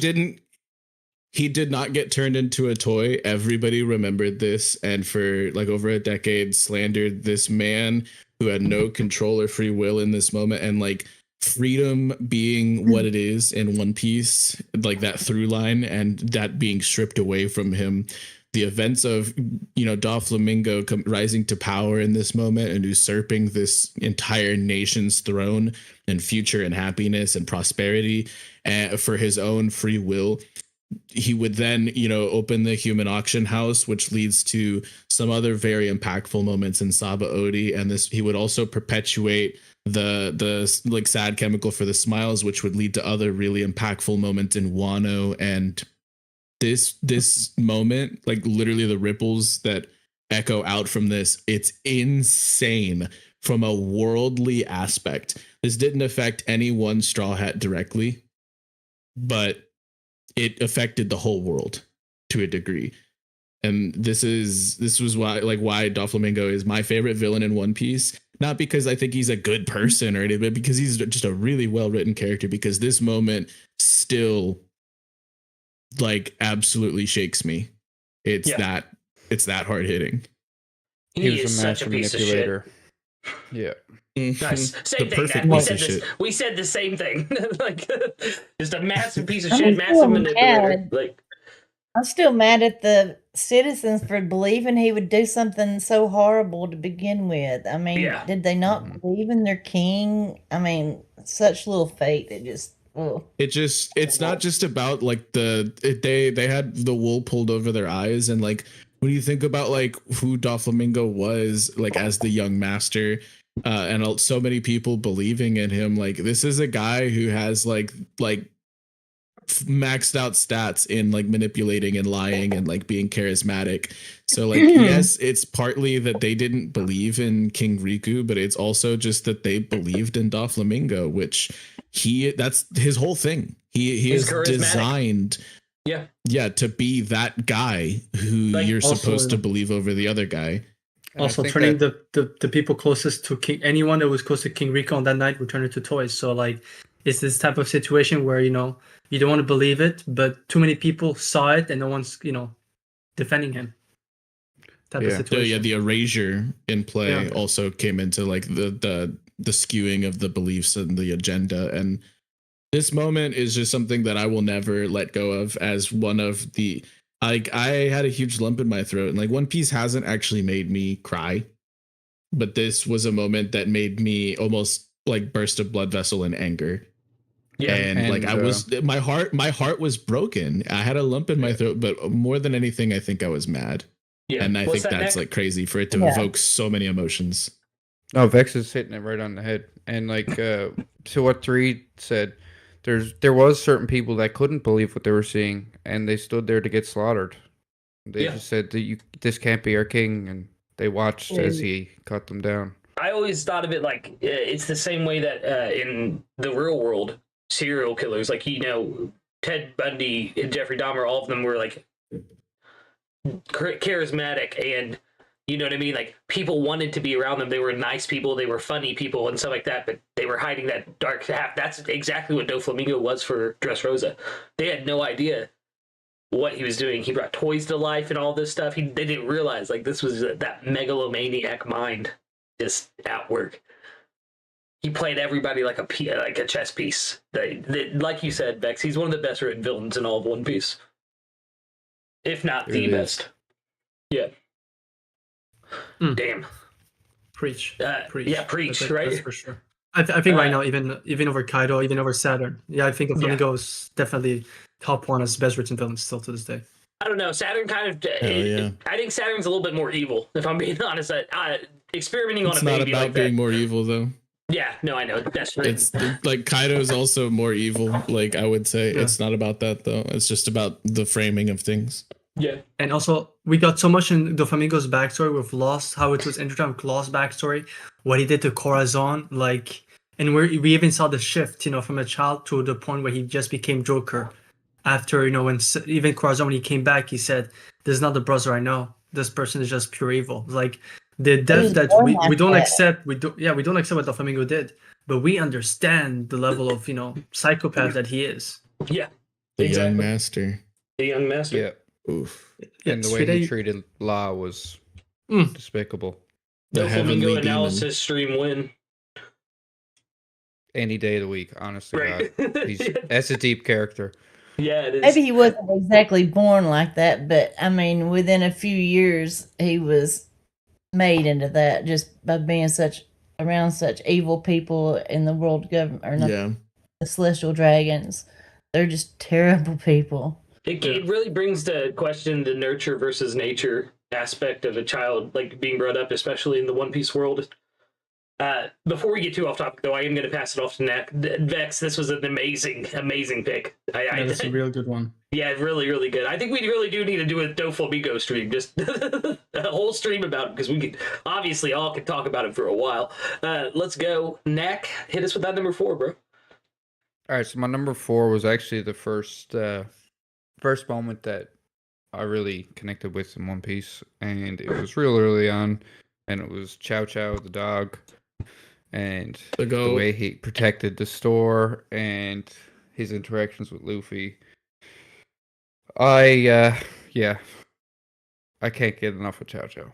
E: did not get turned into a toy. Everybody remembered this, and for like over a decade slandered this man who had no control or free will in this moment. And like freedom being what it is in One Piece, like that through line, and that being stripped away from him. The events of, Doflamingo rising to power in this moment and usurping this entire nation's throne and future and happiness and prosperity for his own free will. He would then, open the human auction house, which leads to some other very impactful moments in Sabaody. And he would also perpetuate the like sad chemical for the smiles, which would lead to other really impactful moments in Wano. And this moment, like literally the ripples that echo out from this, it's insane from a worldly aspect. This didn't affect any one Straw Hat directly, but it affected the whole world to a degree. And this was why Doflamingo is my favorite villain in One Piece. Not because I think he's a good person or anything, but because he's just a really well-written character, because this moment still like absolutely shakes me. It's that hard hitting.
J: He was a master manipulator.
A: Yeah.
J: Nice.
A: Same thing. We said the same thing. Like just a massive piece of shit, massive manipulator. Like
C: I'm still mad at the citizens for believing he would do something so horrible to begin with. I mean, did they not believe in their king? I mean, such little fate. It's
E: not just about like they had the wool pulled over their eyes, and like when you think about like who Doflamingo was, like as the young master, and so many people believing in him, like this is a guy who has like maxed out stats in like manipulating and lying and like being charismatic. So like yes, it's partly that they didn't believe in King Riku, but it's also just that they believed in Doflamingo, which that's his whole thing. He is designed to be that guy who you're supposed to believe over the other guy.
I: Also turning the people closest to King, anyone that was close to King Riku on that night would turn into toys. So like it's this type of situation where you don't want to believe it, but too many people saw it and no one's defending him. Type of situation.
E: The erasure in play also came into like the skewing of the beliefs and the agenda. And this moment is just something that I will never let go of as one of the, like, I had a huge lump in my throat, and like One Piece hasn't actually made me cry, but this was a moment that made me almost like burst a blood vessel in anger. Yeah. And like my heart was broken. I had a lump in my throat, but more than anything, I think I was mad.
A: Yeah.
E: And I
A: What's
E: think
A: that,
E: that's
A: Nick?
E: like crazy for it to
C: Yeah.
E: evoke so many emotions.
J: No, Vex is hitting it right on the head. And like to what 3 said, there was certain people that couldn't believe what they were seeing, and they stood there to get slaughtered. They just said that this can't be our king, and they watched as he cut them down.
A: I always thought of it like it's the same way that in the real world, serial killers, like, you know, Ted Bundy and Jeffrey Dahmer, all of them were like charismatic, and you know what I mean? Like, people wanted to be around them. They were nice people, they were funny people and stuff like that, but they were hiding that dark half. That's exactly what Doflamingo was for Dressrosa. They had no idea what he was doing. He brought toys to life and all this stuff. They didn't realize, like, this was that megalomaniac mind just at work. He played everybody like a chess piece. Like you said, Vex, he's one of the best written villains in all of One Piece, if not the best. Yeah. Damn.
G: Preach. Preach.
A: Yeah, preach. Right.
G: That's for sure. I think right now, even over Kaido, even over Saturn. Yeah, I think Flamingo is definitely top one as best written villain still to this day.
A: I don't know. Saturn kind of. I think Saturn's a little bit more evil, if I'm being honest. Experimenting on a baby.
E: It's not about being more evil, though.
A: Yeah, no, I know. That's right.
E: It's like Kaido's also more evil. Like, I would say it's not about that, though. It's just about the framing of things.
A: Yeah.
G: And also, we got so much in Doflamingo's backstory with Lost, how it was intertwined with Lost's backstory, what he did to Corazon, like, and we even saw the shift, you know, from a child to the point where he just became Joker. After, you know, when even Corazon, when he came back, he said, "This is not the brother I know. This person is just pure evil." Like, the death that we don't accept, we don't accept what Doflamingo did, but we understand the level of, you know, psychopath that he is.
A: Yeah.
E: The young master.
A: The young master.
J: Yeah.
E: Oof.
J: And the way he treated La was despicable.
A: The Flamingo analysis stream win.
J: Any day of the week, honestly. Right. That's a deep character.
A: Yeah, it is.
C: Maybe he wasn't exactly born like that, but I mean, within a few years, he was made into that just by being around such evil people in the world government, or not, the celestial dragons. They're just terrible people.
A: It really brings to question the nurture versus nature aspect of a child, like, being brought up, especially in the One Piece world. Before we get too off topic, though, I am going to pass it off to Nac. Vex, this was an amazing pick.
G: That's a real good one.
A: Yeah, really, really good. I think we really do need to do a Doflamingo stream, just a whole stream about it, because we could obviously all could talk about it for a while. Let's go. Nac, hit us with that number 4, bro.
J: All right, so my number 4 was actually the first moment that I really connected with in One Piece, and it was real early on, and it was Chow Chow the dog, and the way he protected the store and his interactions with Luffy. I can't get enough of Chow Chow.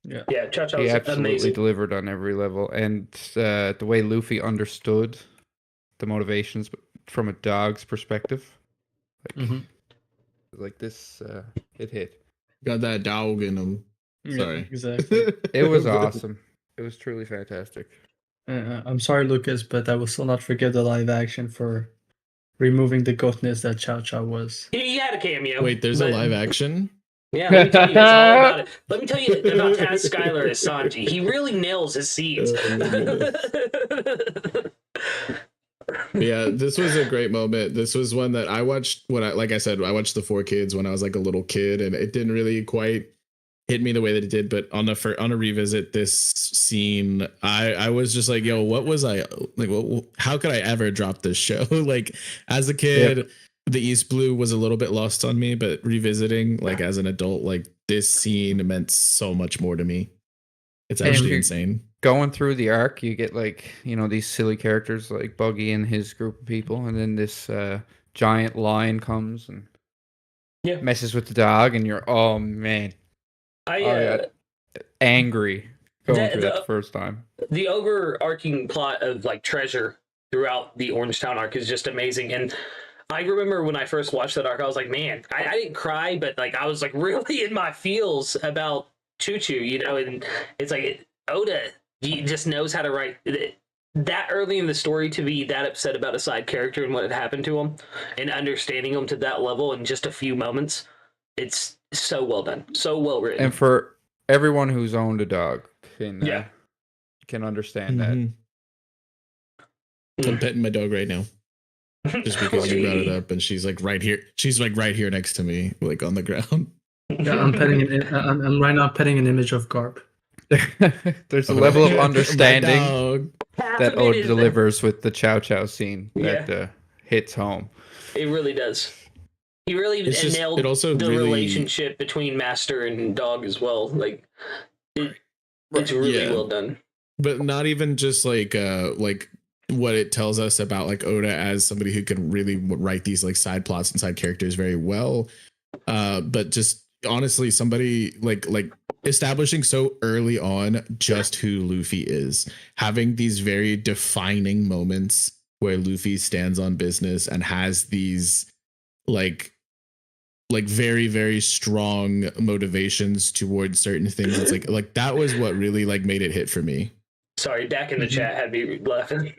A: Yeah, Chow Chow
J: he
A: was
J: absolutely
A: amazing.
J: delivered on every level, and the way Luffy understood the motivations from a dog's perspective, like this, it hit.
E: Got that dog in him. Sorry.
G: Yeah, exactly.
J: It was awesome. It was truly fantastic.
G: I'm sorry, Lucas, but I will still not forgive the live action for removing the goatness that Chow Chow was.
A: He had a cameo.
E: Wait, there's a live action?
A: Yeah, let me tell you guys all about it. Let me tell you about Taz Skylar as Sanji. He really nails his scenes.
E: Yeah, this was a great moment. This was one that I watched like I said, I watched the 4 Kids when I was like a little kid, and it didn't really quite hit me the way that it did. But on a revisit, this scene, I was just like, yo, what was I like? How could I ever drop this show? Like, as a kid, the East Blue was a little bit lost on me, but revisiting, like, as an adult, like, this scene meant so much more to me. It's actually insane.
J: Going through the arc, you get, like, you know, these silly characters like Buggy and his group of people, and then this giant lion comes and messes with the dog, and you're, oh man, angry going through that the first time.
A: The overarching plot of, like, treasure throughout the Orangetown arc is just amazing, and I remember when I first watched that arc, I was like, man, I didn't cry, but, like, I was, like, really in my feels about Choo Choo, you know, and it's like Oda, he just knows how to write that early in the story, to be that upset about a side character and what had happened to him, and understanding him to that level in just a few moments. It's So well done. So well written.
J: And for everyone who's owned a dog can understand that.
E: I'm petting my dog right now. Just because you brought it up, and she's like right here. She's like right here next to me, like on the ground.
I: Yeah, I'm right now petting an image of Garp.
J: There's a level of understanding that Oda delivers with the Chow Chow scene that hits home.
A: It really does. He really nailed the relationship between master and dog as well. Like, it's really well done.
E: But not even just like what it tells us about like Oda as somebody who can really write these like side plots and side characters very well. But just honestly, somebody like establishing so early on just who Luffy is, having these very defining moments where Luffy stands on business and has these like very, very strong motivations towards certain things. It's like that was what really like made it hit for me.
A: Sorry, Dak in the chat had me laughing.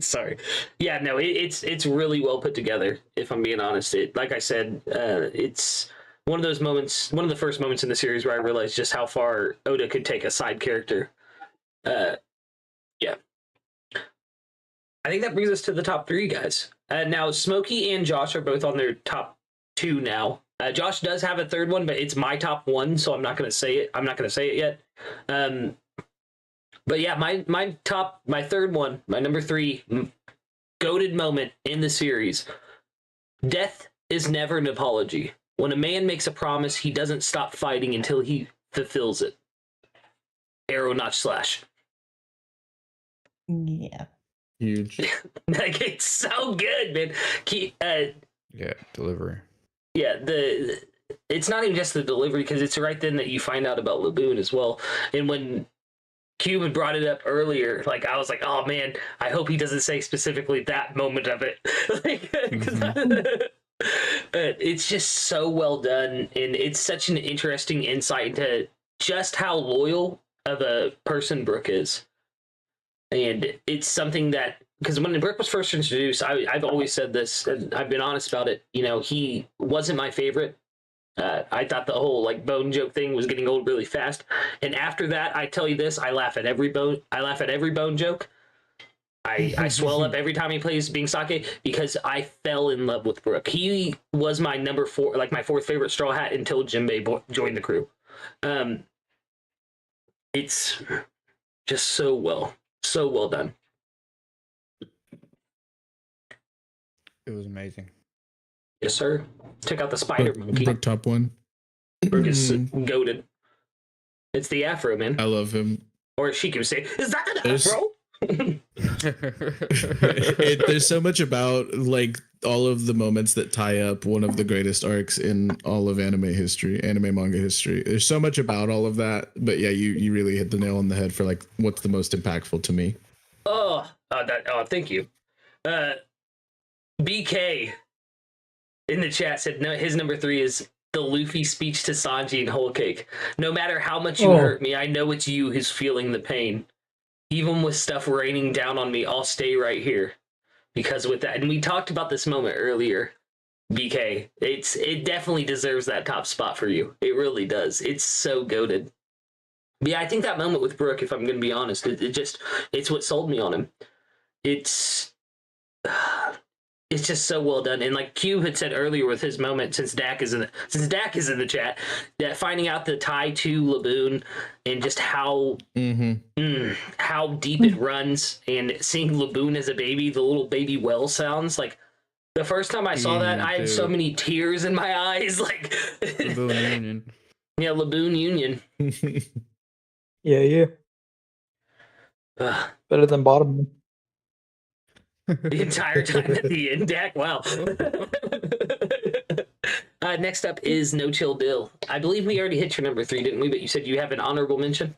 A: Sorry. Yeah, no, it's really well put together, if I'm being honest. Like I said, it's one of those moments, one of the first moments in the series where I realized just how far Oda could take a side character. Yeah. I think that brings us to the top 3, guys. Now, Smokey and Josh are both on their top 2 now. Josh does have a third one, but it's my top 1, so I'm not going to say it. I'm not going to say it yet. But yeah, my third one, my number 3, goated moment in the series. Death is never an apology. When a man makes a promise, he doesn't stop fighting until he fulfills it. Arrow notch slash.
C: Yeah.
E: Huge.
A: Like, it's so good, man.
J: Delivery.
A: Yeah, it's not even just the delivery, because it's right then that you find out about Laboon as well. And when Kube had brought it up earlier, like, I was like, oh man, I hope he doesn't say specifically that moment of it. It's just so well done, and it's such an interesting insight into just how loyal of a person Brook is. And it's something that, because when Brook was first introduced, I've always said this, and I've been honest about it, you know, he wasn't my favorite. I thought the whole like bone joke thing was getting old really fast. And after that, I tell you this, I laugh at every bone joke. I swell up every time he plays being Sake, because I fell in love with Brook. He was my number 4, like my 4th favorite Straw Hat until Jinbei joined the crew. It's just so well done.
J: It was amazing.
A: Yes, sir. Took out the spider monkey.
E: Brook top 1.
A: Brook is goated. It's the afro, man.
E: I love him.
A: Or she can say, "Is that an afro?"
E: There's so much about like all of the moments that tie up one of the greatest arcs in all of anime manga history. There's so much about all of that, but yeah, you really hit the nail on the head for like what's the most impactful to me.
A: Thank you. BK in the chat said no, his number 3 is the Luffy speech to Sanji and Whole Cake. No matter how much you hurt me, I know it's you who's feeling the pain. Even with stuff raining down on me, I'll stay right here. Because with that, and we talked about this moment earlier, BK, it definitely deserves that top spot for you. It really does. It's so goated. But yeah, I think that moment with Brook, if I'm going to be honest, it's what sold me on him. It's just so well done. And like Q had said earlier with his moment, since Dak is in the chat, that finding out the tie to Laboon and just how deep it runs, and seeing Laboon as a baby, the little baby well sounds, like the first time I saw that, I had so many tears in my eyes. Like
J: Laboon Union.
A: Yeah, Laboon Union.
H: Yeah. Better than bottom.
A: The entire time at the end, Dak. Wow. Next up is NoChillDill. I believe we already hit your number 3, didn't we? But you said you have an honorable mention.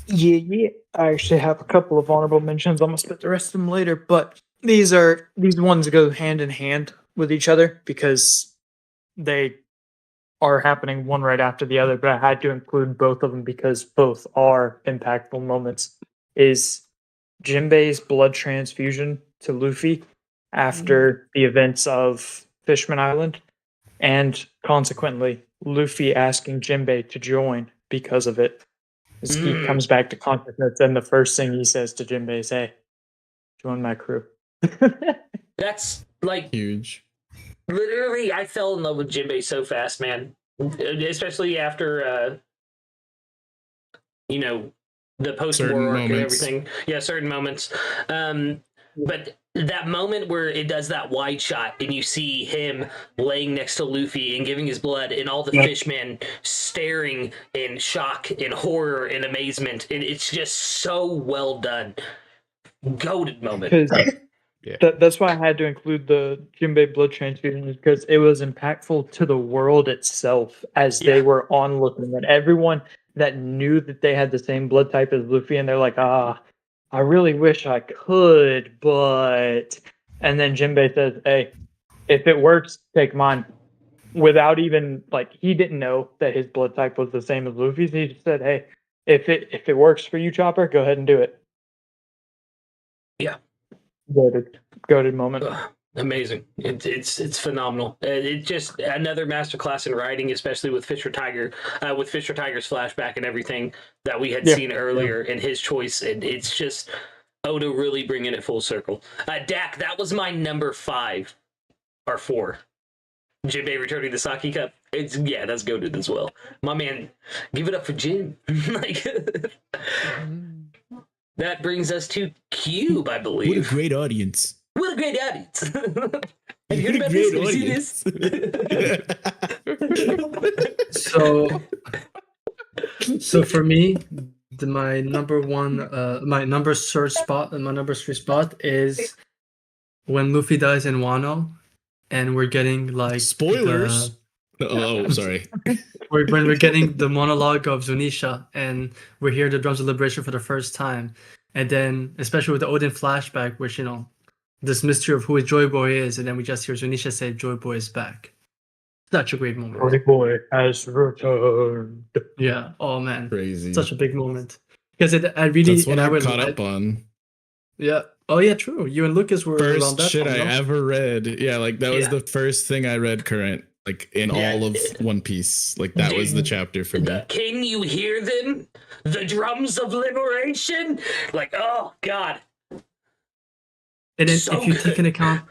H: Yeah. I actually have a couple of honorable mentions. I'm gonna split the rest of them later, but these ones go hand in hand with each other because they are happening one right after the other. But I had to include both of them because both are impactful moments. Is Jinbei's blood transfusion to Luffy after the events of Fishman Island, and consequently, Luffy asking Jinbei to join because of it. As he comes back to consciousness, and the first thing he says to Jinbei is, "Hey, join my crew."
A: That's like
E: Huge.
A: literally, I fell in love with Jinbei so fast, man. Especially after, the post-war arc and everything. Yeah, certain moments. But that moment where it does that wide shot and you see him laying next to Luffy and giving his blood and all the fishmen staring in shock and horror and amazement. And it's just so well done. Goated moment.
H: That's why I had to include the Jinbei blood transfusion, because it was impactful to the world itself as they were onlooking. And everyone that knew that they had the same blood type as Luffy, and they're like, I really wish I could, but... And then Jinbei says, hey, if it works, take mine. Without even, he didn't know that his blood type was the same as Luffy's. He just said, hey, if it works for you, Chopper, go ahead and do it.
A: Yeah.
H: Goated moment.
A: Amazing. It's phenomenal. It's just another masterclass in writing, especially with Fisher Tiger, with Fisher Tiger's flashback and everything that we had seen earlier and his choice. And it's just Oda really bringing it full circle. Dak, that was my number 5 or 4. Jinbei returning the sake cup. That's goated as well. My man, give it up for Jin. That brings us to Kube, I believe.
E: What a great audience.
A: What a great audience. Have you heard about this? Have you seen this?
I: So for me, my number 1, my number 3 spot is when Luffy dies in Wano, and we're getting
E: spoilers. Sorry.
I: When we're getting the monologue of Zunisha, and we hear the drums of liberation for the first time, and then especially with the Odin flashback, which this mystery of who Joy Boy is, and then we just hear Zunisha say Joy Boy is back. Such a great moment.
H: Joy Boy has returned.
I: Yeah. Oh man.
E: Crazy.
I: Such a big moment. Because I really
E: That's what I caught up on.
I: Yeah. Oh yeah, true. You and Lucas were around
E: First
I: that
E: shit
I: time,
E: I ever read. Yeah, that was the first thing I read current, in all of One Piece. That was the chapter for me.
A: Can you hear them? The drums of liberation? Oh god.
I: And then if you take into account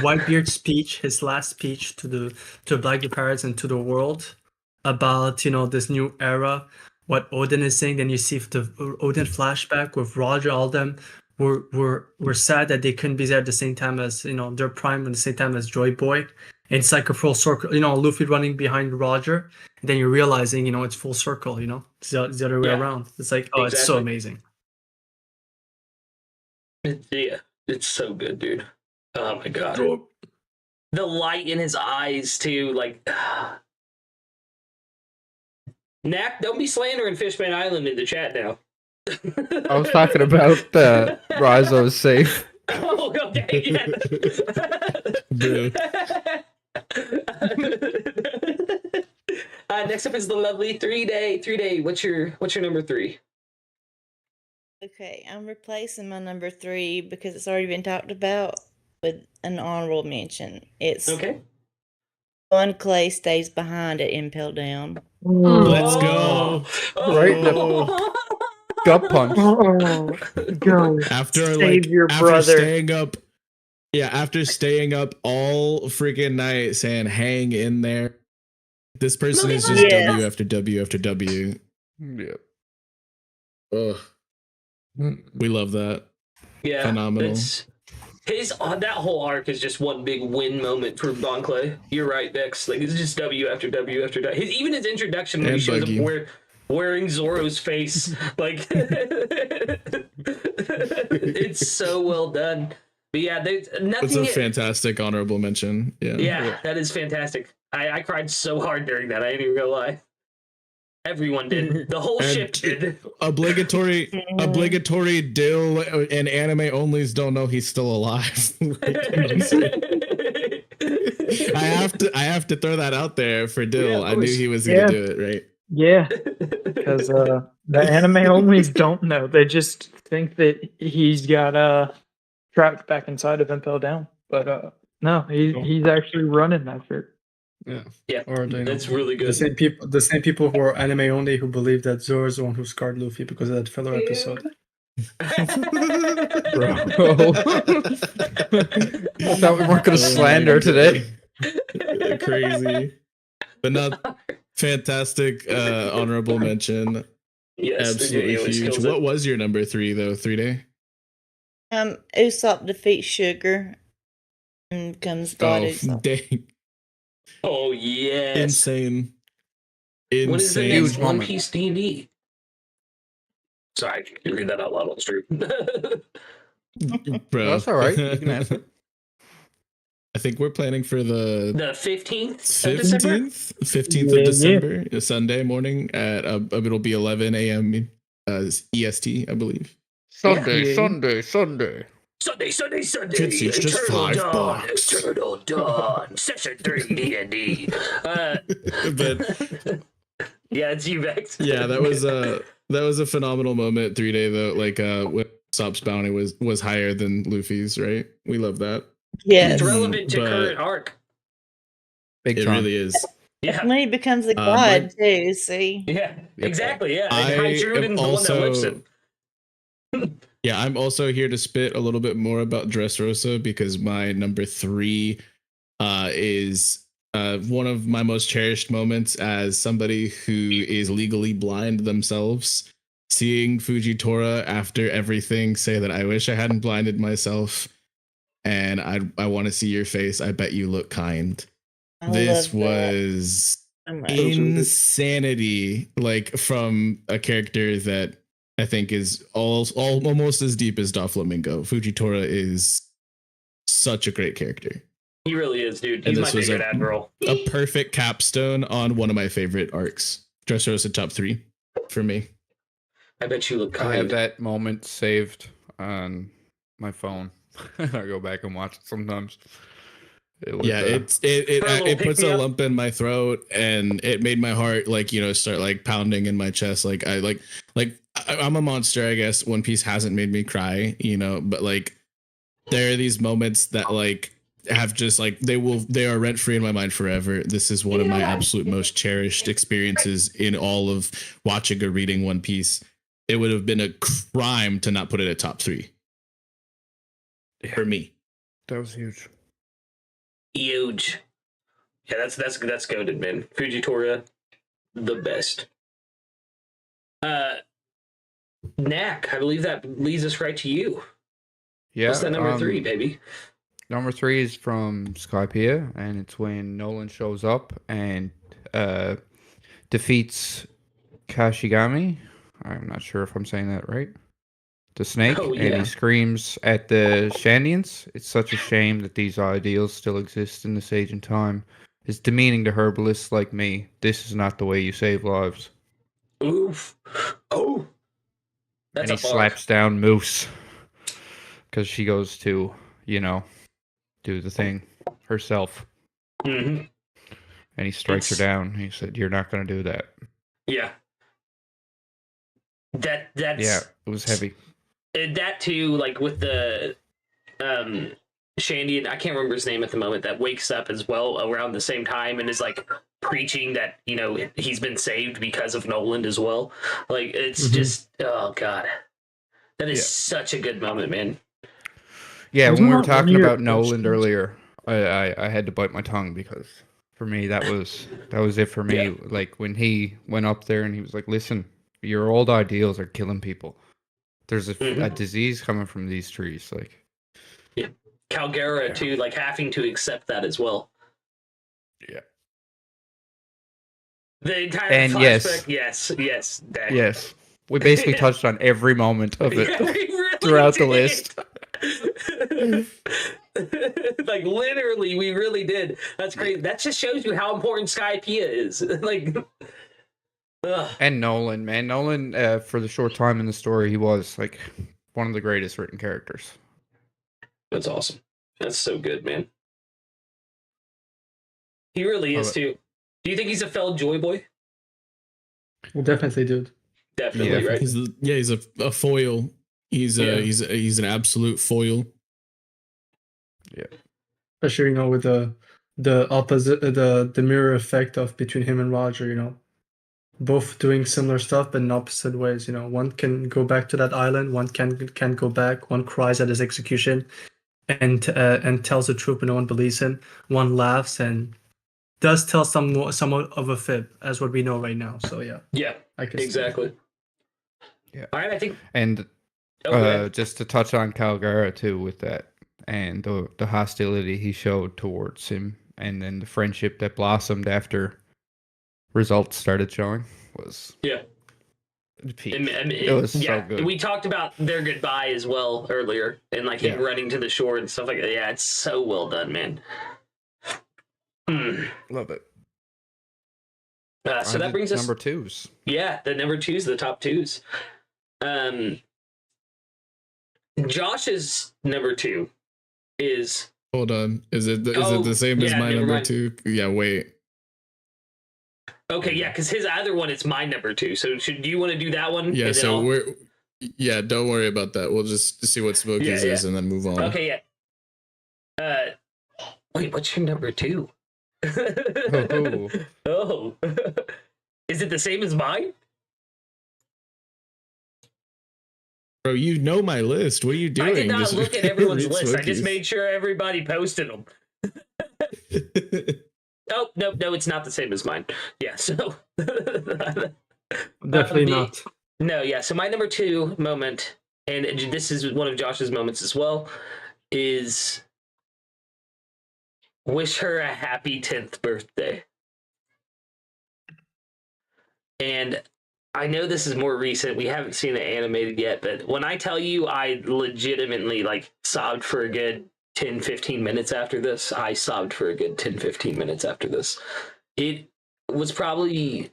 I: Whitebeard's speech, his last speech to Blackbeard Pirates and to the world about this new era, what Odin is saying, then you see the Odin flashback with Roger, all them were sad that they couldn't be there at the same time as their prime at the same time as Joy Boy. And it's like a full circle, Luffy running behind Roger, and then you're realizing it's full circle, it's the other way around. It's It's so amazing.
A: It's so good, dude. Oh my god. The light in his eyes too, Nack, don't be slandering Fishman Island in the chat now.
J: I was talking about Rizo's safe.
A: Oh, okay. Next up is the lovely 3-day. What's your number 3?
C: Okay, I'm replacing my number 3 because it's already been talked about with an honorable mention. It's
A: okay.
C: One Clay stays behind at Impel Down.
E: Let's go.
J: Right in the gut punch.
H: Go.
E: After staying up all freaking night saying hang in there. This person is just W after W after W.
J: Yep.
E: Ugh. We love that.
A: Yeah.
E: Phenomenal.
A: That whole arc is just one big win moment for Bon Clay. You're right, Vex. It's just W after W after W. Even his introduction when he shows up wearing Zoro's face. It's so well done. But yeah, there's nothing.
E: It's a fantastic honorable mention.
A: Yeah, that is fantastic. I cried so hard during that. I ain't even gonna lie. Everyone did. The whole ship did.
E: Obligatory Dill and anime onlys don't know he's still alive. I have to throw that out there for Dill. I knew he was gonna do it, right?
H: Yeah, because the anime onlys don't know. They just think that he's got trapped back inside of Impel Down.
D: But no, he's actually running that shit.
I: Yeah.
A: Yeah,
I: Or
A: that's really good.
I: The same people who are anime only who believe that Zoro is the one who scarred Luffy because of that filler episode.
J: Bro. I thought we weren't going to slander today.
E: Crazy. But not fantastic honorable mention.
A: Yes,
E: Absolutely huge. What was your number 3 though, 3-day?
C: Usopp defeats Sugar and becomes God Usopp.
E: Dang.
A: Oh yes.
E: Insane.
A: What is the
E: Insane.
A: next One Piece D&D? Sorry, I can read that out loud on stream.
E: Bro.
J: That's all right. You can answer.
E: I think we're planning for the
A: 15th of December?
E: 15th of December, a Sunday morning at it'll be 11 a.m. EST, I believe.
J: Sunday.
E: Kids, it's just $5.
A: Eternal Dawn, Session 3 D&D.
E: But
A: yeah, it's you, Vex.
E: yeah, that was a phenomenal moment. 3-day though, like when Usopp's bounty was higher than Luffy's, right? We love that.
C: Yes.
A: It's relevant to current arc.
E: It really is.
C: Yeah. When he becomes a god too, see?
A: Yeah, exactly. Yeah.
E: I am
A: the one that lifts him.
E: Yeah, I'm also here to spit a little bit more about Dressrosa because my number 3 is one of my most cherished moments as somebody who is legally blind themselves. Seeing Fujitora after everything say that I wish I hadn't blinded myself and I want to see your face. I bet you look kind. This was insanity, like from a character that I think is almost as deep as Doflamingo. Fujitora is such a great character.
A: He really is, dude. He's my favorite admiral.
E: A perfect capstone on one of my favorite arcs. Dressrosa top 3 for me.
A: I bet you look kind.
J: I have that moment saved on my phone. I go back and watch it sometimes. It
E: puts a lump in my throat and it made my heart start like pounding in my chest. I'm a monster, I guess. One Piece hasn't made me cry, but like there are these moments that like have just like they are rent free in my mind forever. This is one of my absolute most cherished experiences in all of watching or reading One Piece. It would have been a crime to not put it at top 3 for me.
J: That was huge.
A: Huge. Yeah, that's goated, man. Fujitora, the best. Nac, I believe that leads us right to you.
J: Yeah.
A: What's that number 3, baby?
J: Number 3 is from Skypiea, and it's when Nolan shows up and defeats Kashigami. I'm not sure if I'm saying that right. The snake, and he screams at the Shandians. It's such a shame that these ideals still exist in this age and time. It's demeaning to herbalists like me. This is not the way you save lives.
A: Oof. Oh.
J: That's and he slaps down Moose because she goes to, do the thing herself.
A: Mm-hmm.
J: And he strikes her down. He said, "You're not going to do that."
A: Yeah. That's
J: yeah, it was heavy.
A: That too, like with the Shandy, I can't remember his name at the moment, that wakes up as well around the same time and is like preaching that he's been saved because of Nolan as well. Like it's just oh god, that is such a good moment, man.
J: Yeah, when we were talking about Nolan earlier, I had to bite my tongue because for me that was it for me. Yeah. Like when he went up there and he was like, "Listen, your old ideals are killing people. There's a disease coming from these trees." Like,
A: yeah, Calgara too, like having to accept that as well.
J: Yeah.
A: The entire
J: and
A: flashback,
J: yes. We basically touched on every moment of it throughout the list.
A: Like literally, we really did. That's great. That just shows you how important Skypiea is. Like.
J: And Nolan, man. Nolan, for the short time in the story, he was like one of the greatest written characters.
A: That's awesome. That's so good, man. He really is too. Do you think he's a felled joy boy?
I: Well, definitely, dude.
A: Definitely, right?
E: He's a foil. He's an absolute foil.
J: Yeah.
I: especially with the opposite, the mirror effect of between him and Roger. Both doing similar stuff but in opposite ways. One can go back to that island, one can go back. One cries at his execution and tells the truth, but no one believes him. One laughs and does tell somewhat of a fib, as what we know right now. So
A: yeah,
I: I can
A: exactly.
J: Yeah.
A: All right, I think.
J: And just to touch on Calgara too with that, and the hostility he showed towards him, and then the friendship that blossomed after results started showing was peak. It was so good.
A: We talked about their goodbye as well earlier, and like him running to the shore and stuff like that. Yeah, it's so well done, man.
J: Love it.
A: So that brings us
J: number twos.
A: Yeah, the number twos, the top twos. Josh's number two is.
E: Hold on. Is it the same as my number two? Yeah, wait.
A: Okay, yeah, because his other one is my number two. So do you want to do that one?
E: Yeah, so don't worry about that. We'll just see what Smokey's is and then move on.
A: Okay, yeah. Wait, what's your number two? Oh. Is it the same as mine?
E: Bro, you know my list. What are you doing?
A: I did not look at everyone's list. I just made sure everybody posted them. Oh, no, it's not the same as mine. Yeah, so...
I: Definitely not.
A: No, yeah, so my number two moment, and this is one of Josh's moments as well, is wish her a happy 10th birthday. And I know this is more recent. We haven't seen it animated yet, but when I tell you I legitimately sobbed for a good 10-15 minutes after this, I sobbed for a good 10-15 minutes after this. It was probably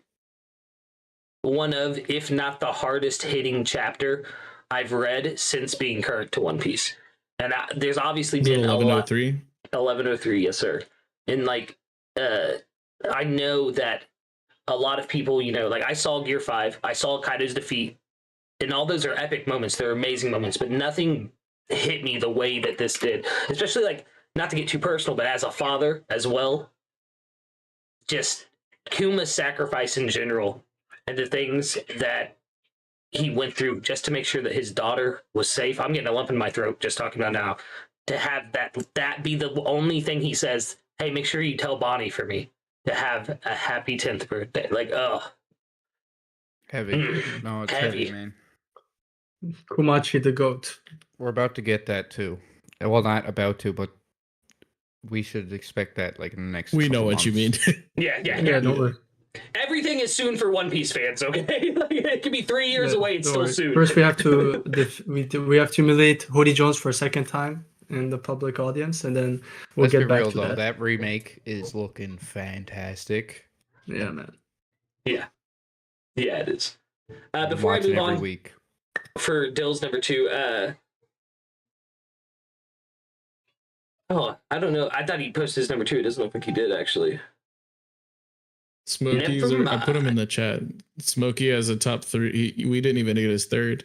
A: one of, if not the hardest hitting chapter I've read since being current to One Piece. And there's obviously been
E: 1103?
A: 1103, yes, sir. And I know that a lot of people, I saw Gear 5, I saw Kaido's defeat, and all those are epic moments. They're amazing moments, but nothing hit me the way that this did. Especially, not to get too personal, but as a father as well, just Kuma's sacrifice in general and the things that he went through just to make sure that his daughter was safe. I'm getting a lump in my throat just talking about now. To have that be the only thing he says, hey, make sure you tell Bonnie for me to have a happy 10th birthday.
J: Heavy. No, it's heavy, man.
I: Kumachi the goat.
J: We're about to get that too. Well, not about to, but we should expect that in the next.
E: We know what
J: months.
E: You mean.
A: Yeah.
I: Don't worry.
A: Everything is soon for One Piece fans. Okay, it could be 3 years away. It's still soon.
I: First, we have to we have to humiliate Hody Jones for a second time in the public audience, and then we'll get back to that.
J: That remake is looking fantastic.
I: Yeah, man.
A: Yeah, it is. Before I move on,
J: week.
A: For Dill's number two, I don't know. I thought he posted his number two. It doesn't look like he did, actually.
E: Smokey's, I put him in the chat. Smokey has a top 3. We didn't even get his third.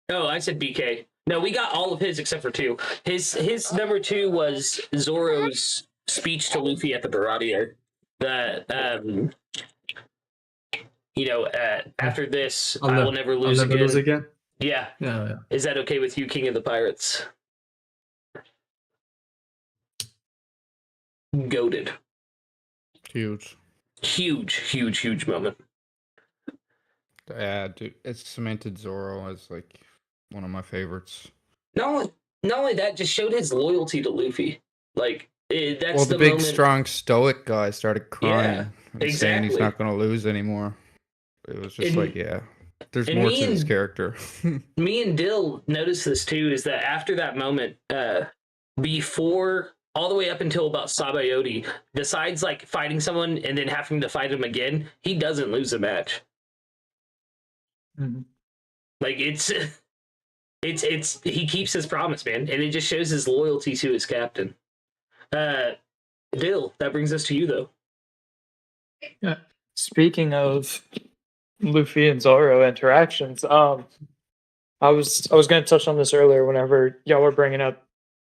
A: Oh, I said BK. No, we got all of his except for 2. His number 2 was Zoro's speech to Luffy at the Baradier. After this, I will never lose again. Yeah. Is that okay with you, King of the Pirates? Goated. Huge moment.
J: Yeah, dude, it's cemented Zoro as one of my favorites.
A: Not only that, just showed his loyalty to Luffy. That's
J: the big,
A: moment.
J: Strong, stoic guy started crying,
A: exactly.
J: Saying he's not going to lose anymore. It was just there's more to this character.
A: Me and Dill noticed this too. Is that after that moment, before all the way up until about Sabayoti, besides fighting someone and then having to fight him again, he doesn't lose a match.
I: Mm-hmm.
A: It's he keeps his promise, man, and it just shows his loyalty to his captain. Dill, that brings us to you though.
H: Yeah. Speaking of Luffy and Zoro interactions, I was going to touch on this earlier whenever y'all were bringing up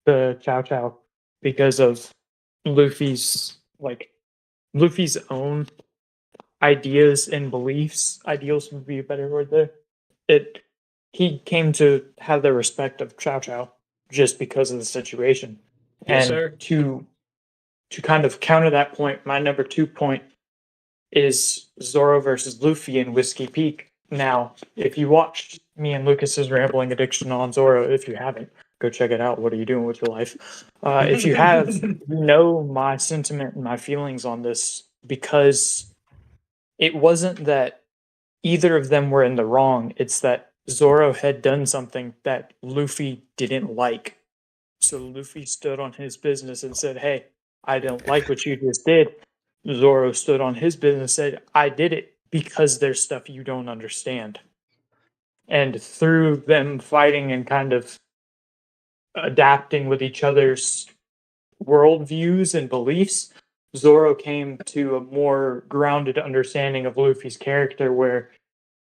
H: the Chow Chow because of Luffy's own ideas and beliefs. Ideals would be a better word there. He came to have the respect of Chow Chow just because of the situation.
A: Yes,
H: and
A: sir.
H: to kind of counter that point, my number 2 point is Zoro versus Luffy in Whiskey Peak. Now, if you watched me and Lucas's rambling addiction on Zoro, if you haven't, go check it out. What are you doing with your life? If you have, you know my sentiment and my feelings on this, because it wasn't that either of them were in the wrong. It's that Zoro had done something that Luffy didn't like. So Luffy stood on his business and said, hey, I don't like what you just did. Zoro stood on his business and said, I did it because there's stuff you don't understand. And through them fighting and kind of adapting with each other's worldviews and beliefs, Zoro came to a more grounded understanding of Luffy's character, where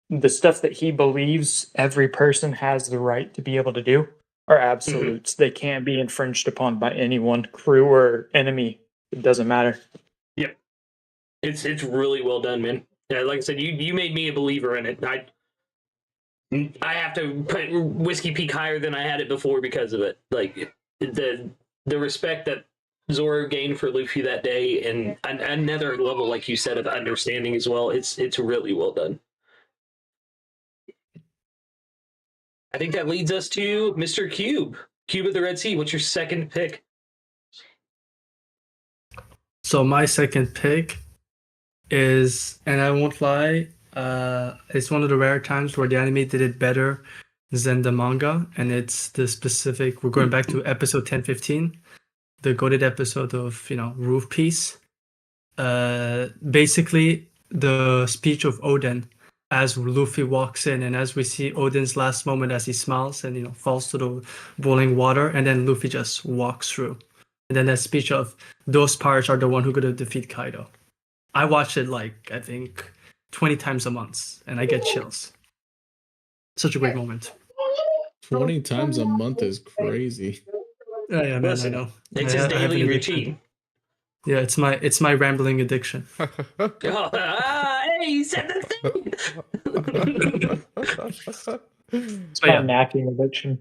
H: the stuff that he believes every person has the right to be able to do are absolutes. They can't be infringed upon by anyone, crew or enemy. It doesn't matter.
A: Yep. It's really well done, man. Yeah, like I said, you made me a believer in it. I have to put Whiskey Peak higher than I had it before because of it. Like the respect that Zoro gained for Luffy that day, and another level, like you said, of understanding as well. It's really well done. I think that leads us to Mr. Kube. Kube of the Red Sea. What's your second pick?
I: So my second pick is, and I won't lie, it's one of the rare times where the anime did it better than the manga, and it's the specific. We're going back to episode 1015, the goated episode of Roof Piece. Basically, the speech of Odin as Luffy walks in, and as we see Odin's last moment as he smiles and falls to the boiling water, and then Luffy just walks through, and then that speech of those pirates are the one who gonna defeat Kaido. I watch it like I think 20 times a month, and I get chills. Such a great moment.
E: 20 times a month is crazy.
I: Yeah, man,
A: Listen,
I: I know.
A: It's his daily routine.
I: Yeah, it's my rambling addiction.
A: Hey, you said the thing.
H: It's my napping addiction.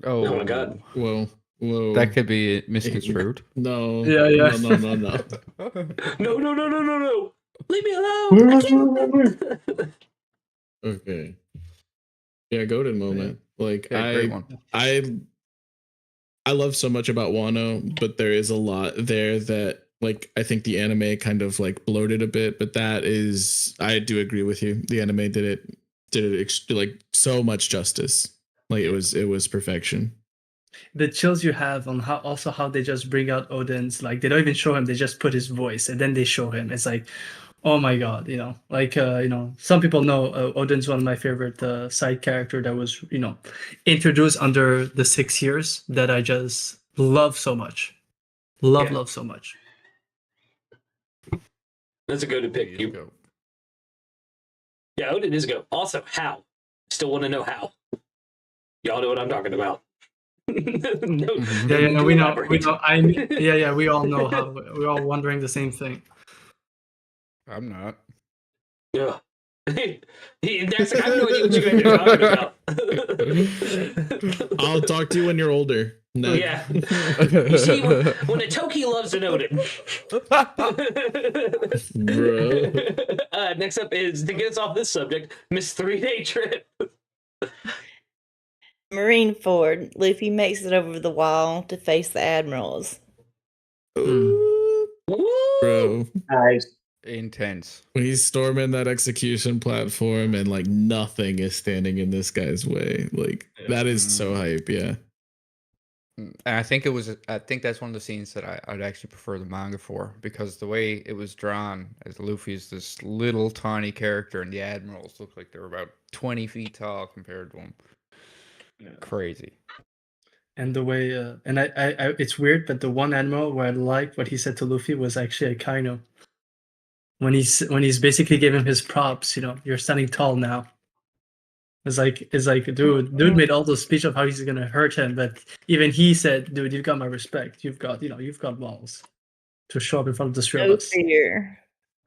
A: Oh my god.
E: Whoa.
J: That could be misconstrued.
E: No.
I: Yeah.
E: No.
A: No. Leave me alone. I can't.
E: Okay. Yeah, goated moment. Like
J: Yeah, great one.
E: I love so much about Wano, but there is a lot there that like I think the anime kind of like bloated a bit, but that is, I do agree with you. The anime did it like so much justice. Like it was perfection.
I: The chills you have on how they just bring out Odin's, like they don't even show him, they just put his voice and then they show him. It's like, oh my god, some people know Odin's one of my favorite side character that was introduced under the 6 years that I just love so much. Love so much.
A: That's a good pick. Yeah, Odin is a go. Also, how? Still want to know how. Y'all know what I'm talking about.
I: We know. We all know how. We're all wondering the same thing.
J: I'm not.
A: Yeah. I have no idea what you guys are talking about.
E: I'll talk to you when you're older. No.
A: Yeah. You see, when a Toki loves an Odin.
E: Bro.
A: Next up is, to get us off this subject, Miss 3-Day Trip.
C: Marineford. Luffy makes it over the wall to face the admirals.
E: Bro.
H: Nice.
J: Intense.
E: When he's storming that execution platform and like nothing is standing in this guy's way. Like that is so hype, yeah.
J: And I think that's one of the scenes that I'd actually prefer the manga for, because the way it was drawn as Luffy's this little tiny character and the admirals looked like they were about 20 feet tall compared to him. Crazy.
I: And the way and I it's weird, but the one admiral where I liked what he said to Luffy was actually Akainu. When he's basically giving him his props, you're standing tall now. It's like, dude made all those speech of how he's gonna hurt him, but even he said, dude, you've got my respect. You've got balls to show up in front of the three of
C: No
I: us.
C: fear.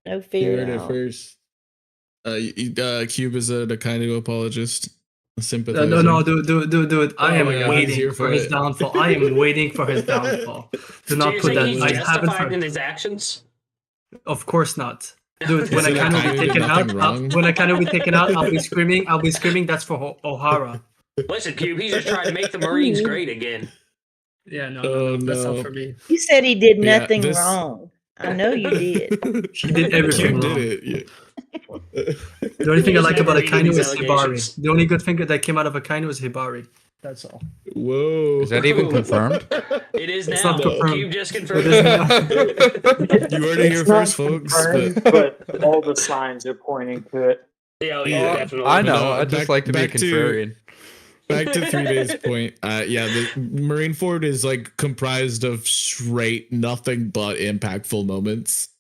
C: No
E: You
C: fear.
E: heard it
C: now.
E: first. Cube is a kind of apologist, a sympathizer.
I: No, dude. I am
E: my God, he's
I: waiting
E: here
I: for
E: for
I: his
E: it.
I: downfall. I am waiting for his downfall. Do
A: So
I: not
A: you're
I: put that.
A: saying he's
I: I haven't
A: justified in
I: heard.
A: his actions?
I: Of course not. Dude, when
E: Is it
I: Akainu
E: Akainu
I: be
E: did
I: taken out,
E: nothing wrong?
I: when Akainu be taken out, I'll be screaming. That's for Ohara.
A: Listen, Cube, he's just trying to make the Marines great again.
I: Yeah, no,
E: Oh,
I: that's
E: no.
I: not for me.
C: You said he did
E: Yeah,
C: nothing
E: this-
C: wrong. I know you did.
I: He did everything
E: Cube
I: wrong.
E: did it. Yeah.
I: The only thing I
A: He's
I: like about
A: never eaten
I: Akainu
A: these
I: is Hibari.
A: allegations.
I: The only good thing that came out of Akainu is Hibari. That's all.
E: Whoa.
J: Is that even confirmed?
A: It is
I: It's
A: now.
I: not confirmed.
A: Cube just confirmed.
I: It is
E: You heard it here
H: It's not
E: first, folks.
H: confirmed,
E: But
H: but all the signs are pointing to it.
A: Yeah,
E: Yeah,
A: definitely.
J: I know.
E: No,
J: I just
E: back-
J: like to be a
E: back to-
J: contrarian.
E: back to 3 days point. Yeah, the Marineford is like comprised of straight nothing but impactful moments.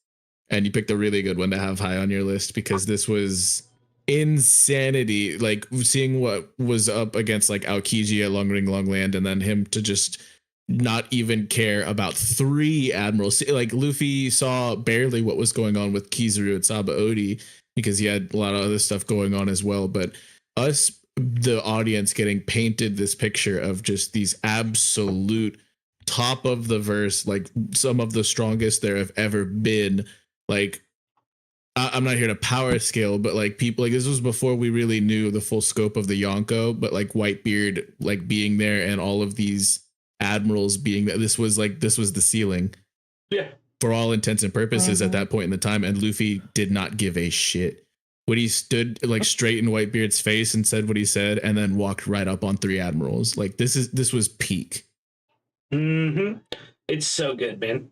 E: And you picked a really good one to have high on your list because this was insanity. Like seeing what was up against like Aokiji at Long Ring Long Land, and then him to just not even care about 3 admirals. Like Luffy saw barely what was going on with Kizaru and Sabaody because he had a lot of other stuff going on as well. But us, the audience, getting painted this picture of just these absolute top of the verse, like some of the strongest there have ever been. Like, I'm not here to power scale, but like people, like this was before we really knew the full scope of the Yonko, but like Whitebeard like being there and all of these admirals being there, this was the ceiling.
A: Yeah.
E: For all intents and purposes at that point in the time, and Luffy did not give a shit. When he stood like straight in Whitebeard's face and said what he said, and then walked right up on 3 admirals. Like this was peak.
A: Mm-hmm. It's so good, man.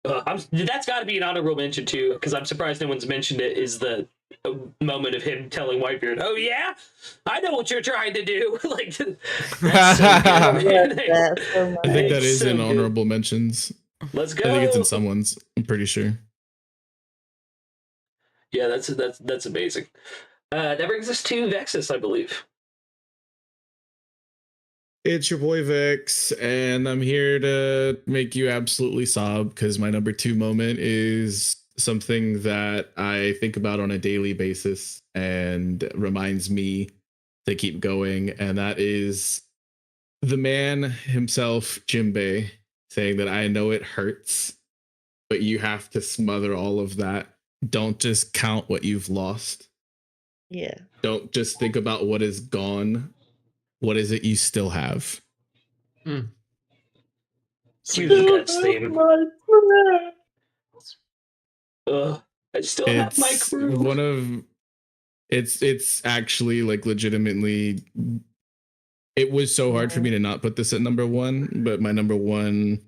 A: That's got to be an honorable mention too, because I'm surprised no one's mentioned it. Is the moment of him telling Whitebeard, "Oh yeah, I know what you're trying to do." Like that's so good, man.
C: That's so much.
E: I think that
A: It's
E: is
A: so
E: in
A: good.
E: honorable mentions.
A: Let's go.
E: I think it's in someone's. I'm pretty sure.
A: Yeah, that's amazing. That brings us to vexyz, I believe.
E: It's your boy Vex, and I'm here to make you absolutely sob because my number 2 moment is something that I think about on a daily basis and reminds me to keep going, and that is the man himself, Jinbei, saying that I know it hurts, but you have to smother all of that. Don't just count what you've lost.
C: Yeah.
E: Don't just think about what is gone. What is it you still have?
A: Cube's guts theme. I still have my
E: It's
A: crew.
E: one of it's actually like legitimately, it was so hard for me to not put this at number 1, but my number 1,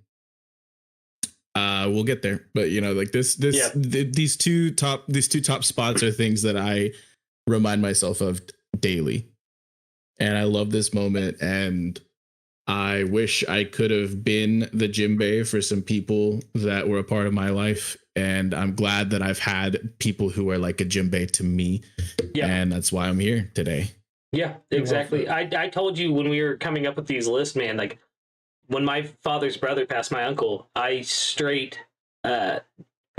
E: we'll get there. But you know, like these two top spots are things that I remind myself of daily. And I love this moment, and I wish I could have been the Jinbei for some people that were a part of my life. And I'm glad that I've had people who are like a Jinbei to me.
A: Yeah.
E: And that's why I'm here today.
A: Yeah, exactly. I told you when we were coming up with these lists, man, like when my father's brother passed my uncle, I straight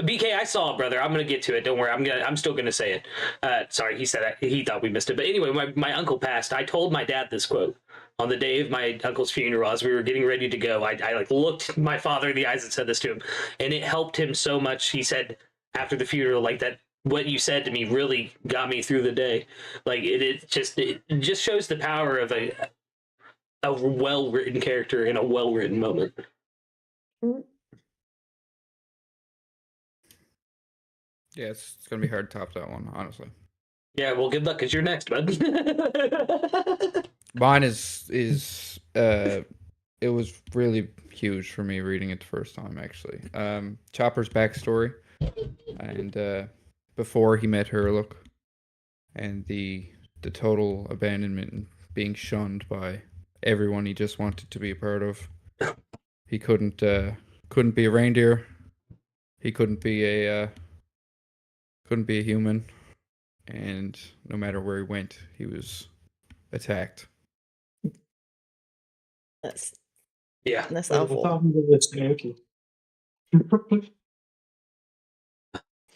A: BK, I saw it, brother. I'm gonna get to it. Don't worry. I'm still gonna say it. Sorry, he said that. He thought we missed it. But anyway, my uncle passed. I told my dad this quote on the day of my uncle's funeral as we were getting ready to go. I like looked my father in the eyes and said this to him, and it helped him so much. He said after the funeral, like that, what you said to me really got me through the day. Like it just shows the power of a well-written character in a well-written moment.
J: Yeah, it's gonna be hard to top that one, honestly.
A: Yeah, well, good luck, because you're next, bud.
J: Mine is it was really huge for me reading it the first time, actually. Chopper's backstory, and before he met Herlock, and the total abandonment and being shunned by everyone he just wanted to be a part of. He couldn't be a reindeer. He couldn't be a human. and no matter where he went, he was attacked.
C: That's
A: Yeah.
C: that's
H: What
C: awful.
H: happened to this Snooki?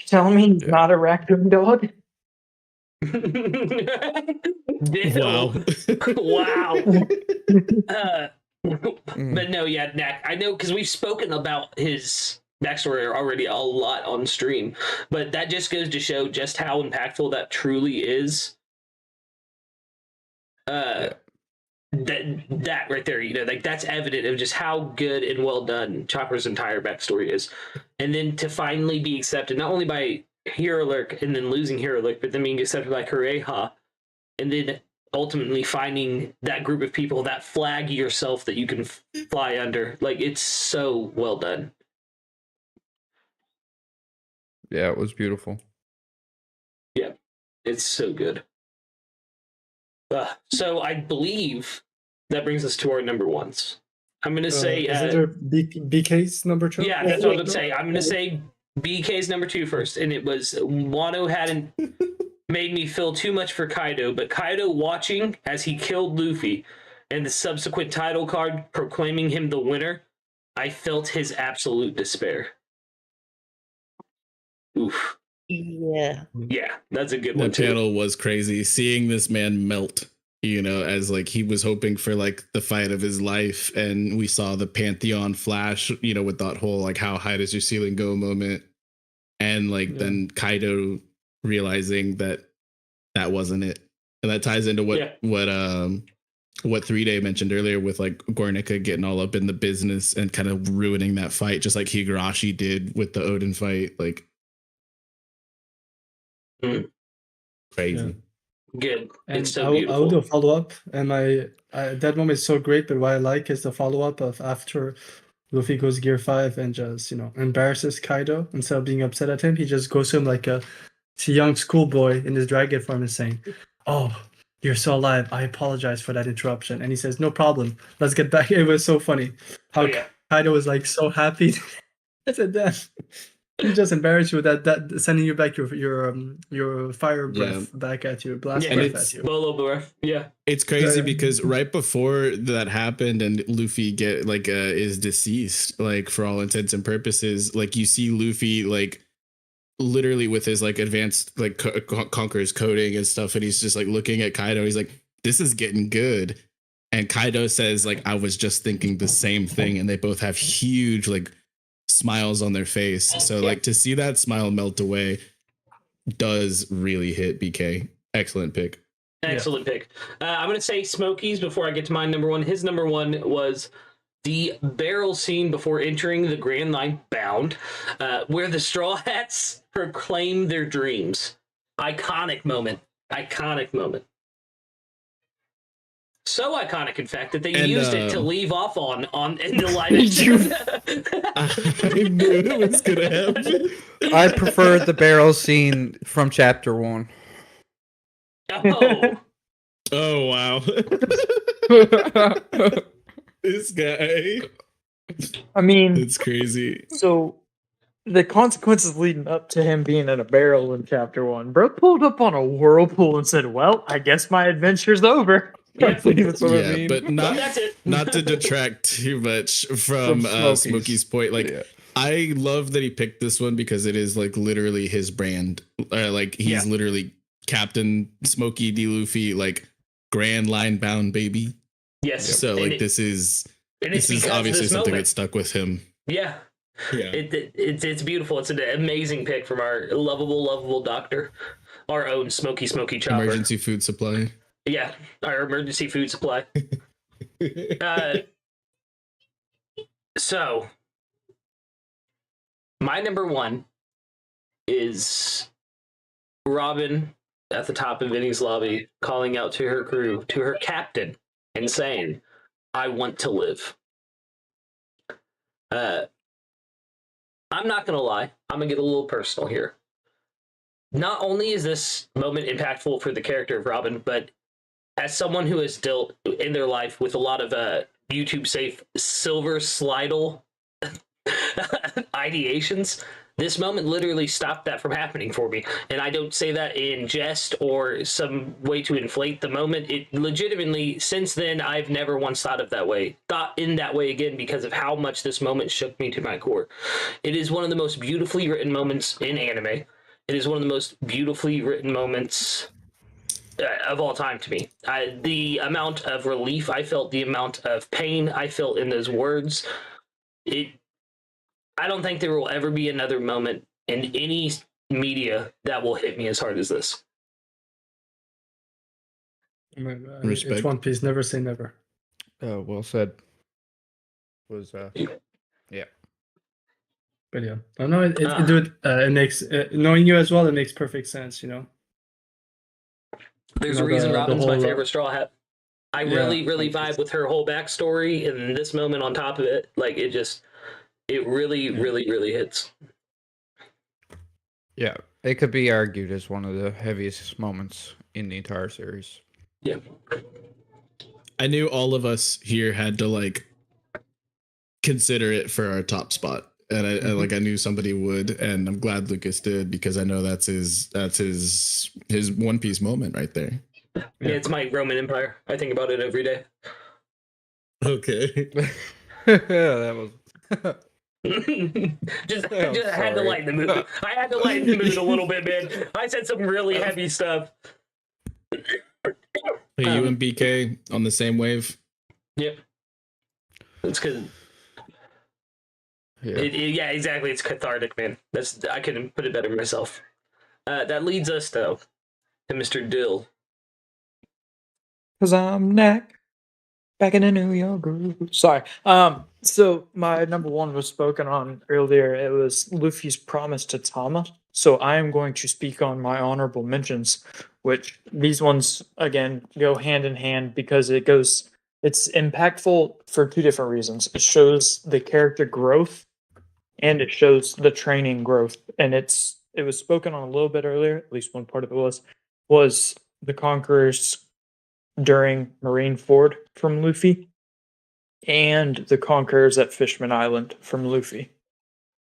H: Tell me he's not a raccoon dog?
A: Wow. Wow. But no, yeah, Nac, I know because we've spoken about his backstory already a lot on stream, but that just goes to show just how impactful that truly is. That right there, you know, like that's evident of just how good and well done Chopper's entire backstory is. And then to finally be accepted, not only by Hero Lurk and then losing Hero Lurk, but then being accepted by Kureha, and then ultimately finding that group of people, that flag yourself that you can fly under. Like, it's so well done.
J: Yeah, it was beautiful.
A: Yeah, it's so good. So I believe that brings us to our number ones. I'm going to say...
I: is it your BK's number 2?
A: Yeah, that's what I'm going to say. I'm going to say BK's number 2 first. And it was Wano hadn't made me feel too much for Kaido, but Kaido watching as he killed Luffy and the subsequent title card proclaiming him the winner, I felt his absolute despair. Oof.
C: Yeah.
A: Yeah, that's a good one
E: The
A: too.
E: panel was crazy. Seeing this man melt, you know, as like he was hoping for like the fight of his life, and we saw the Pantheon flash, you know, with that whole like how high does your ceiling go moment, and like then Kaido realizing that that wasn't it, and that ties into what 3-Day mentioned earlier with like Gornica getting all up in the business and kind of ruining that fight, just like Higurashi did with the Odin fight, like. Crazy.
A: Good.
I: And
A: It's so
I: I'll
A: beautiful.
I: do a follow up, and that moment is so great. But what I like is the follow up of after Luffy goes Gear 5 and just embarrasses Kaido. Instead of being upset at him, he just goes to him like a young schoolboy in his dragon form and saying, "Oh, you're so alive. I apologize for that interruption." And he says, "No problem. Let's get back." It was so funny how Kaido was like so happy. I said, "Damn." He just embarrassed you with that sending you back your fire breath back at you, blast breath at you.
A: Bolo breath. Yeah.
E: It's crazy because right before that happened and Luffy is deceased, like for all intents and purposes, like you see Luffy like literally with his like advanced like Conqueror's coding and stuff, and he's just like looking at Kaido. He's like, "This is getting good," and Kaido says like, "I was just thinking the same thing," and they both have huge like smiles on their face. So like to see that smile melt away does really hit BK. Excellent pick.
A: Excellent pick. I'm going to say Smokey's before I get to my number 1. His number 1 was the barrel scene before entering the Grand Line Bound, where the Straw Hats proclaim their dreams. Iconic moment. Iconic moment. So iconic, in fact, that they used it to leave off on in the live action.
E: I knew it was gonna happen.
J: I prefer the barrel scene from chapter 1.
A: Oh.
E: Oh wow. This guy.
H: I mean,
E: it's crazy.
H: So the consequences leading up to him being in a barrel in chapter 1, bro pulled up on a whirlpool and said, "Well, I guess my adventure's over."
J: That's what I mean.
E: But not to detract too much from Smokey's point. Like, I love that he picked this one because it is like literally his brand. Like he's literally Captain Smokey D. Luffy, like Grand Line Bound baby.
A: Yes.
E: So like this is obviously something that stuck with him.
A: Yeah. Yeah. It's beautiful. It's an amazing pick from our lovable doctor, our own Smokey Chopper.
E: Emergency food supply.
A: Yeah, our emergency food supply. So, my number 1 is Robin at the top of Vinny's lobby calling out to her crew, to her captain, and saying, "I want to live." I'm not going to lie. I'm going to get a little personal here. Not only is this moment impactful for the character of Robin, but as someone who has dealt in their life with a lot of YouTube safe silver slidle ideations, This moment literally stopped that from happening for me. And I don't say that in jest or some way to inflate the moment. It legitimately, since then, I've never once thought in that way again because of how much this moment shook me to my core. It is one of the most beautifully written moments in anime. It is one of the most beautifully written moments of all time to me. The amount of relief I felt, the amount of pain I felt in those words, I don't think there will ever be another moment in any media that will hit me as hard as this.
E: Respect.
I: It's One Piece. Never say never.
J: Well said. Yeah.
I: But yeah, I know it makes knowing you as well. It makes perfect sense.
A: There's a reason Robin's my favorite Straw Hat. I really vibe with her whole backstory, and this moment on top of it, like it really, really hits.
J: Yeah, it could be argued as one of the heaviest moments in the entire series.
A: Yeah.
E: I knew all of us here had to consider it for our top spot. And I knew somebody would, and I'm glad Lucas did because I know that's his One Piece moment right there.
A: Yeah, it's my Roman Empire. I think about it every day.
E: Okay.
J: That was
A: just had to lighten the mood. I had to lighten the mood a little bit, man. I said some really heavy stuff.
E: Are you and BK on the same wave?
A: Yep. It's because. Yeah, exactly. It's cathartic, man. I couldn't put it better myself. That leads us though to Mr. Dill.
H: Cause I'm Nack, back in the New York groove. Sorry. So my number one was spoken on earlier. It was Luffy's promise to Tama. So I am going to speak on my honorable mentions, which these ones again go hand in hand because it's impactful for two different reasons. It shows the character growth and it shows the training growth. And it was spoken on a little bit earlier, at least one part of it was the Conquerors during Marineford from Luffy and the Conquerors at Fishman Island from Luffy.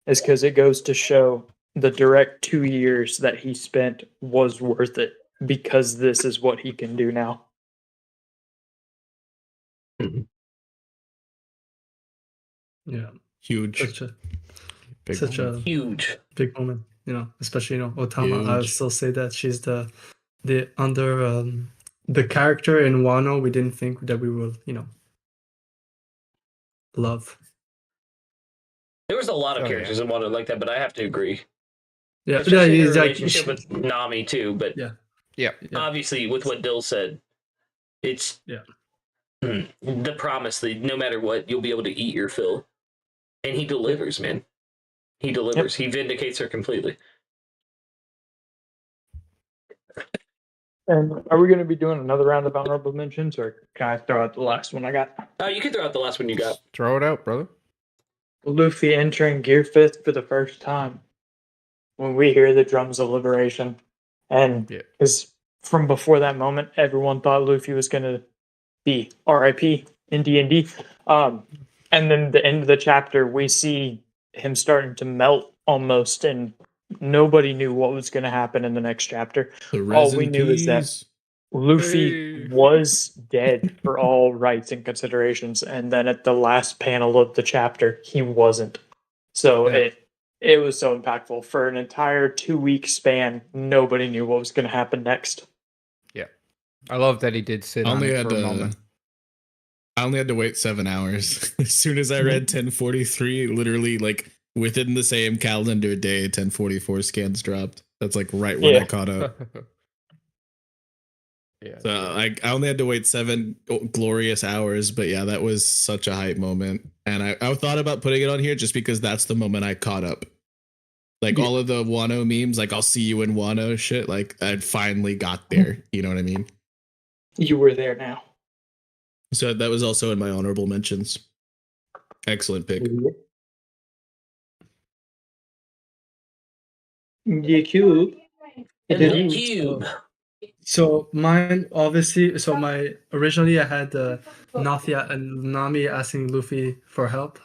H: Is because it goes to show the direct 2 years that he spent was worth it because this is what he can do now.
I: Yeah.
E: Huge.
I: Such a
A: huge
I: big moment, especially Otama.
E: Huge.
I: I would still say that she's the under the character in Wano we didn't think that we would love.
A: There was a lot of characters in Wano like that, but I have to agree.
I: Yeah,
A: especially her relationship with Nami too. But
I: yeah,
A: obviously with what Dill said, it's the promise that no matter what, you'll be able to eat your fill, and he delivers, man. He delivers. He vindicates her completely.
H: And are we going to be doing another round of honorable mentions, or can I throw out the last one I got?
A: You can throw out the last one you got.
J: Throw it out, brother.
H: Luffy entering Gear 5th for the first time when we hear the drums of liberation. And because from before that moment, everyone thought Luffy was going to be RIP in D&D. And then the end of the chapter, we see him starting to melt almost, and nobody knew what was going to happen in the next chapter. All we knew is that Luffy was dead for all rights and considerations, and then at the last panel of the chapter, he wasn't. So it was so impactful. For an entire 2-week span, nobody knew what was going to happen next.
J: Yeah. I love that he did sit on it for a moment.
E: I only had to wait 7 hours. As soon as I read 1043, literally within the same calendar day, 1044 scans dropped. That's right when I caught up. So I only had to wait 7 glorious hours, but yeah, that was such a hype moment. And I thought about putting it on here just because that's the moment I caught up. All of the Wano memes, I'll see you in Wano shit, I finally got there. You know what I mean?
H: You were there now.
E: So that was also in my honorable mentions. Excellent pick.
H: Yeah, Cube.
A: Cube.
I: So mine, obviously, originally I had Nami asking Luffy for help.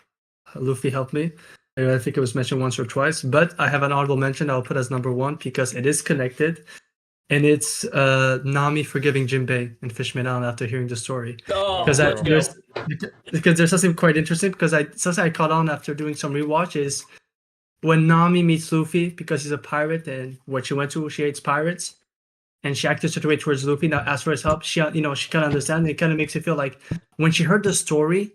I: Luffy helped me. I think it was mentioned once or twice, but I have an honorable mention I'll put as number 1 because it is connected, and it's Nami forgiving Jinbei and Fishman Island after hearing the story.
A: Oh,
I: Because
A: let's
I: there's something quite interesting, because something I caught on after doing some rewatch is when Nami meets Luffy, because he's a pirate and what she went to, she hates pirates, and she acted such a way towards Luffy, now asks for his help. She kind of understands, and it kind of makes it feel like when she heard the story,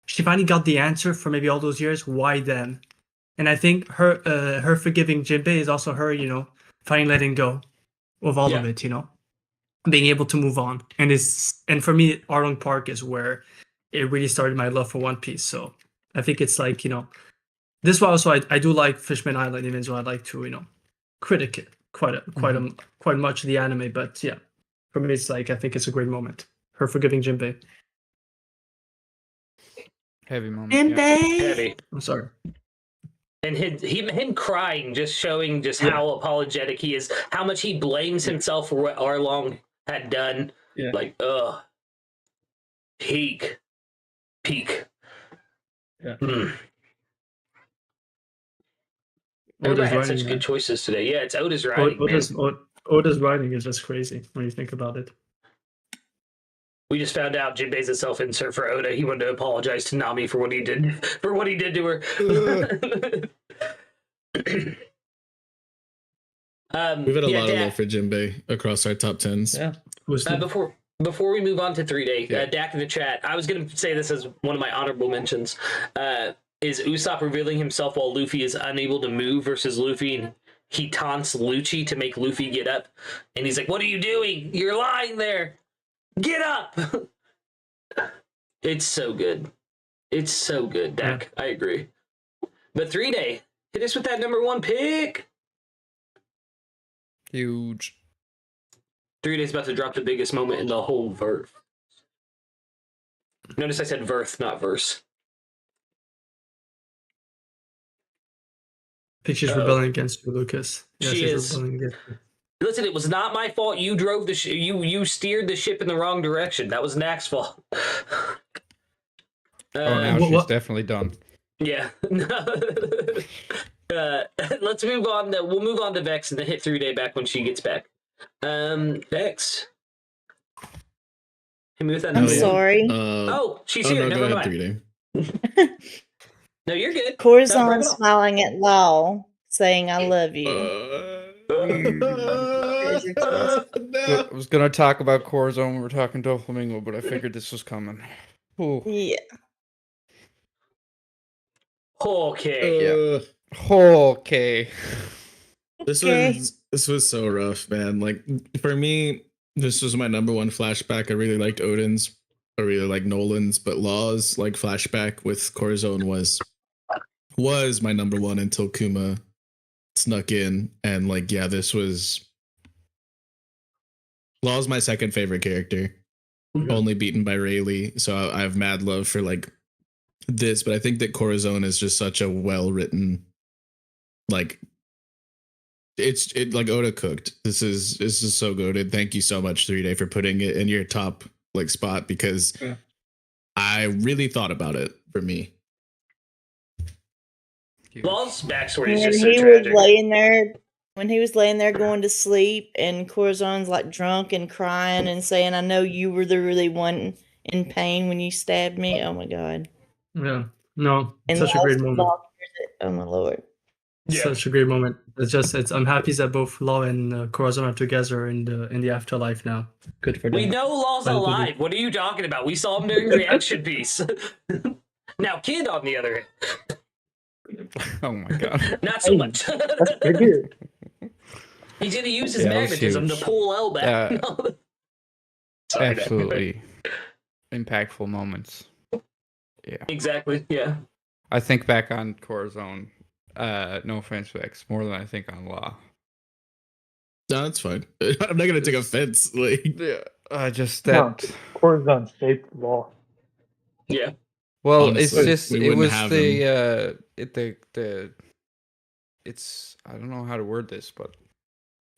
I: she finally got the answer for maybe all those years. Why them? And I think her forgiving Jinbei is also her, finally letting go of all of it, being able to move on. And for me, Arlong Park is where it really started my love for One Piece. So I think it's like, this was also I do like Fishman Island, even though I like to, critic it quite much the anime. But yeah, for me, it's like I think it's a great moment. Her forgiving Jinbei.
J: Heavy moment.
A: Heavy.
I: I'm sorry.
A: And him crying, just showing how apologetic he is, how much he blames himself for what Arlong had done.
I: Yeah.
A: Like, peak.
I: Yeah.
A: Oda had such good choices today. Yeah, it's Oda's writing.
I: Oda's writing is just crazy when you think about it.
A: We just found out Jinbei's a self-insert for Oda. He wanted to apologize to Nami for what he did to her.
E: We've had a lot of love for Jinbei across our top 10s.
I: Yeah.
A: Before we move on to 3-Day, Dak in the chat, I was going to say this as one of my honorable mentions. Is Usopp revealing himself while Luffy is unable to move versus Luffy, and he taunts Lucci to make Luffy get up, and he's like, "What are you doing? You're lying there. Get up!" It's so good. It's so good, Dak. I agree. But 3-Day, hit us with that number 1 pick.
J: Huge.
A: 3-Day's about to drop the biggest moment in the whole verse. Notice I said verse, not verse.
I: I think she's rebelling against you, Lucas. Yeah,
A: she is.
I: Rebelling against you.
A: Listen, it was not my fault. You drove the you steered the ship in the wrong direction. That was Nack's fault.
J: Now she's definitely done.
A: Yeah. Let's move on. We'll move on to Vex and then hit 3-Day back when she gets back. Vex. Hit me with that
C: I'm
A: number 1.
C: sorry.
A: She's here.
E: No,
A: Never
E: go ahead,
A: mind.
E: 3-Day.
A: No, you're good.
C: Corazon smiling at Law, saying, "I love you."
J: I was gonna talk about Corazon when we were talking Doflamingo, but I figured this was coming. Ooh.
C: Yeah.
A: Okay.
J: Okay.
E: This was so rough, man. Like, for me, this was my number 1 flashback. I really liked Odin's. I really liked Nolan's, but Law's like flashback with Corazon was my number 1 until Kuma snuck in, and like, yeah, this was Law's my second favorite character, only beaten by Rayleigh. So I have mad love for like this, but I think that Corazon is just such a well written, like, it like Oda cooked. This is so good. Thank you so much, 3-Day, for putting it in your top like spot, because I really thought about it for me.
A: Law's backstory is
C: When
A: just so
C: he
A: tragic.
C: was laying there going to sleep, and Corazon's like drunk and crying and saying, "I know you were the really one in pain when you stabbed me." Oh my god.
I: Yeah. No.
C: And
I: Such a great moment.
C: Oh my lord.
A: Yeah.
I: Such a great moment. I'm happy that both Law and Corazon are together in the afterlife now. Good for them.
A: We know Law's alive. What are you talking about? We saw him during reaction piece. Now, Kid, on the other hand.
J: Oh my god.
A: Not so much. He's going to use his magnetism to pull L back. Sorry,
J: absolutely impactful moments. Yeah.
A: Exactly. Yeah.
J: I think back on Corazon, no offense, Vex, more than I think on Law.
E: No, that's fine. I'm not gonna take offense. Like,
J: yeah, just that.
H: No, Corazon shaped Law.
A: Yeah.
J: Well,
E: honestly,
J: it's just it was
E: the
J: it's I don't know how to word this, but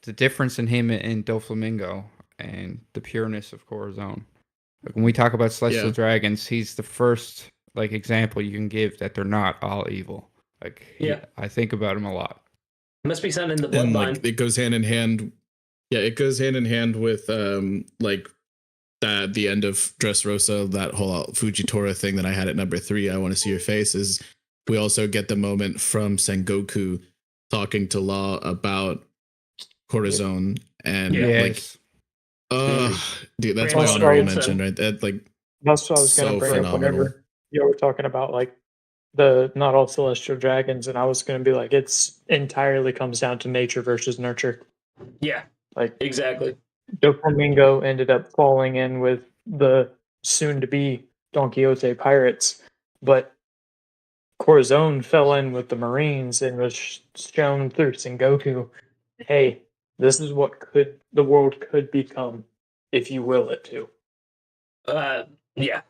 J: the difference in him and Doflamingo and the pureness of Corazon. Like, when we talk about celestial dragons, he's the first like example you can give that they're not all evil. Like,
A: Yeah.
J: I think about him a lot.
A: Must be something in the
E: And
A: bloodline.
E: like it goes hand in hand. Yeah, it goes hand in hand with like that the end of Dressrosa, that whole Fujitora thing that I had at number 3. I want to see your face. Is we also get the moment from Sengoku talking to Law about Corazon and like, dude, that's my honorable mention, right? That like
H: that's what I was going to bring up whenever you were talking about like the not all celestial dragons, and I was going to be like, it's entirely comes down to nature versus nurture.
A: Yeah,
H: like
A: exactly.
H: Doflamingo ended up falling in with the soon-to-be Don Quixote pirates, but Corazon fell in with the Marines and was shown through Sengoku, hey, this is what the world could become if you will it to.
A: Yeah,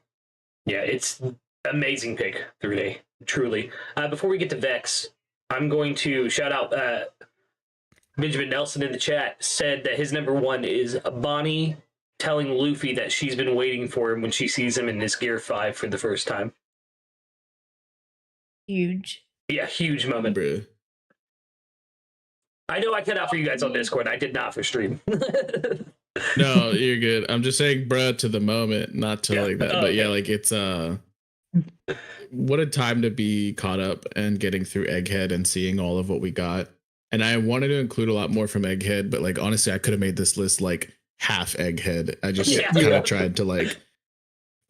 A: it's amazing pick, 3-day, truly. Before we get to Vex, I'm going to shout out Benjamin Nelson in the chat said that his number 1 is Bonnie telling Luffy that she's been waiting for him when she sees him in his Gear 5 for the first time.
C: Huge.
A: Yeah, huge moment.
E: Bruh.
A: I know I cut out for you guys on Discord. I did not for stream.
E: No, you're good. I'm just saying, bruh, to the moment, not to like that. But yeah, like it's what a time to be caught up and getting through Egghead and seeing all of what we got. And I wanted to include a lot more from Egghead, but like honestly, I could have made this list like half Egghead. I just kind of tried to like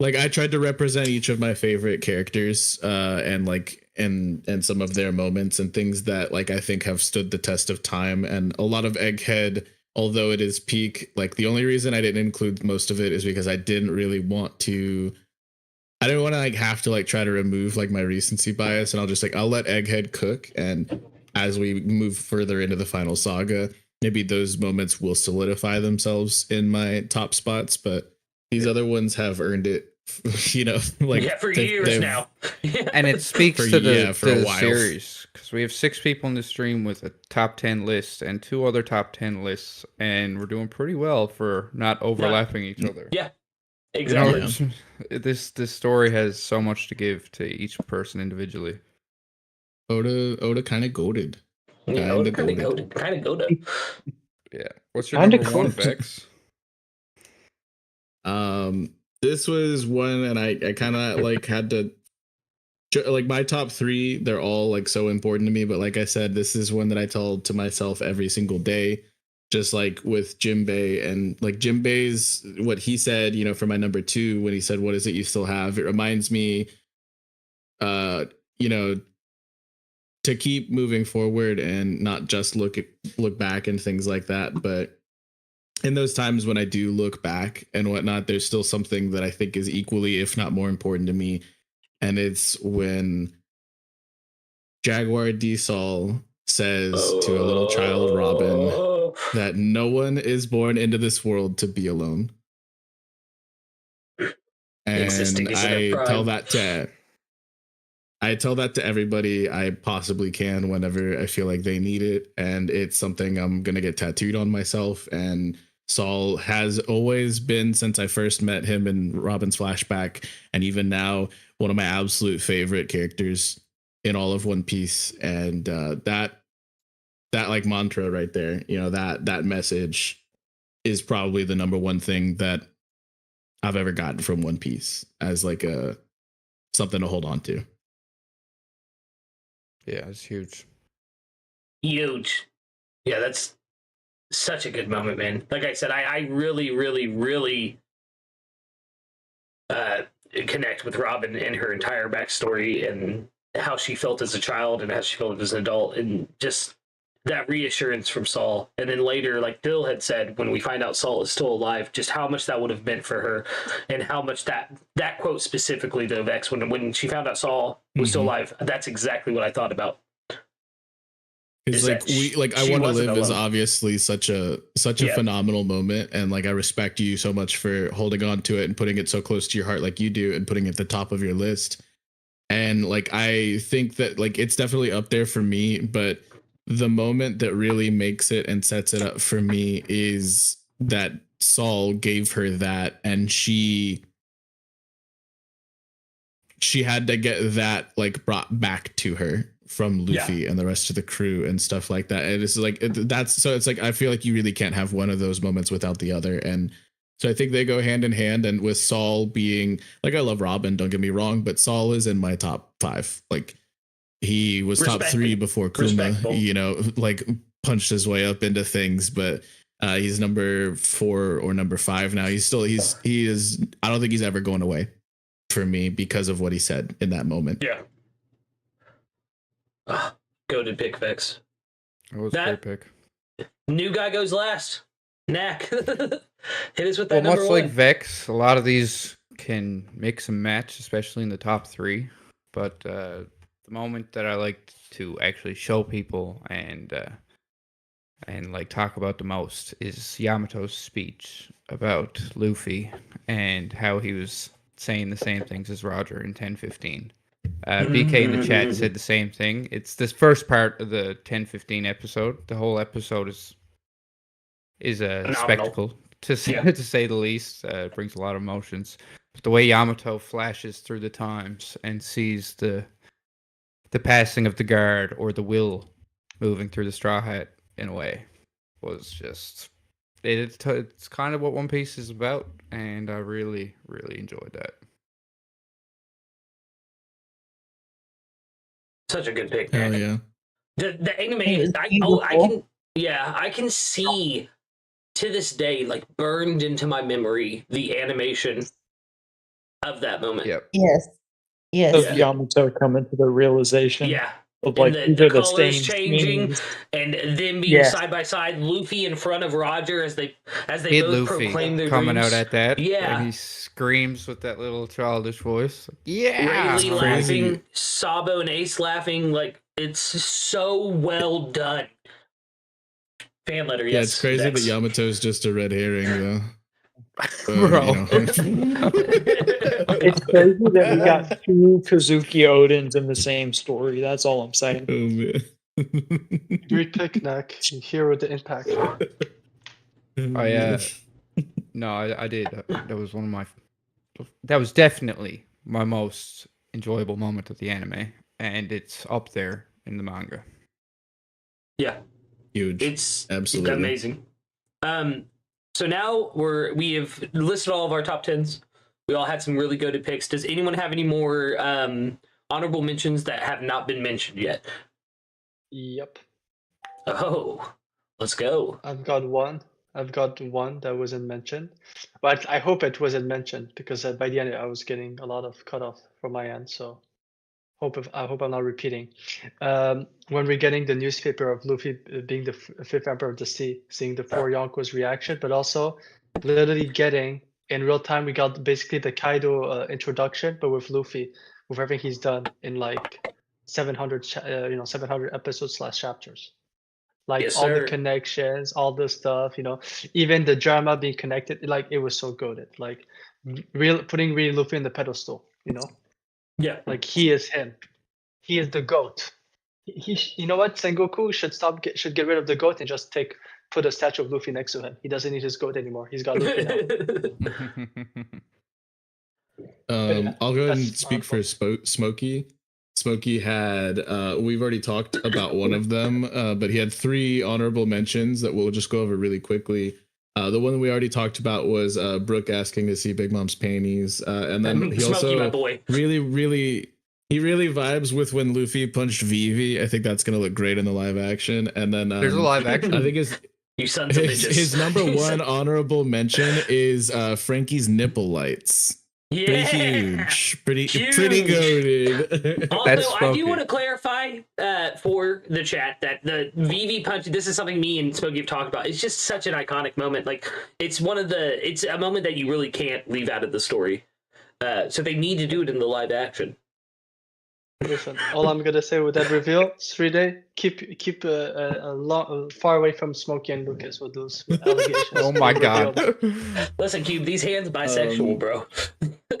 E: I tried to represent each of my favorite characters and like and some of their moments and things that like I think have stood the test of time. And a lot of Egghead, although it is peak, like the only reason I didn't include most of it is because I didn't really want to. I didn't want to like have to like try to remove like my recency bias, and I'll let Egghead cook, and as we move further into the final saga, maybe those moments will solidify themselves in my top spots, but these other ones have earned it, you know, like
A: for years now.
J: And it speaks to the series, because we have 6 people in the stream with a top 10 list and 2 other top 10 lists, and we're doing pretty well for not overlapping each other.
A: Yeah, exactly.
J: You know, this story has so much to give to each person individually.
E: Oda kind of goated.
A: Yeah, Oda kind of goated.
J: Yeah. What's your number 1, Vex?
E: This was one, and I kind of like had to like my top 3. They're all like so important to me, but like I said, this is one that I tell to myself every single day. Just like with Jinbei, and like Jinbei's what he said, you know, for my number 2 when he said, "What is it you still have?" It reminds me, you know, to keep moving forward and not just look back and things like that. But in those times when I do look back and whatnot, there's still something that I think is equally, if not more important to me. And it's when Jaguar D. Sol says to a little child, Robin, that no one is born into this world to be alone. And I tell that to everybody I possibly can whenever I feel like they need it. And it's something I'm going to get tattooed on myself. And Sol has always been, since I first met him in Robin's flashback, and even now, one of my absolute favorite characters in all of One Piece. And that like mantra right there, you know, that message is probably the number 1 thing that I've ever gotten from One Piece as like something to hold on to.
J: Yeah, it's huge.
A: Huge. Yeah, that's such a good moment, man. Like I said, I really, really, really connect with Robin and her entire backstory and how she felt as a child and how she felt as an adult, and just that reassurance from Sol. And then later, like Dill had said, when we find out Sol is still alive, just how much that would have meant for her, and how much that quote specifically, though, Vex, when she found out Sol was still alive, that's exactly what I thought about.
E: Because like I Want to Live is obviously such a phenomenal moment, and like I respect you so much for holding on to it and putting it so close to your heart like you do, and putting it at the top of your list. And like I think that like it's definitely up there for me, but the moment that really makes it and sets it up for me is that Sol gave her that, and she had to get that like brought back to her from Luffy and the rest of the crew and stuff like that. And it's like it's like I feel like you really can't have one of those moments without the other. And so I think they go hand in hand. And with Saul being like, I love Robin, don't get me wrong, but Saul is in my top 5. Like he was top 3 before Kuma, you know, like punched his way up into things, but he's number 4 or number 5 now. He is. I don't think he's ever going away for me because of what he said in that moment.
A: Yeah. Go to pick Vex.
J: That was a great pick.
A: New guy goes last. Nack. Hit us with that
J: Well,
A: number
J: much
A: 1.
J: like Vex, a lot of these can mix and match, especially in the top 3. But the moment that I like to actually show people and like talk about the most is Yamato's speech about Luffy and how he was saying the same things as Roger in 10:15. BK in the chat said the same thing. It's this first part of the 10:15 episode. The whole episode is a
A: phenomenal
J: spectacle to say the least. It brings a lot of emotions. But the way Yamato flashes through the times and sees the passing of the guard or the will moving through the Straw Hat in a way was just it's kind of what One Piece is about, and I really enjoyed that.
A: Such a good pick,
E: Hell
A: man.
E: yeah.
A: The anime is I can see to this day, like burned into my memory, the animation of that moment.
J: Yep.
C: Yes.
H: Of Yamato coming to the realization.
A: Yeah.
H: Of like
A: And
H: the
A: colors
H: stains
A: changing, and them being side by side, Luffy in front of Roger as they
J: Kid
A: both
J: Luffy
A: proclaim their
J: coming
A: dreams.
J: out at that.
A: Yeah.
J: And he screams with that little childish voice. Yeah.
A: Rayleigh laughing, Sabo and Ace laughing, like it's so well done. Fan letter, yes.
E: Yeah, it's crazy that Yamato's just a red herring, though.
J: Bro.
H: It's crazy that we got 2 Kazuki Odins in the same story. That's all I'm saying.
E: Oh, man.
F: Great pick, Nack. Here with the impact.
J: I did. That was definitely my most enjoyable moment of the anime, and it's up there in the manga.
A: Yeah.
E: Huge.
A: It's
E: absolutely
A: amazing. So now we have listed all of our top 10s. We all had some really good picks. Does anyone have any more honorable mentions that have not been mentioned yet?
F: Yep.
A: Oh, let's go.
F: I've got one that wasn't mentioned, but I hope it wasn't mentioned because by the end I was getting a lot of cutoff from my end. So I hope I'm not repeating. When we're getting the newspaper of Luffy being the 5th Emperor of the Sea, seeing the 4 Yonkos reaction, but also literally getting in real time, we got basically the Kaido introduction, but with Luffy, with everything he's done in like 700 episodes / chapters. Like
A: Yes,
F: all
A: sir.
F: the connections, all the stuff, even the drama being connected, like it was so good. Like putting really Luffy in the pedestal,
A: Yeah.
F: Like he is him. He is the GOAT. You know what? Sengoku should get rid of the GOAT and just put a statue of Luffy next to him. He doesn't need his GOAT anymore. He's got Luffy now.
E: I'll go ahead and speak for Smokey. Smokey had we've already talked about one of them, but he had 3 honorable mentions that we'll just go over really quickly. The one that we already talked about was Brooke asking to see Big Mom's panties, and then he
A: Smokey, my
E: also
A: boy.
E: really vibes with when Luffy punched Vivi. I think that's gonna look great in the live action. And then
J: There's a live action.
E: I think
A: You sons of bitches.
E: his number 1 honorable mention is Frankie's nipple lights.
A: Yeah.
E: Pretty huge. Pretty goated.
A: Also, I do want to clarify for the chat that the Vivi punch, this is something me and Smokey have talked about. It's just such an iconic moment. Like, it's a moment that you really can't leave out of the story. So they need to do it in the live action.
F: Listen, all I'm gonna say with that reveal, 3-day, keep far away from Smokey and Lucas with those allegations.
J: Oh my god!
A: Listen, Cube, these hands bisexual, bro.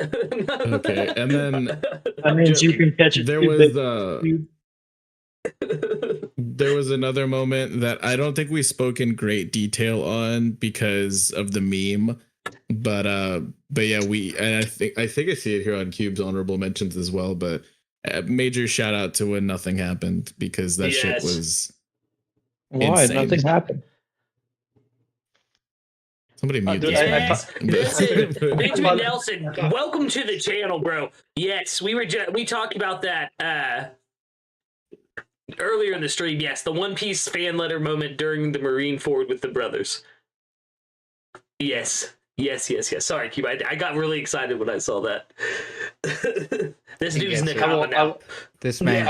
E: Okay, and then
H: that means you can catch it.
E: There was another moment that I don't think we spoke in great detail on because of the meme, but yeah, I think I see it here on Cube's honorable mentions as well, but major shout out to when nothing happened, because that shit was
H: Why?
E: insane.
H: Nothing happened.
E: Somebody mute
F: dude,
E: this.
A: Listen, Benjamin Nelson, welcome to the channel, bro. Yes, we talked about that earlier in the stream. Yes, the One Piece fan letter moment during the Marineford with the brothers. Yes. Sorry, Cube. I got really excited when I saw that. This dude's Nakama now.
J: This man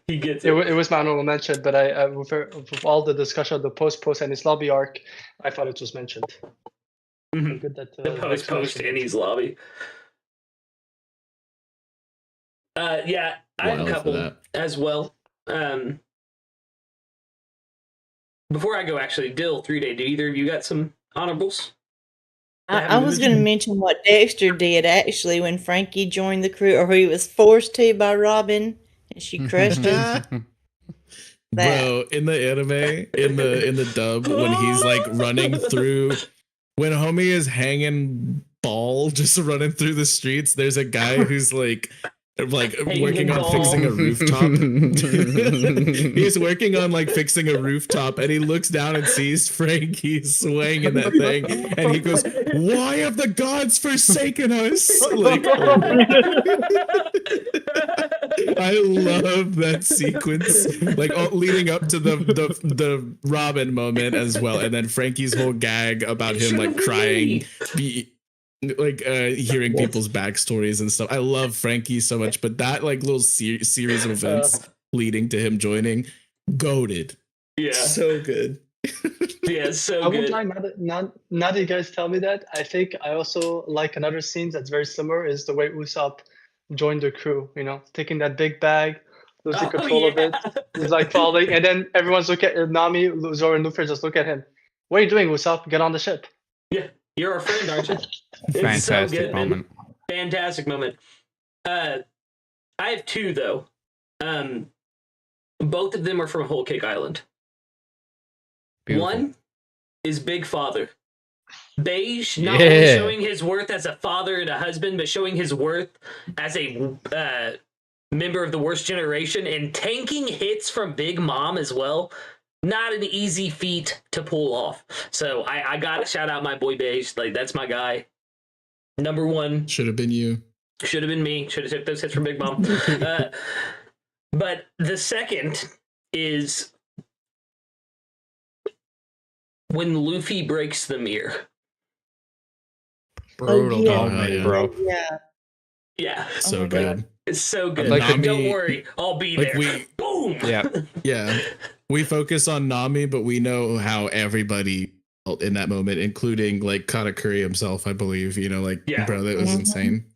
A: he gets
F: it. It was my honorable mention, but I with all the discussion of the post and his lobby arc, I thought it was mentioned.
A: Mm-hmm.
F: Good that
A: the post in his lobby. Yeah, I have a couple as well. Before I go, actually, Dill 3-Day. Do either of you got some honorables?
C: I was going to mention what Dexter did actually when Frankie joined the crew, or he was forced to by Robin, and she crushed him.
E: Bro, in the anime, in the dub, when he's like running through, when homie is hanging ball, just running through the streets, there's a guy who's like working on fixing a rooftop. He's working on like fixing a rooftop, and he looks down and sees Frankie swaying in that thing, and he goes, "Why have the gods forsaken us?" Like, I love that sequence, like leading up to the Robin moment as well, and then Frankie's whole gag about him like crying, hearing people's backstories and stuff. I love Frankie so much, but that like little series of events leading to him joining, goated.
A: Yeah,
E: so good.
A: Yeah, so
F: I won't lie. Now that you guys tell me that, I think I also like another scene that's very similar is the way Usopp joined the crew. You know, taking that big bag, losing control of it. He's like falling, and then everyone's looking at Nami, Zoro, and Luffy just look at him. What are you doing, Usopp? Get on the ship.
A: Yeah, you're our friend, aren't you?
J: Fantastic
A: so good,
J: moment.
A: Man. Fantastic moment. I have two though. Both of them are from Whole Cake Island. Beautiful. One is Big Father. Beige, not only showing his worth as a father and a husband, but showing his worth as a member of the worst generation and tanking hits from Big Mom as well. Not an easy feat to pull off. So I gotta shout out my boy Beige. Like, that's my guy. Number one.
E: Should have been you.
A: Should have been me. Should have took those hits from Big Mom. But the second is when Luffy breaks the mirror.
J: Brutal,
C: bro.
A: Yeah.
E: So good.
A: It's so good.
J: Like
A: Nami, don't worry, I'll be there. Boom.
E: Yeah. We focus on Nami, but we know how everybody felt in that moment, including like Katakuri himself, I believe. You know, like, bro, that was insane.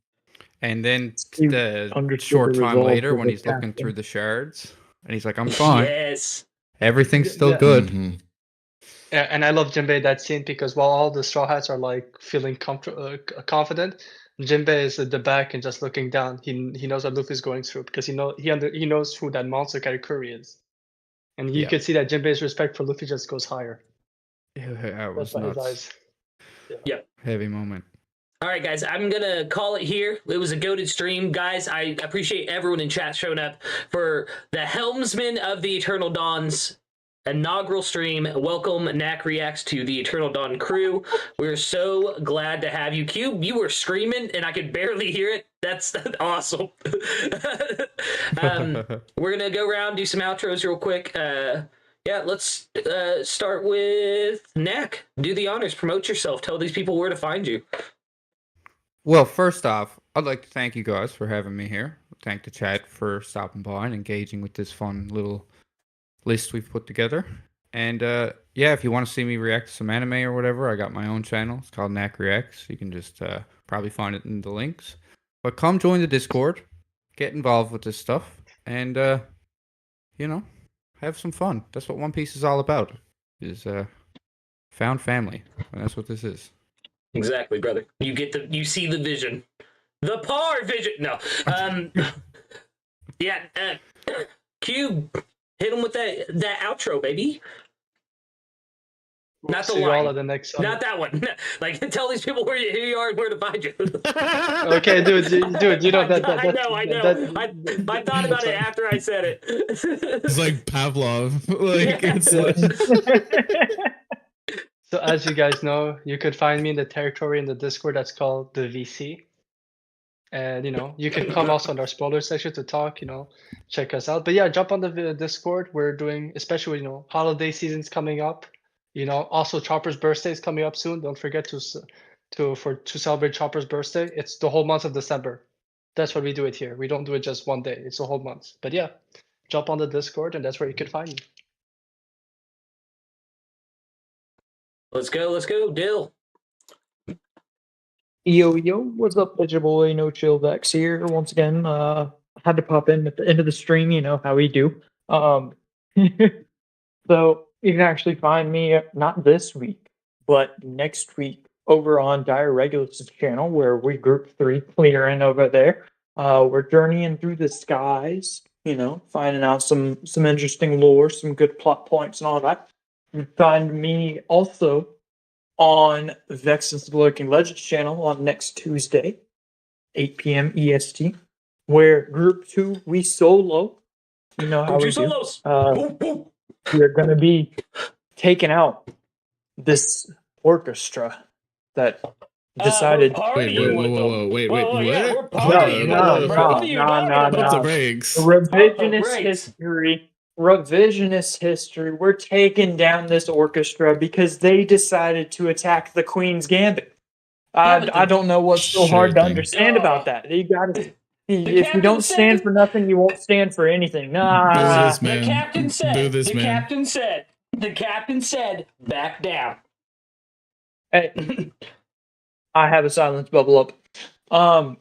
J: And then the short time later, when he's looking through the shards, and he's like, "I'm fine.
A: Yes,
J: everything's still good."
E: Mm-hmm.
F: Yeah, and I love Jinbei that scene because while all the Straw Hats are like feeling confident, Jinbei is at the back and just looking down. He knows what Luffy's going through because he knows who that monster Katakuri is, and you can see that Jinbei's respect for Luffy just goes higher.
J: Yeah, that was
F: That's
J: nuts.
F: his eyes.
A: Yeah.
J: Heavy moment.
A: All right, guys, I'm going to call it here. It was a goated stream. Guys, I appreciate everyone in chat showing up for the Helmsman of the Eternal Dawn's inaugural stream. Welcome, NaccReacts, to the Eternal Dawn crew. We're so glad to have you. Cube, you were screaming, and I could barely hear it. That's awesome. We're going to go around, do some outros real quick. Let's start with Nac. Do the honors. Promote yourself. Tell these people where to find you.
J: Well, first off, I'd like to thank you guys for having me here. Thank the chat for stopping by and engaging with this fun little list we've put together. And if you want to see me react to some anime or whatever, I got my own channel. It's called NaccReacts. You can just probably find it in the links. But come join the Discord, get involved with this stuff, and have some fun. That's what One Piece is all about. Is found family, and that's what this is.
A: Exactly, brother. You see the vision. The par vision. No. Cube, hit him with that outro, baby. Not the
F: See you all
A: line.
F: at the next one.
A: Not that one. Like, tell these people who you are and where to find you.
F: Okay, dude, you know that.
A: I know. I thought about it after I said it.
E: It's like Pavlov. Like,
A: Yeah.
E: it's like...
F: So as you guys know, you could find me in the territory in the Discord that's called the VC. And, you know, you can come also on our spoiler section to talk, you know, check us out. But yeah, jump on the Discord. We're doing, especially, you know, holiday season's coming up. You know, also Chopper's birthday is coming up soon. Don't forget to celebrate Chopper's birthday. It's the whole month of December. That's what we do it here. We don't do it just one day. It's a whole month. But yeah, jump on the Discord and that's where you can find me.
A: Let's go, Dill.
H: Yo, what's up, bitch boy? NoChillDill here once again. Had to pop in at the end of the stream, you know how we do. So you can actually find me not this week, but next week over on Dire Regulus' channel, where we group 3 clearing over there. We're journeying through the skies, you know, finding out some interesting lore, some good plot points and all that. You can find me also on vexyz the Lurking Legends channel on next Tuesday, 8 p.m. EST, where Group 2, we solo. You know how we do. We're going to be taking out this orchestra that decided...
E: Wait, what?
A: Yeah, we're
H: No.
E: What's the breaks?
H: Revisionist history. We're taking down this orchestra because they decided to attack the Queen's Gambit. I don't know what's so hard to understand about that. You gotta, if you don't stand for nothing, you won't stand for anything. Nah.
A: The captain said, back down.
H: Hey, I have a silence bubble up.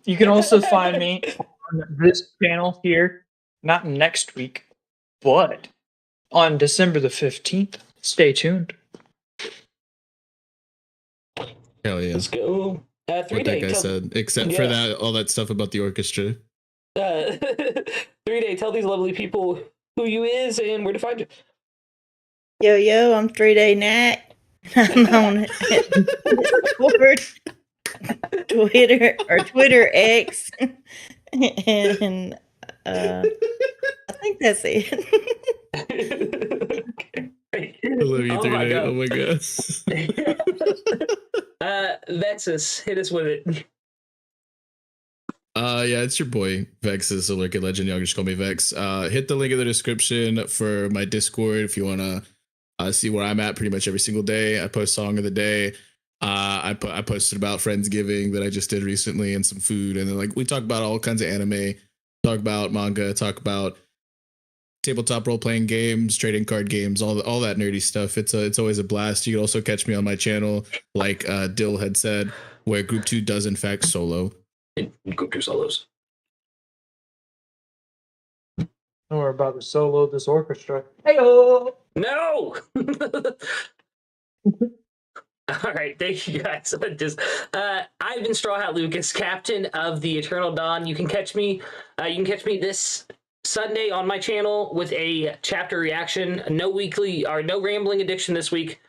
H: You can also find me on this channel here, not next week, but on December the 15th. Stay tuned.
E: Hell yeah.
A: Let's go. 3
E: What that guy said, except for that, all that stuff about the orchestra.
A: 3-Day, tell these lovely people who you is and where to find you.
C: Yo, I'm 3-Day Nac. I'm on Discord, Twitter X, and I think that's it.
A: Okay.
E: I love you, 3-Day.
A: God.
E: Oh my god.
A: vexyz, hit us with it.
E: Yeah, it's your boy vexyz, the Lurking Legend. Y'all just call me Vex. Hit the link in the description for my Discord if you wanna see where I'm at pretty much every single day. I post song of the day. I posted about Friendsgiving that I just did recently and some food, and then like we talk about all kinds of anime, talk about manga, talk about tabletop role-playing games, trading card games, all that nerdy stuff. It's always a blast. You can also catch me on my channel, like Dill had said, where Group 2 does in fact solo.
A: Group 2 solos.
H: We're about to solo this orchestra. Hey-o!
A: No! All right, thank you guys. I've been Straw Hat Lucas, captain of the Eternal Dawn. You can catch me this Sunday on my channel with a chapter reaction. No rambling addiction this week.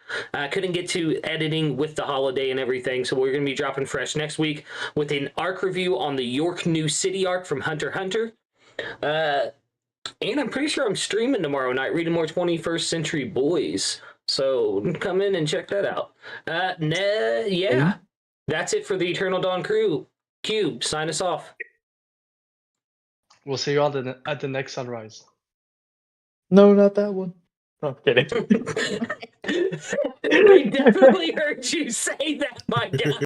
A: Couldn't get to editing with the holiday and everything, so we're going to be dropping fresh next week with an arc review on the York New City arc from Hunter x Hunter. And I'm pretty sure I'm streaming tomorrow night, reading more 21st Century Boys. So come in and check that out. Yeah, that's it for the Eternal Dawn crew. Kube, sign us off.
F: We'll see you all at the next sunrise.
H: No, not that one. No, I'm kidding.
A: We definitely heard you say that, my guy.